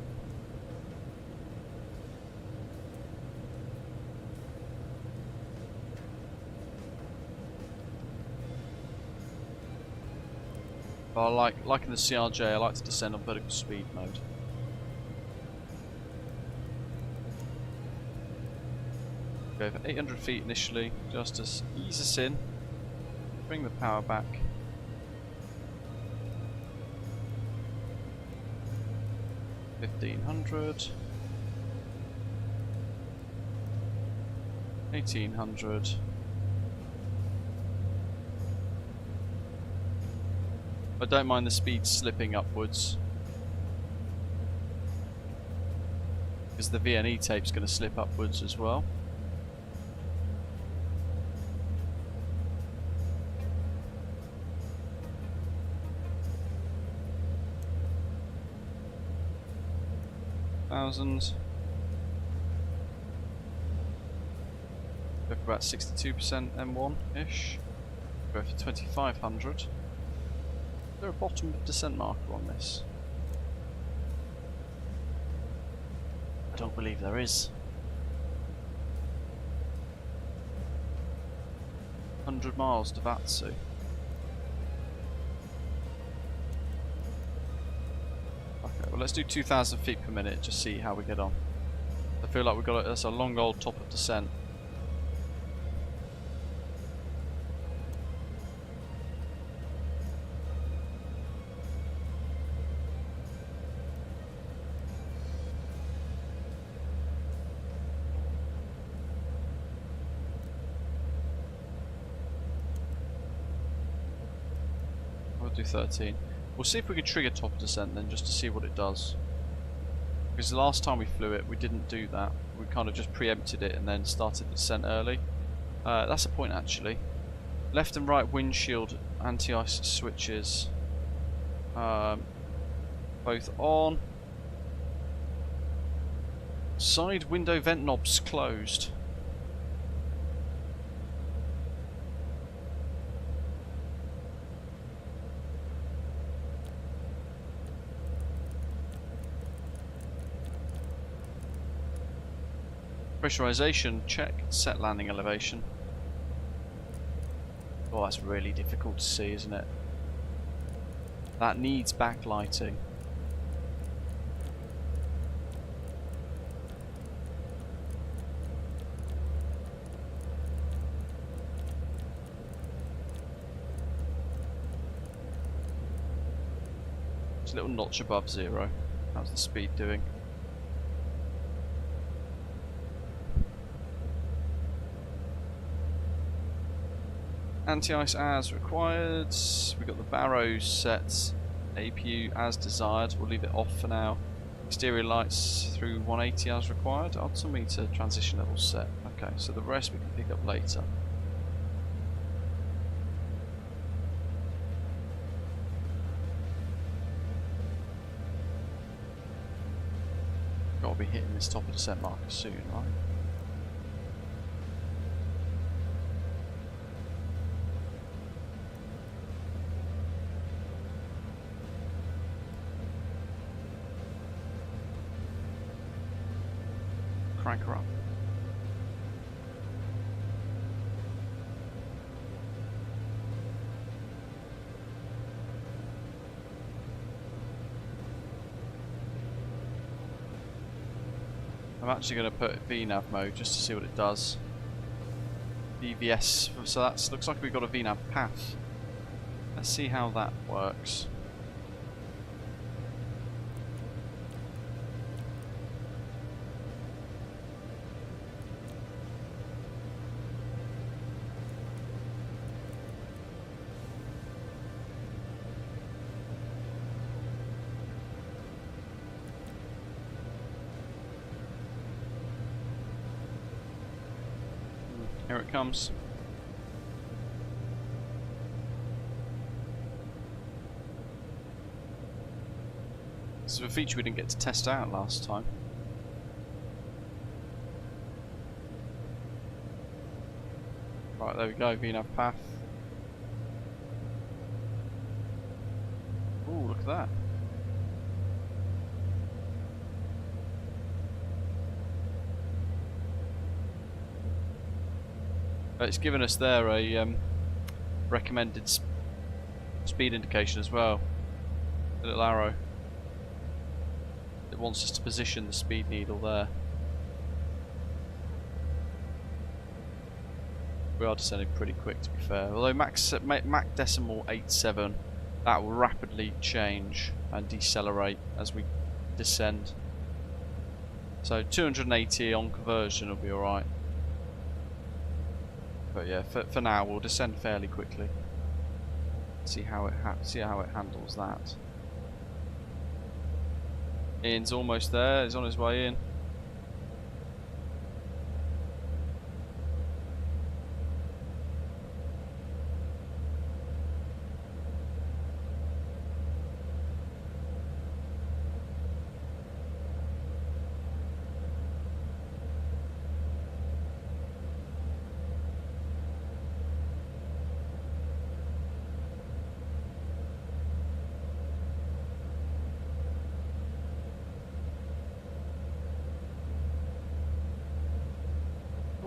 But like in the CRJ, I like to descend on vertical speed mode. Go for 800 feet initially, just to ease us in. Bring the power back. $1,500, 1,800. I don't mind the speed slipping upwards, because the VNE tape's going to slip upwards as well. Go for about 62% M1-ish. Go for 2500. Is there a bottom of descent marker on this? I don't believe there is. 100 miles to VATSIM. Okay, well let's do 2,000 feet per minute, just see how we get on. I feel like we've got that's a long old top of descent. We'll do 13. We'll see if we can trigger top of descent then, just to see what it does. Because the last time we flew it, we didn't do that. We kind of just preempted it and then started the descent early. That's a point actually. Left and right windshield anti-ice switches. Both on. Side window vent knobs closed. Pressurization check, set landing elevation. Oh, that's really difficult to see, isn't it? That needs backlighting. It's a little notch above 0. How's the speed doing? Anti-ice as required. We've got the barrows set. APU as desired. We'll leave it off for now. Exterior lights through 180 as required. Altimeter transition level set. Okay, so the rest we can pick up later. Gotta be hitting this top of descent marker soon, right? Crank her up. I'm actually going to put VNAV mode just to see what it does. VVS, so that looks like we've got a VNAV path. Let's see how that works. Here it comes. This is a feature we didn't get to test out last time. Right, there we go, VNAV path. Ooh, look at that. It's given us there a recommended speed indication as well. A little arrow. It wants us to position the speed needle there. We are descending pretty quick, to be fair. Although Mach decimal 87, that will rapidly change and decelerate as we descend. So 280 on conversion will be alright. But yeah, for now we'll descend fairly quickly. See how it handles that. Ian's almost there. He's on his way in.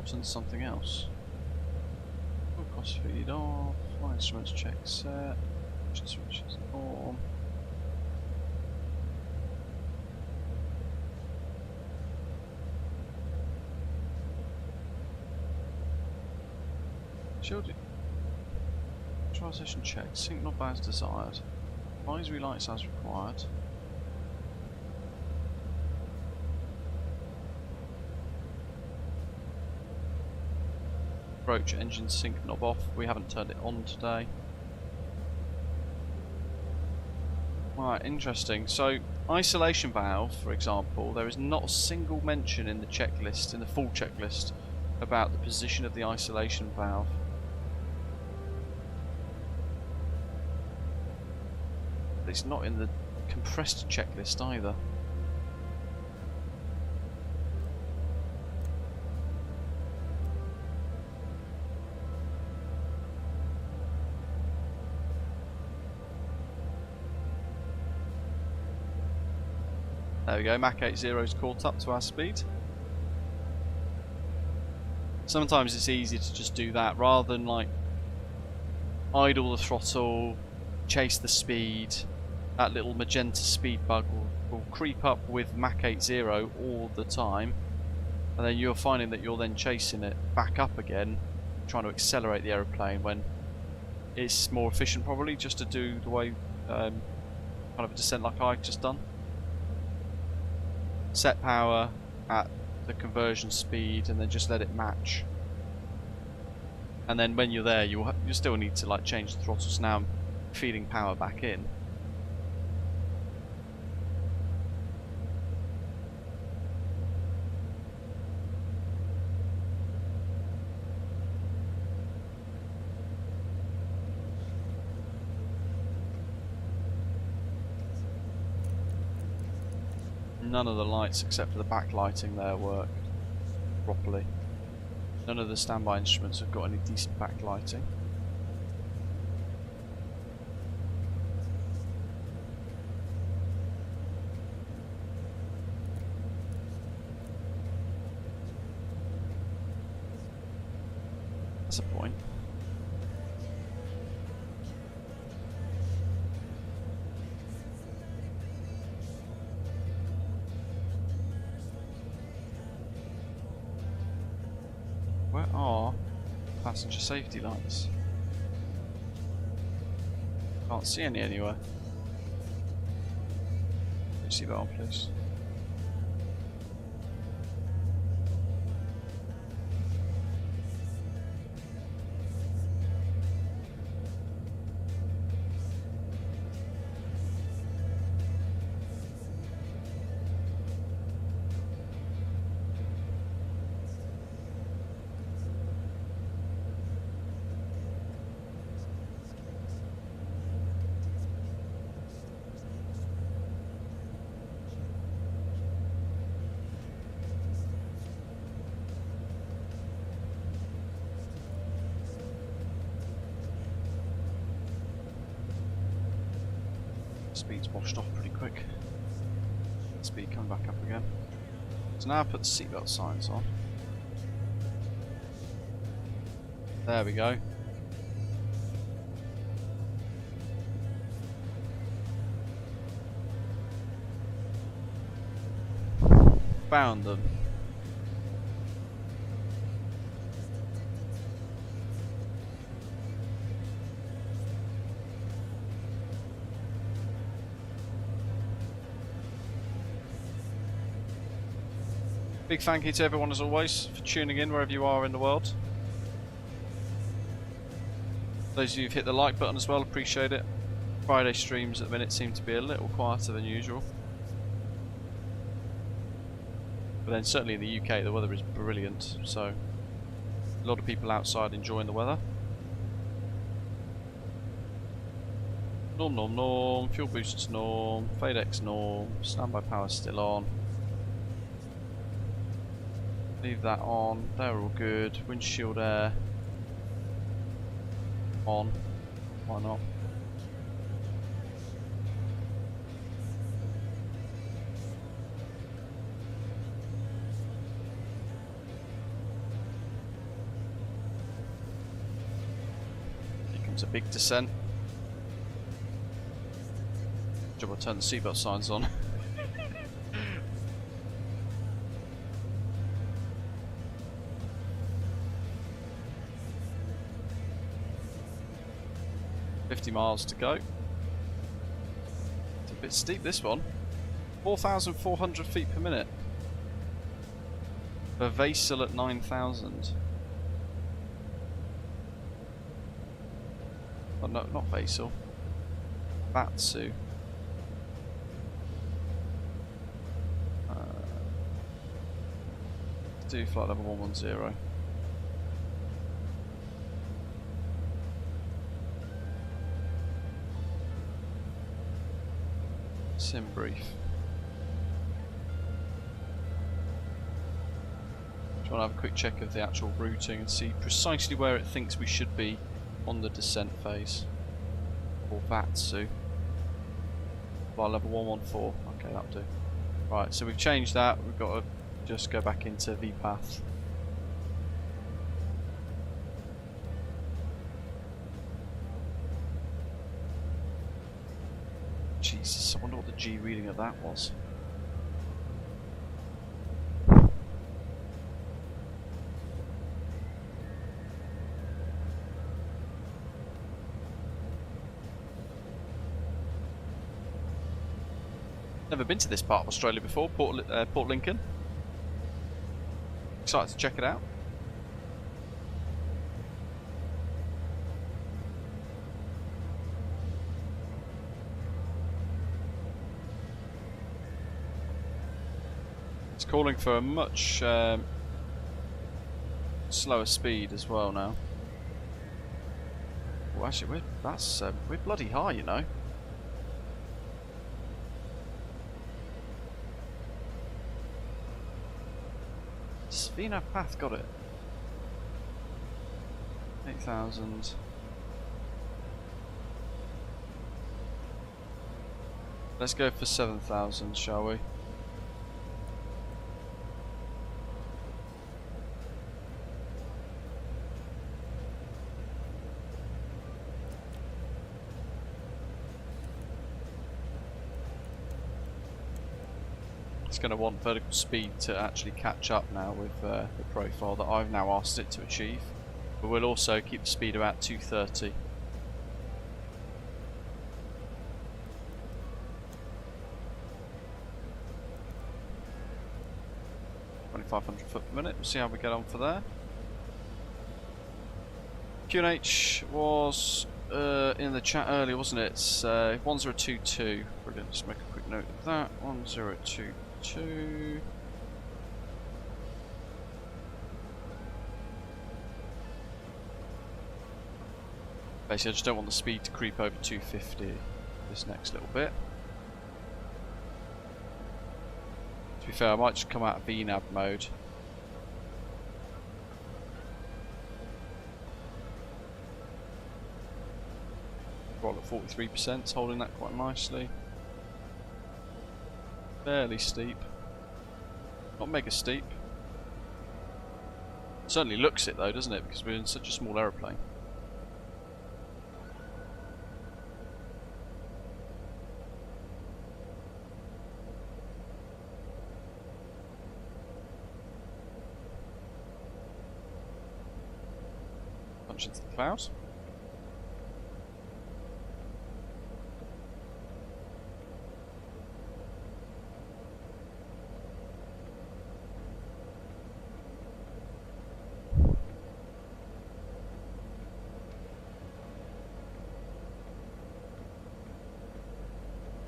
dropped into something else. Full cost feed off. Flight instruments check set. Switches on. Shielded. Transition check. Signal bar as desired. Advisory lights as required. Approach engine sync knob off. We haven't turned it on today. Right, interesting. So, isolation valve, for example, there is not a single mention in the checklist, in the full checklist, about the position of the isolation valve. It's not in the compressed checklist either. There we go, Mach 80's caught up to our speed. Sometimes it's easier to just do that rather than like idle the throttle, chase the speed. That little magenta speed bug will creep up with Mach 80 all the time, and then you're finding that you're then chasing it back up again, trying to accelerate the aeroplane when it's more efficient probably just to do the way kind of a descent like I've just done. Set power at the conversion speed and then just let it match. And then when you're there, you still need to like change the throttles. Now I'm feeding power back in. None of the lights except for the backlighting there work properly. None of the standby instruments have got any decent backlighting. That's a point. Where are passenger safety lights? Can't see any anywhere. Seatbelt on, please. Speed's washed off pretty quick. Speed coming back up again. So now I put the seatbelt signs on. There we go. Found them. Big thank you to everyone as always for tuning in wherever you are in the world. Those of you who've hit the like button as well, appreciate it. Friday streams at the minute seem to be a little quieter than usual. But then certainly in the UK the weather is brilliant, so a lot of people outside enjoying the weather. Norm, norm, norm, fuel boosters norm, FlightFX norm, standby power still on. Leave that on, they're all good. Windshield air on, why not? a big descent. Job I turn the seatbelt signs on. $50 miles to go. It's a bit steep, this one. 4,400 feet per minute. For Vasil at 9,000. Oh no, not Vasil. VATSIM. Do flight level 110. Sim brief. Try and have a quick check of the actual routing and see precisely where it thinks we should be on the descent phase. Or VATSIM. Flight level 114. Okay, that'll do. Right, so we've changed that. We've got to just go back into VPath. Jesus, I wonder what the G reading of that was. Never been to this part of Australia before, Port Lincoln. Excited to check it out. It's calling for a much slower speed as well now. Well, actually, we're bloody high, you know. Svina Path got it. 8,000. Let's go for 7,000, shall we? It's going to want vertical speed to actually catch up now with the profile that I've now asked it to achieve. But we'll also keep the speed about 230. $2,500 per minute. We'll see how we get on for there. QNH was in the chat earlier, wasn't it? It's 1022. Brilliant. Just make a quick note of that. 1022. Basically, I just don't want the speed to creep over 250 this next little bit. To be fair, I might just come out of VNAV mode. Roll at 43%, it's holding that quite nicely. Fairly steep. Not mega steep. Certainly looks it though, doesn't it? Because we're in such a small aeroplane. Punch into the clouds.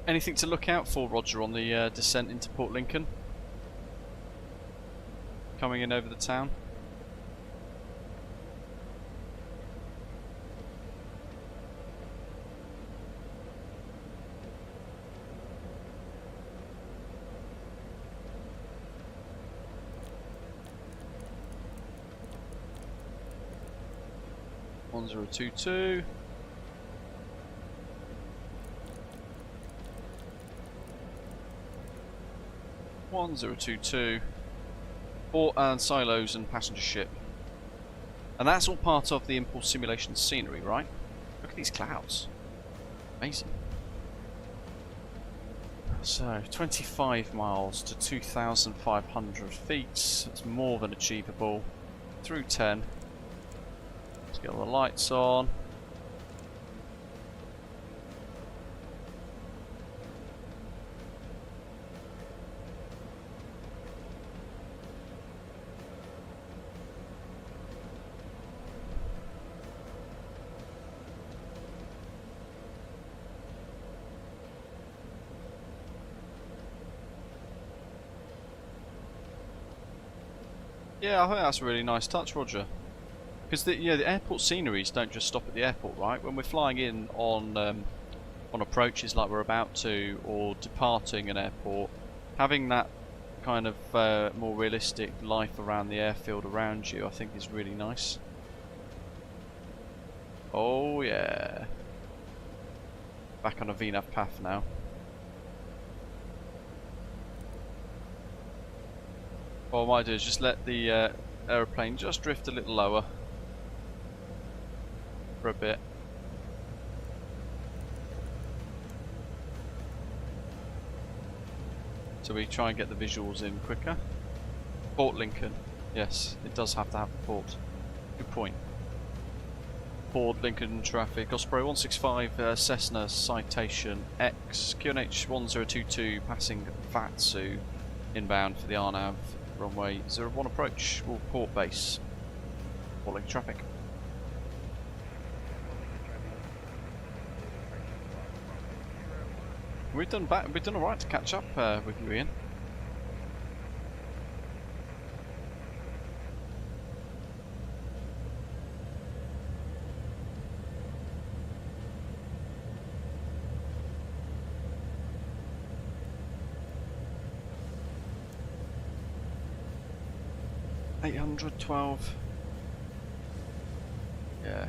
Anything to look out for, Roger, on the descent into Port Lincoln? Coming in over the town? $1022. $1022. Port and silos and passenger ship. And that's all part of the impulse simulation scenery, right? Look at at these clouds. Amazing. So, 25 miles to 2,500 feet. It's more than achievable. Through 10. Let's get all the lights on. Yeah, I think that's a really nice touch, Roger. Because the airport sceneries don't just stop at the airport, right? When we're flying in on approaches like we're about to, or departing an airport, having that kind of more realistic life around the airfield around you, I think is really nice. Oh yeah. Back on a VNAV path now. What I might do is just let the aeroplane just drift a little lower for a bit. So we try and get the visuals in quicker. Port Lincoln. Yes, it does have to have the port. Good point. Port Lincoln traffic. Osprey 165 Cessna Citation X. QNH 1022 passing VATSIM inbound for the RNAV. Runway 01 approach, all port base. Port Lincoln traffic. We've done alright to catch up with you, Ian. $812. Yeah.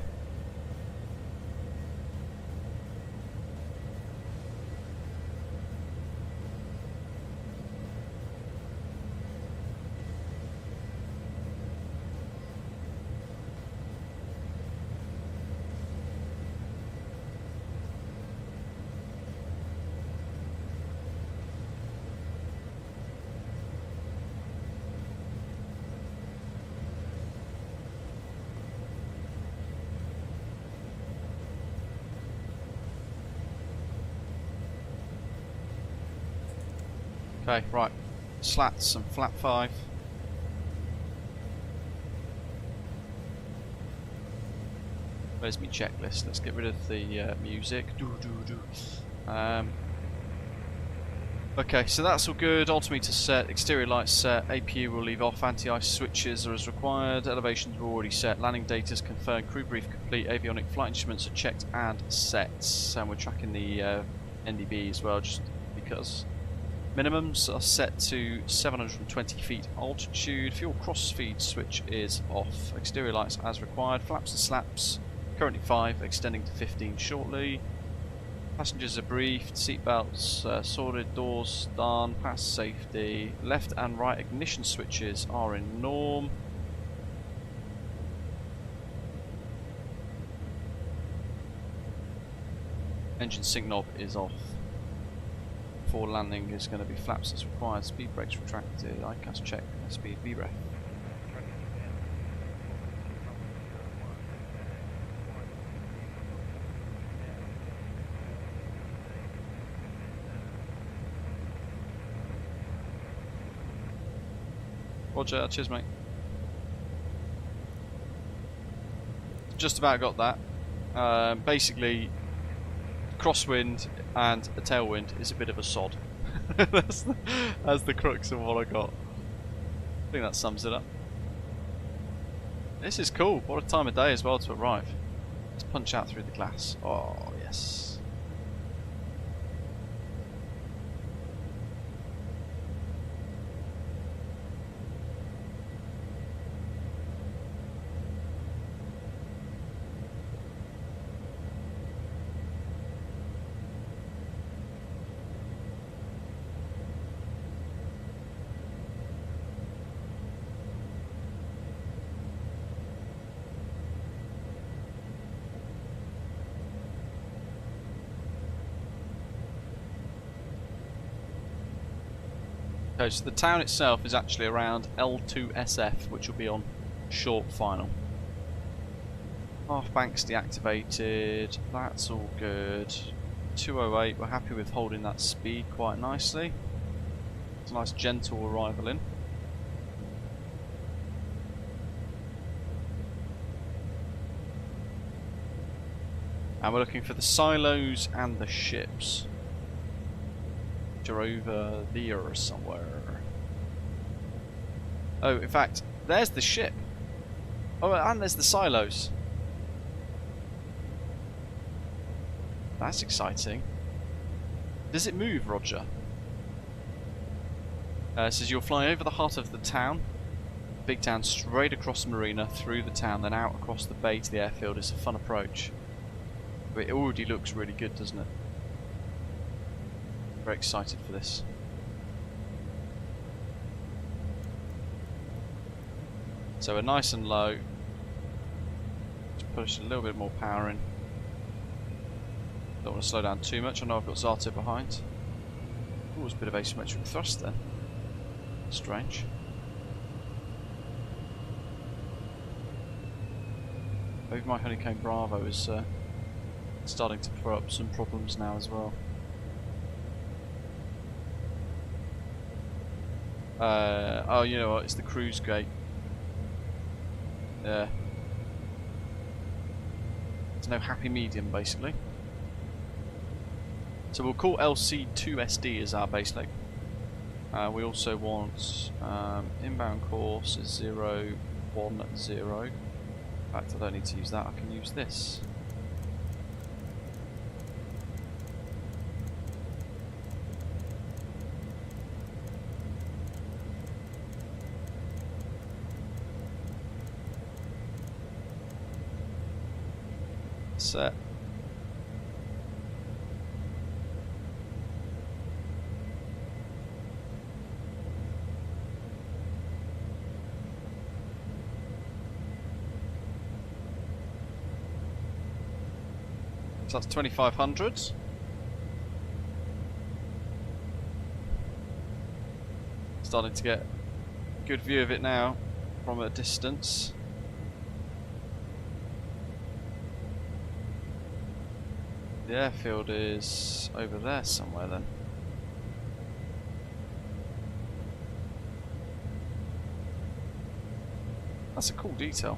Okay, right. Slats and flat 5. Where's my checklist? Let's get rid of the music. Okay, so that's all good. Altimeter set, exterior lights set, APU will leave off, anti-ice switches are as required, elevations are already set, landing data is confirmed, crew brief complete, avionic flight instruments are checked and set. And we're tracking the NDB as well, just because. Minimums are set to 720 feet altitude. Fuel cross-feed switch is off. Exterior lights as required. Flaps and slaps currently 5, extending to 15 shortly. Passengers are briefed. Seatbelts sorted. Doors done. Pass safety. Left and right ignition switches are in norm. Engine sync knob is off. Before landing is going to be flaps as required, speed brakes retracted, ICAS check, speed VREF. Roger, cheers mate. Just about got that. Basically, crosswind and a tailwind is a bit of a sod. that's the crux of what I got. I think that sums it up. This is cool. What a time of day as well to arrive. Let's punch out through the glass. Oh, yes. Okay, so the town itself is actually around L2SF, which will be on short final. Half banks deactivated, that's all good. 208, we're happy with holding that speed quite nicely. It's a nice gentle arrival in. And we're looking for the silos and the ships, which are over there somewhere. Oh, in fact, there's the ship. Oh, and there's the silos. That's exciting. Does it move, Roger? It says you'll fly over the heart of the town, big town, straight across the marina, through the town, then out across the bay to the airfield. It's a fun approach. But it already looks really good, doesn't it? Very excited for this. So we're nice and low. Just push a little bit more power in. Don't want to slow down too much. I know I've got Zato behind. Oh, there's a bit of asymmetric thrust then. Strange. Maybe my honeycomb Bravo is starting to throw up some problems now as well. Oh, you know what? It's the cruise gate. Yeah. There's no happy medium, basically. So we'll call LC2SD as our base leg. We also want inbound course is 010. In fact, I don't need to use that. I can use this. Set. So that's 2500. Starting to get a good view of it now from a distance. The airfield is over there somewhere then. That's a cool detail.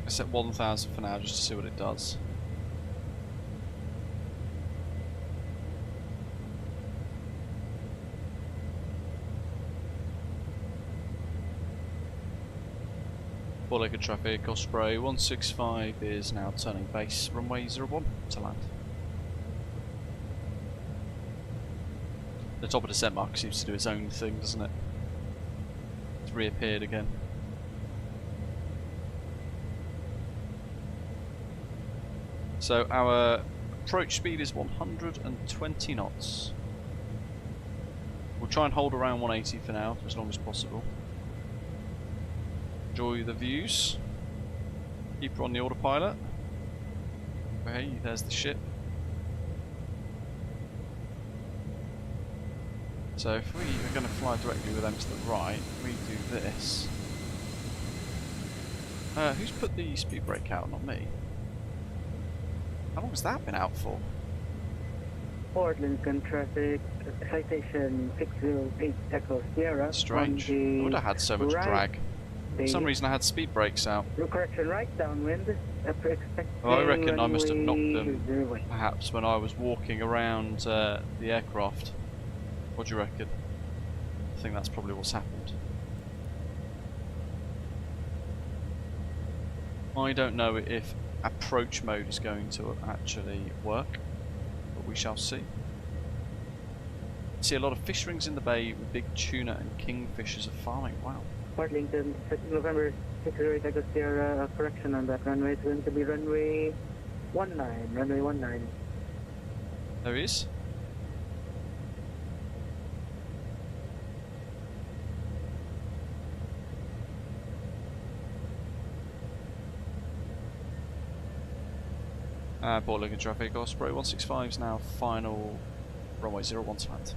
I set 1000 for now just to see what it does. Four-legged traffic, Osprey 165 is now turning base, runway 01 to land. The top of the descent mark seems to do its own thing, doesn't it? It's reappeared again. So our approach speed is 120 knots. We'll try and hold around 180 for now, for as long as possible. Enjoy the views. Keep her on the autopilot. Okay, there's the ship. So if we are going to fly directly with them to the right, we do this. Who's put the speed brake out? Not me. How long has that been out for? Port Lincoln traffic, Citation X08 Echo Sierra. Strange. I would have had so much drag. For some reason I had speed brakes out. Correction, right downwind. Well, I reckon I must have knocked them perhaps when I was walking around the aircraft. What do you reckon? I think that's probably what's happened. I don't know if approach mode is going to actually work. We shall see. See a lot of fish rings in the bay with big tuna and kingfishers are farming. Wow. Portland, November 60 Echo Sierra, correction on that runway. It's going to be runway 19, runway 19. There he is. Port looking traffic, Osprey 165 is now final runway 01 to land.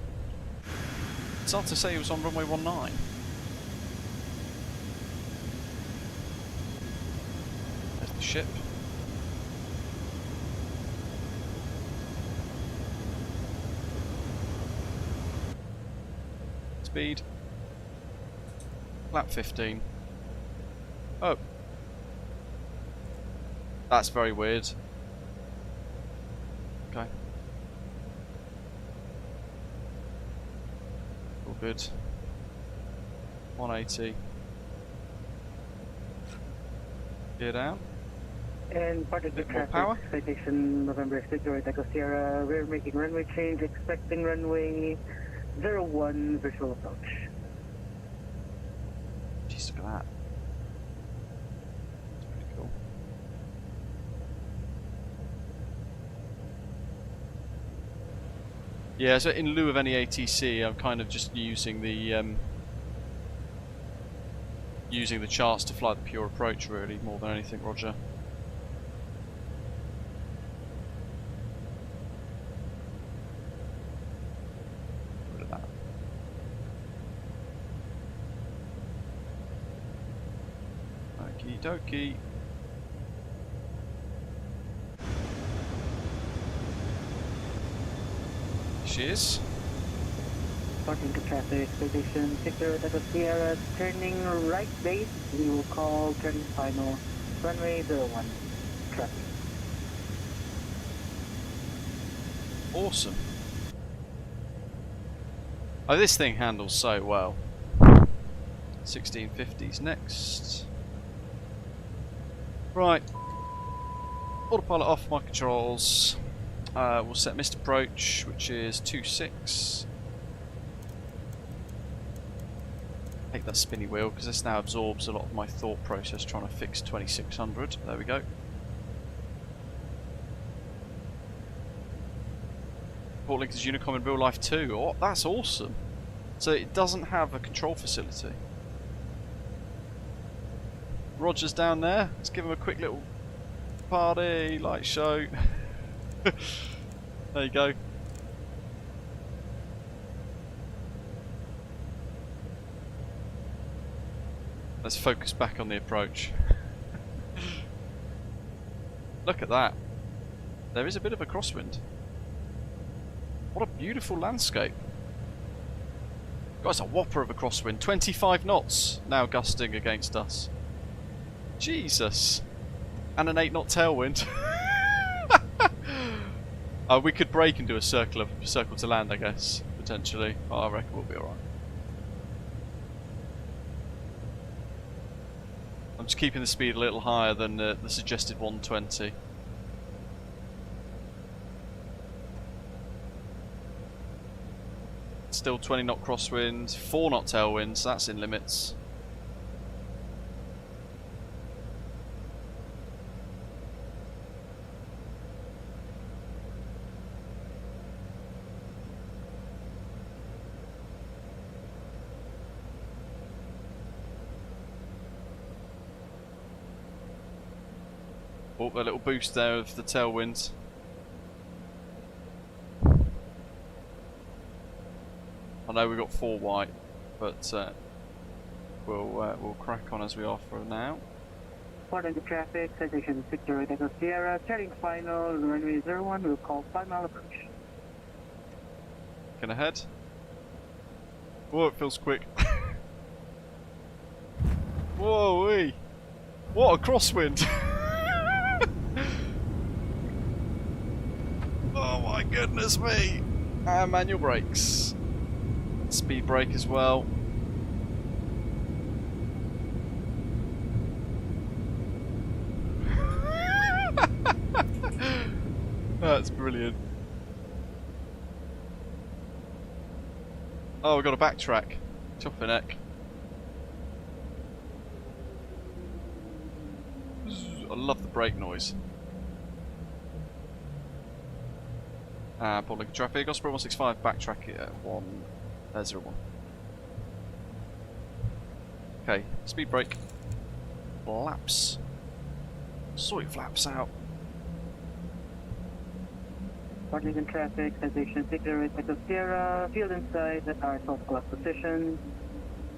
It's hard to say it was on runway 19. There's the ship. Speed. Lap 15. Oh. That's very weird. Okay. All good. 180. Gear down. And part of the Bit more traffic, power. Citation November 60 Echo Sierra, we're making runway change, expecting runway 01 visual approach. Jeez, look at that. That's pretty cool. Yeah, so in lieu of any ATC, I'm kind of just using the charts to fly the pure approach, really, more than anything, Roger. Look at that. Okie dokie. She is. Parking to traffic, Citation 60 Echo Sierra, turning right base, we will call turning final, runway 01, traffic. Awesome. Oh, this thing handles so well. 1650s next. Right. Autopilot off, my controls. We'll set missed approach, which is 26. Take that spinny wheel, because this now absorbs a lot of my thought process trying to fix 2600. There we go. Port link is Unicom in real life too. Oh, that's awesome. So it doesn't have a control facility. Roger's down there. Let's give him a quick little party, light show. There you go. Let's focus back on the approach. Look at that. There is a bit of a crosswind. What a beautiful landscape. Guys, a whopper of a crosswind. 25 knots now gusting against us. Jesus. And an 8 knot tailwind. We could brake and do a circle to land, I guess, potentially. Oh, I reckon we'll be alright. I'm just keeping the speed a little higher than the suggested 120. Still 20 knot crosswind, 4 knot tailwind, so that's in limits. Oh, a little boost there of the tailwind. I know we've got 4 white, but we'll crack on as we are for now. Port into traffic, Citation 60 Echo Sierra, turning final, runway 01, we'll call final approach. Looking ahead. Whoa, it feels quick. Whoa-wee! What a crosswind! Oh my goodness me! And manual brakes. Speed brake as well. That's brilliant. Oh, we've got a backtrack. Chopping neck. I love the brake noise. Port traffic. Osprey 165, backtrack at 01. Okay, speed brake. Flaps. Sort flaps out. Parking in traffic, citation 608 Echo Sierra, field inside at our south clock position,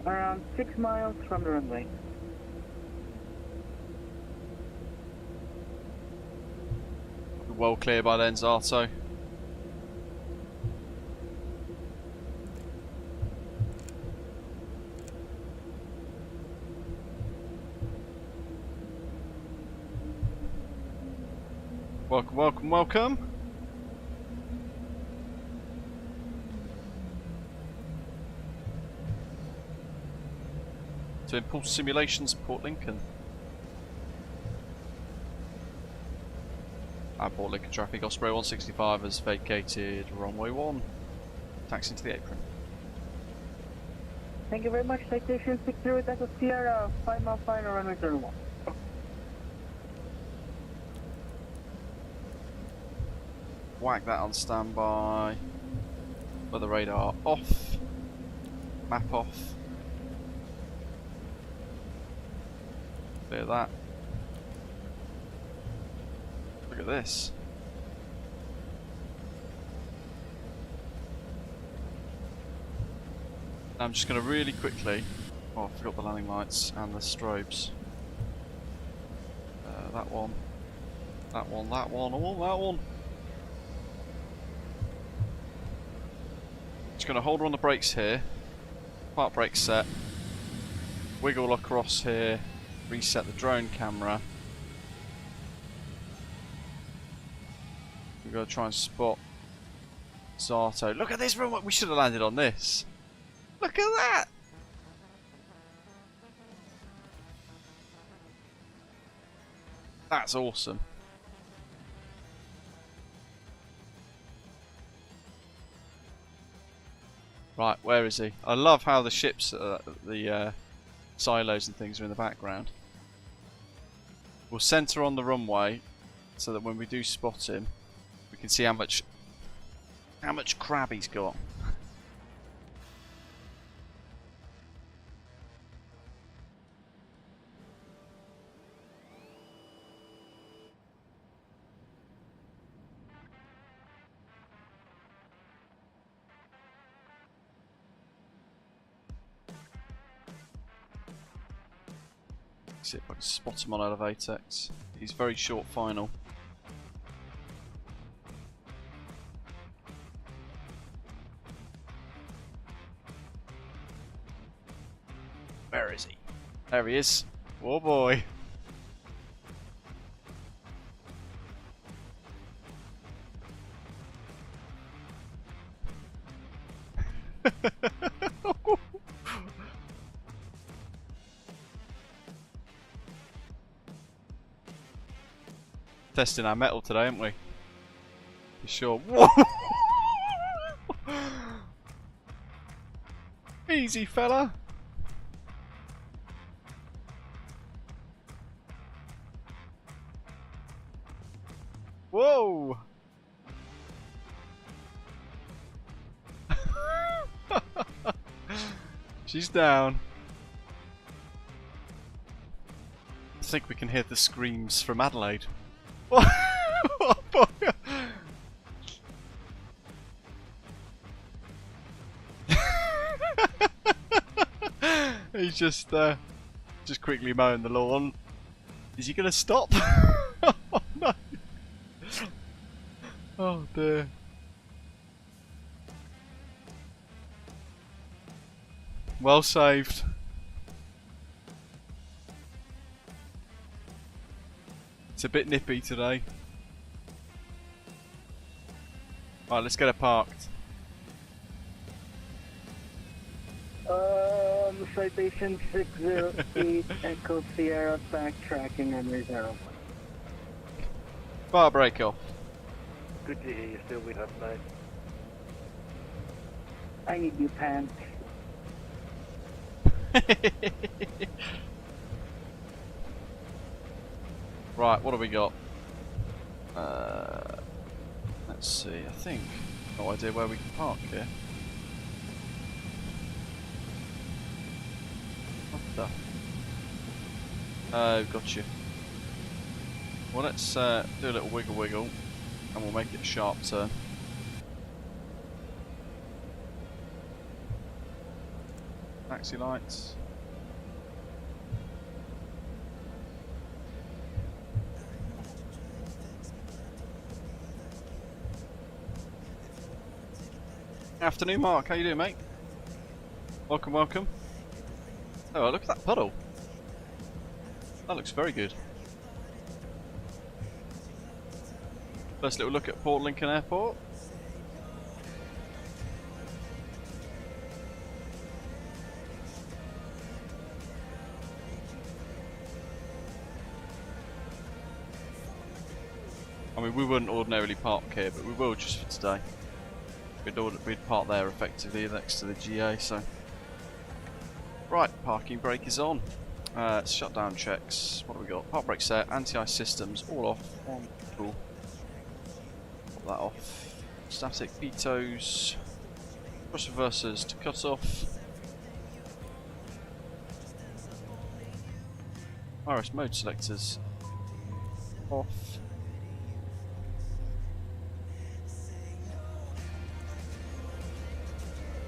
around 6 miles from the runway. Well clear by then, Zato. Welcome, welcome, welcome. To Impulse Simulations, Port Lincoln. Port Lincoln traffic, Osprey 165 has vacated runway 1. Taxi into the apron. Thank you very much, citation 608 Echo Sierra, 5 mile final runway 01. Whack that on standby. Weather radar off. Map off. Clear that. Look at this. I'm just going to really quickly. Oh, I forgot the landing lights and the strobes. That one. That one, that one, oh, that one. Just going to hold her on the brakes here. Park brake set. Wiggle across here. Reset the drone camera. We've got to try and spot Zato. Look at this runway. We should have landed on this. Look at that. That's awesome. Right, where is he? I love how the ships, the silos and things are in the background. We'll centre on the runway so that when we do spot him, we can see how much crab he's got. See if I can spot him on Elevateex. He's very short final. Where is he? There he is. Oh boy. Testing our metal today, haven't we? For sure. Whoa! Easy, fella. Whoa! She's down. I think we can hear the screams from Adelaide. Oh boy. He's just quickly mowing the lawn. Is he gonna stop? Oh no. Oh dear. Well saved. It's a bit nippy today. Right, let's get her parked. Citation 608 Echo Sierra, backtracking and reserve. Bar break off. Good to hear you're still with us, mate. I need new pants. Right, what have we got? Let's see, I think. No idea where we can park here. What the? Oh, got you. Well, let's do a little wiggle wiggle and we'll make it a sharp turn. Taxi lights. Afternoon, Mark. How you doing, mate? Welcome, welcome. Oh, look at that puddle. That looks very good. First little look at Port Lincoln Airport. I mean, we wouldn't ordinarily park here, but we will just for today. We'd park there effectively next to the GA, so. Right, parking brake is on. Shutdown checks. What have we got? Park brake set, anti-ice systems, all off. Cool. Pop that off. Static pitos. Cross reversers to cut off. Iris mode selectors off.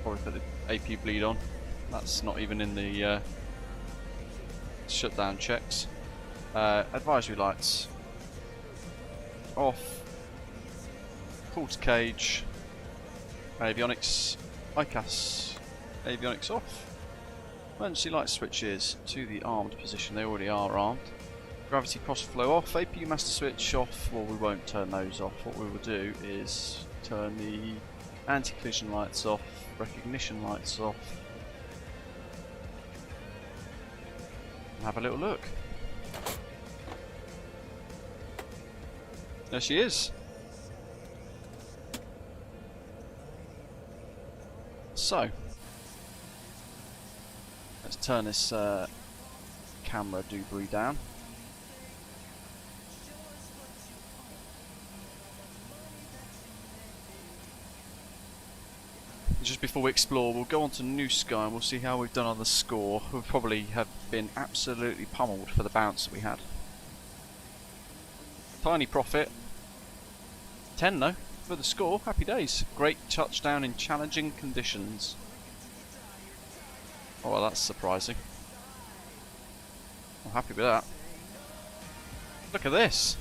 Probably put the AP bleed on. That's not even in the shutdown checks. Advisory lights off. Quarter cage. Avionics. ICAS. Avionics off. Emergency light switches to the armed position. They already are armed. Gravity cross flow off. APU master switch off. Well, we won't turn those off. What we will do is turn the anti-collision lights off. Recognition lights off. And have a little look. There she is. So, let's turn this camera debris down. Just before we explore, we'll go on to New Sky and we'll see how we've done on the score. We probably have been absolutely pummeled for the bounce that we had. Tiny profit. 10 though, for the score. Happy days. Great touchdown in challenging conditions. Oh, well, that's surprising. I'm happy with that. Look at this.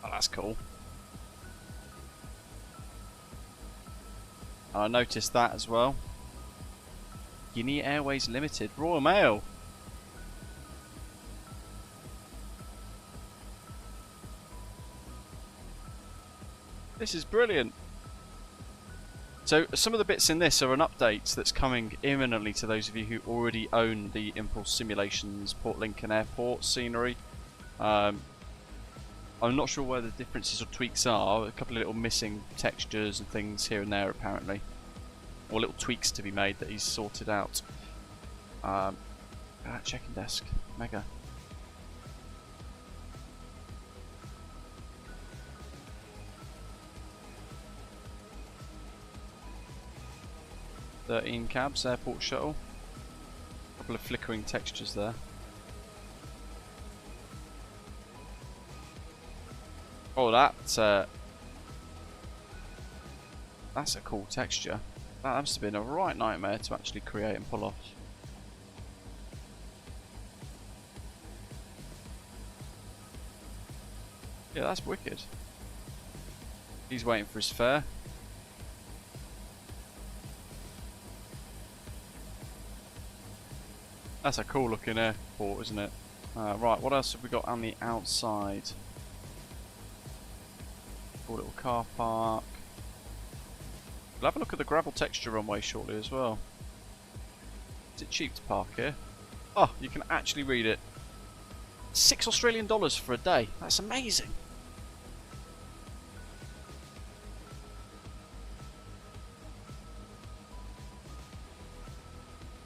That's cool. I noticed that as well. Guinea Airways Limited, Royal Mail. This is brilliant. So some of the bits in this are an update that's coming imminently to those of you who already own the Impulse Simulations Port Lincoln Airport scenery. I'm not sure where the differences or tweaks are. A couple of little missing textures and things here and there apparently. Or little tweaks to be made that he's sorted out. Check-in desk. Mega. "13 cabs, airport shuttle." A couple of flickering textures there. Oh, that's a cool texture. That must have been a right nightmare to actually create and pull off. Yeah, that's wicked. He's waiting for his fare. That's a cool looking airport, isn't it? Right, what else have we got on the outside? Cool little car park. We'll have a look at the gravel texture runway shortly as well. Is it cheap to park here? Oh, you can actually read it. $6 Australian for a day. That's amazing.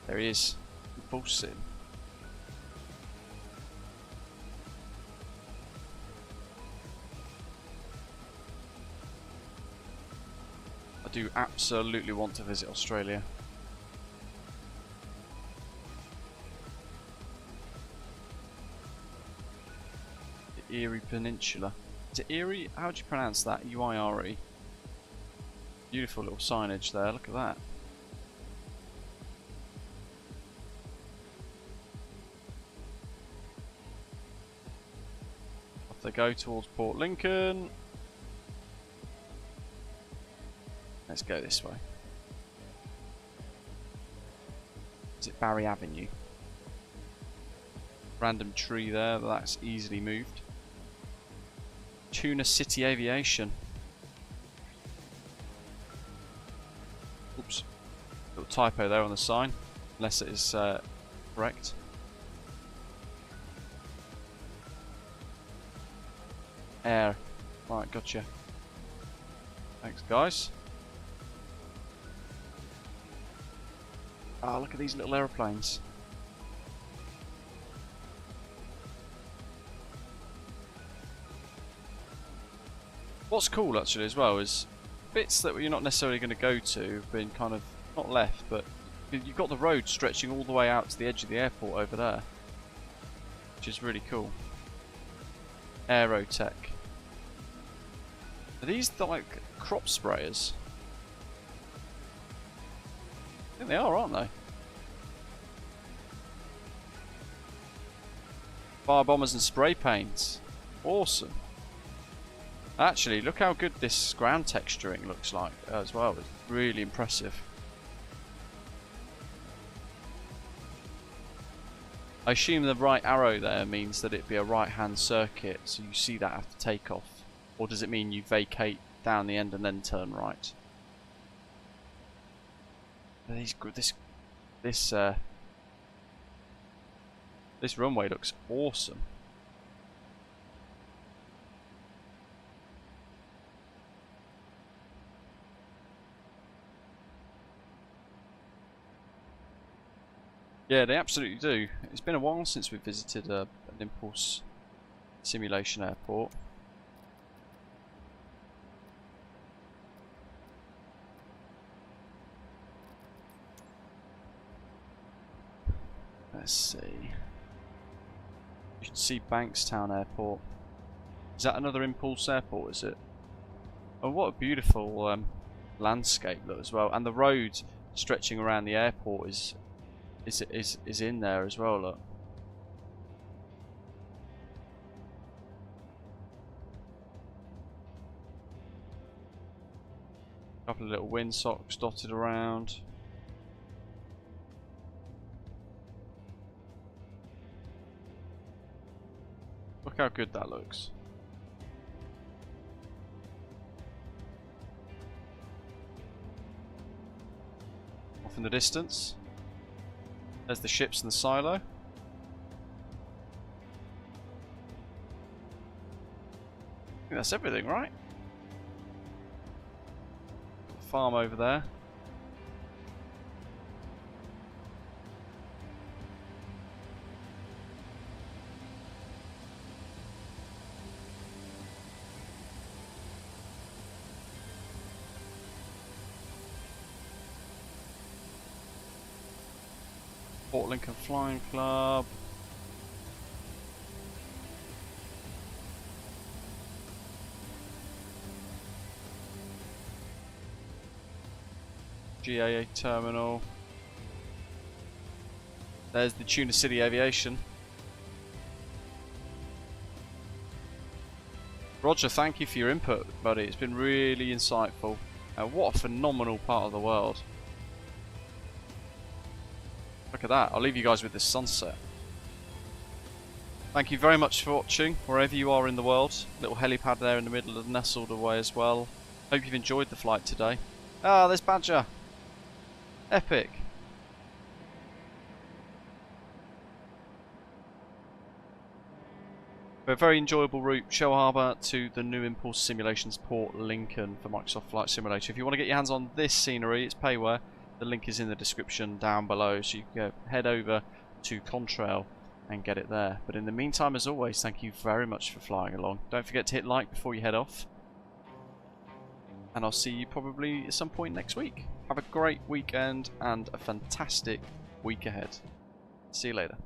There he is. Pulsing. I do absolutely want to visit Australia. The Erie Peninsula. Is it Erie? How do you pronounce that? U-I-R-E. Beautiful little signage there. Look at that. Off they go towards Port Lincoln. Let's go this way. Is it Barry Avenue? Random tree there, but that's easily moved. Tuna City Aviation. Oops. Little typo there on the sign, unless it is correct. Air. Right, gotcha. Thanks, guys. Ah, look at these little aeroplanes. What's cool actually as well is bits that you're not necessarily going to go to have been kind of not left, but you've got the road stretching all the way out to the edge of the airport over there, which is really cool. Aerotech. Are these like crop sprayers? I think they are, aren't they? Fire bombers and spray paints. Awesome. Actually, look how good this ground texturing looks like as well. It's really impressive. I assume the right arrow there means that it'd be a right-hand circuit, so you see that after takeoff. Or does it mean you vacate down the end and then turn right? This runway looks awesome. Yeah, they absolutely do. It's been a while since we visited an Impulse simulation airport. Let's see. You can see Bankstown Airport. Is that another Impulse airport, is it? Oh, what a beautiful landscape look as well. And the road stretching around the airport is in there as well, look. A couple of little windsocks dotted around. Look how good that looks. Off in the distance. There's the ships and the silo. I think that's everything, right? Farm over there. Port Lincoln Flying Club. GAA terminal. There's the Tuna City Aviation. Roger, thank you for your input, buddy. It's been really insightful. What a phenomenal part of the world. Look at that. I'll leave you guys with this sunset. Thank you very much for watching, wherever you are in the world. Little helipad there in the middle, nestled away as well. Hope you've enjoyed the flight today. Ah, there's Badger. Epic. A very enjoyable route, Shellharbour to the new Impulse Simulations Port Lincoln for Microsoft Flight Simulator. If you want to get your hands on this scenery, it's payware. The link is in the description down below, so you can head over to Contrail and get it there. But in the meantime, as always, thank you very much for flying along. Don't forget to hit like before you head off. And I'll see you probably at some point next week. Have a great weekend and a fantastic week ahead. See you later.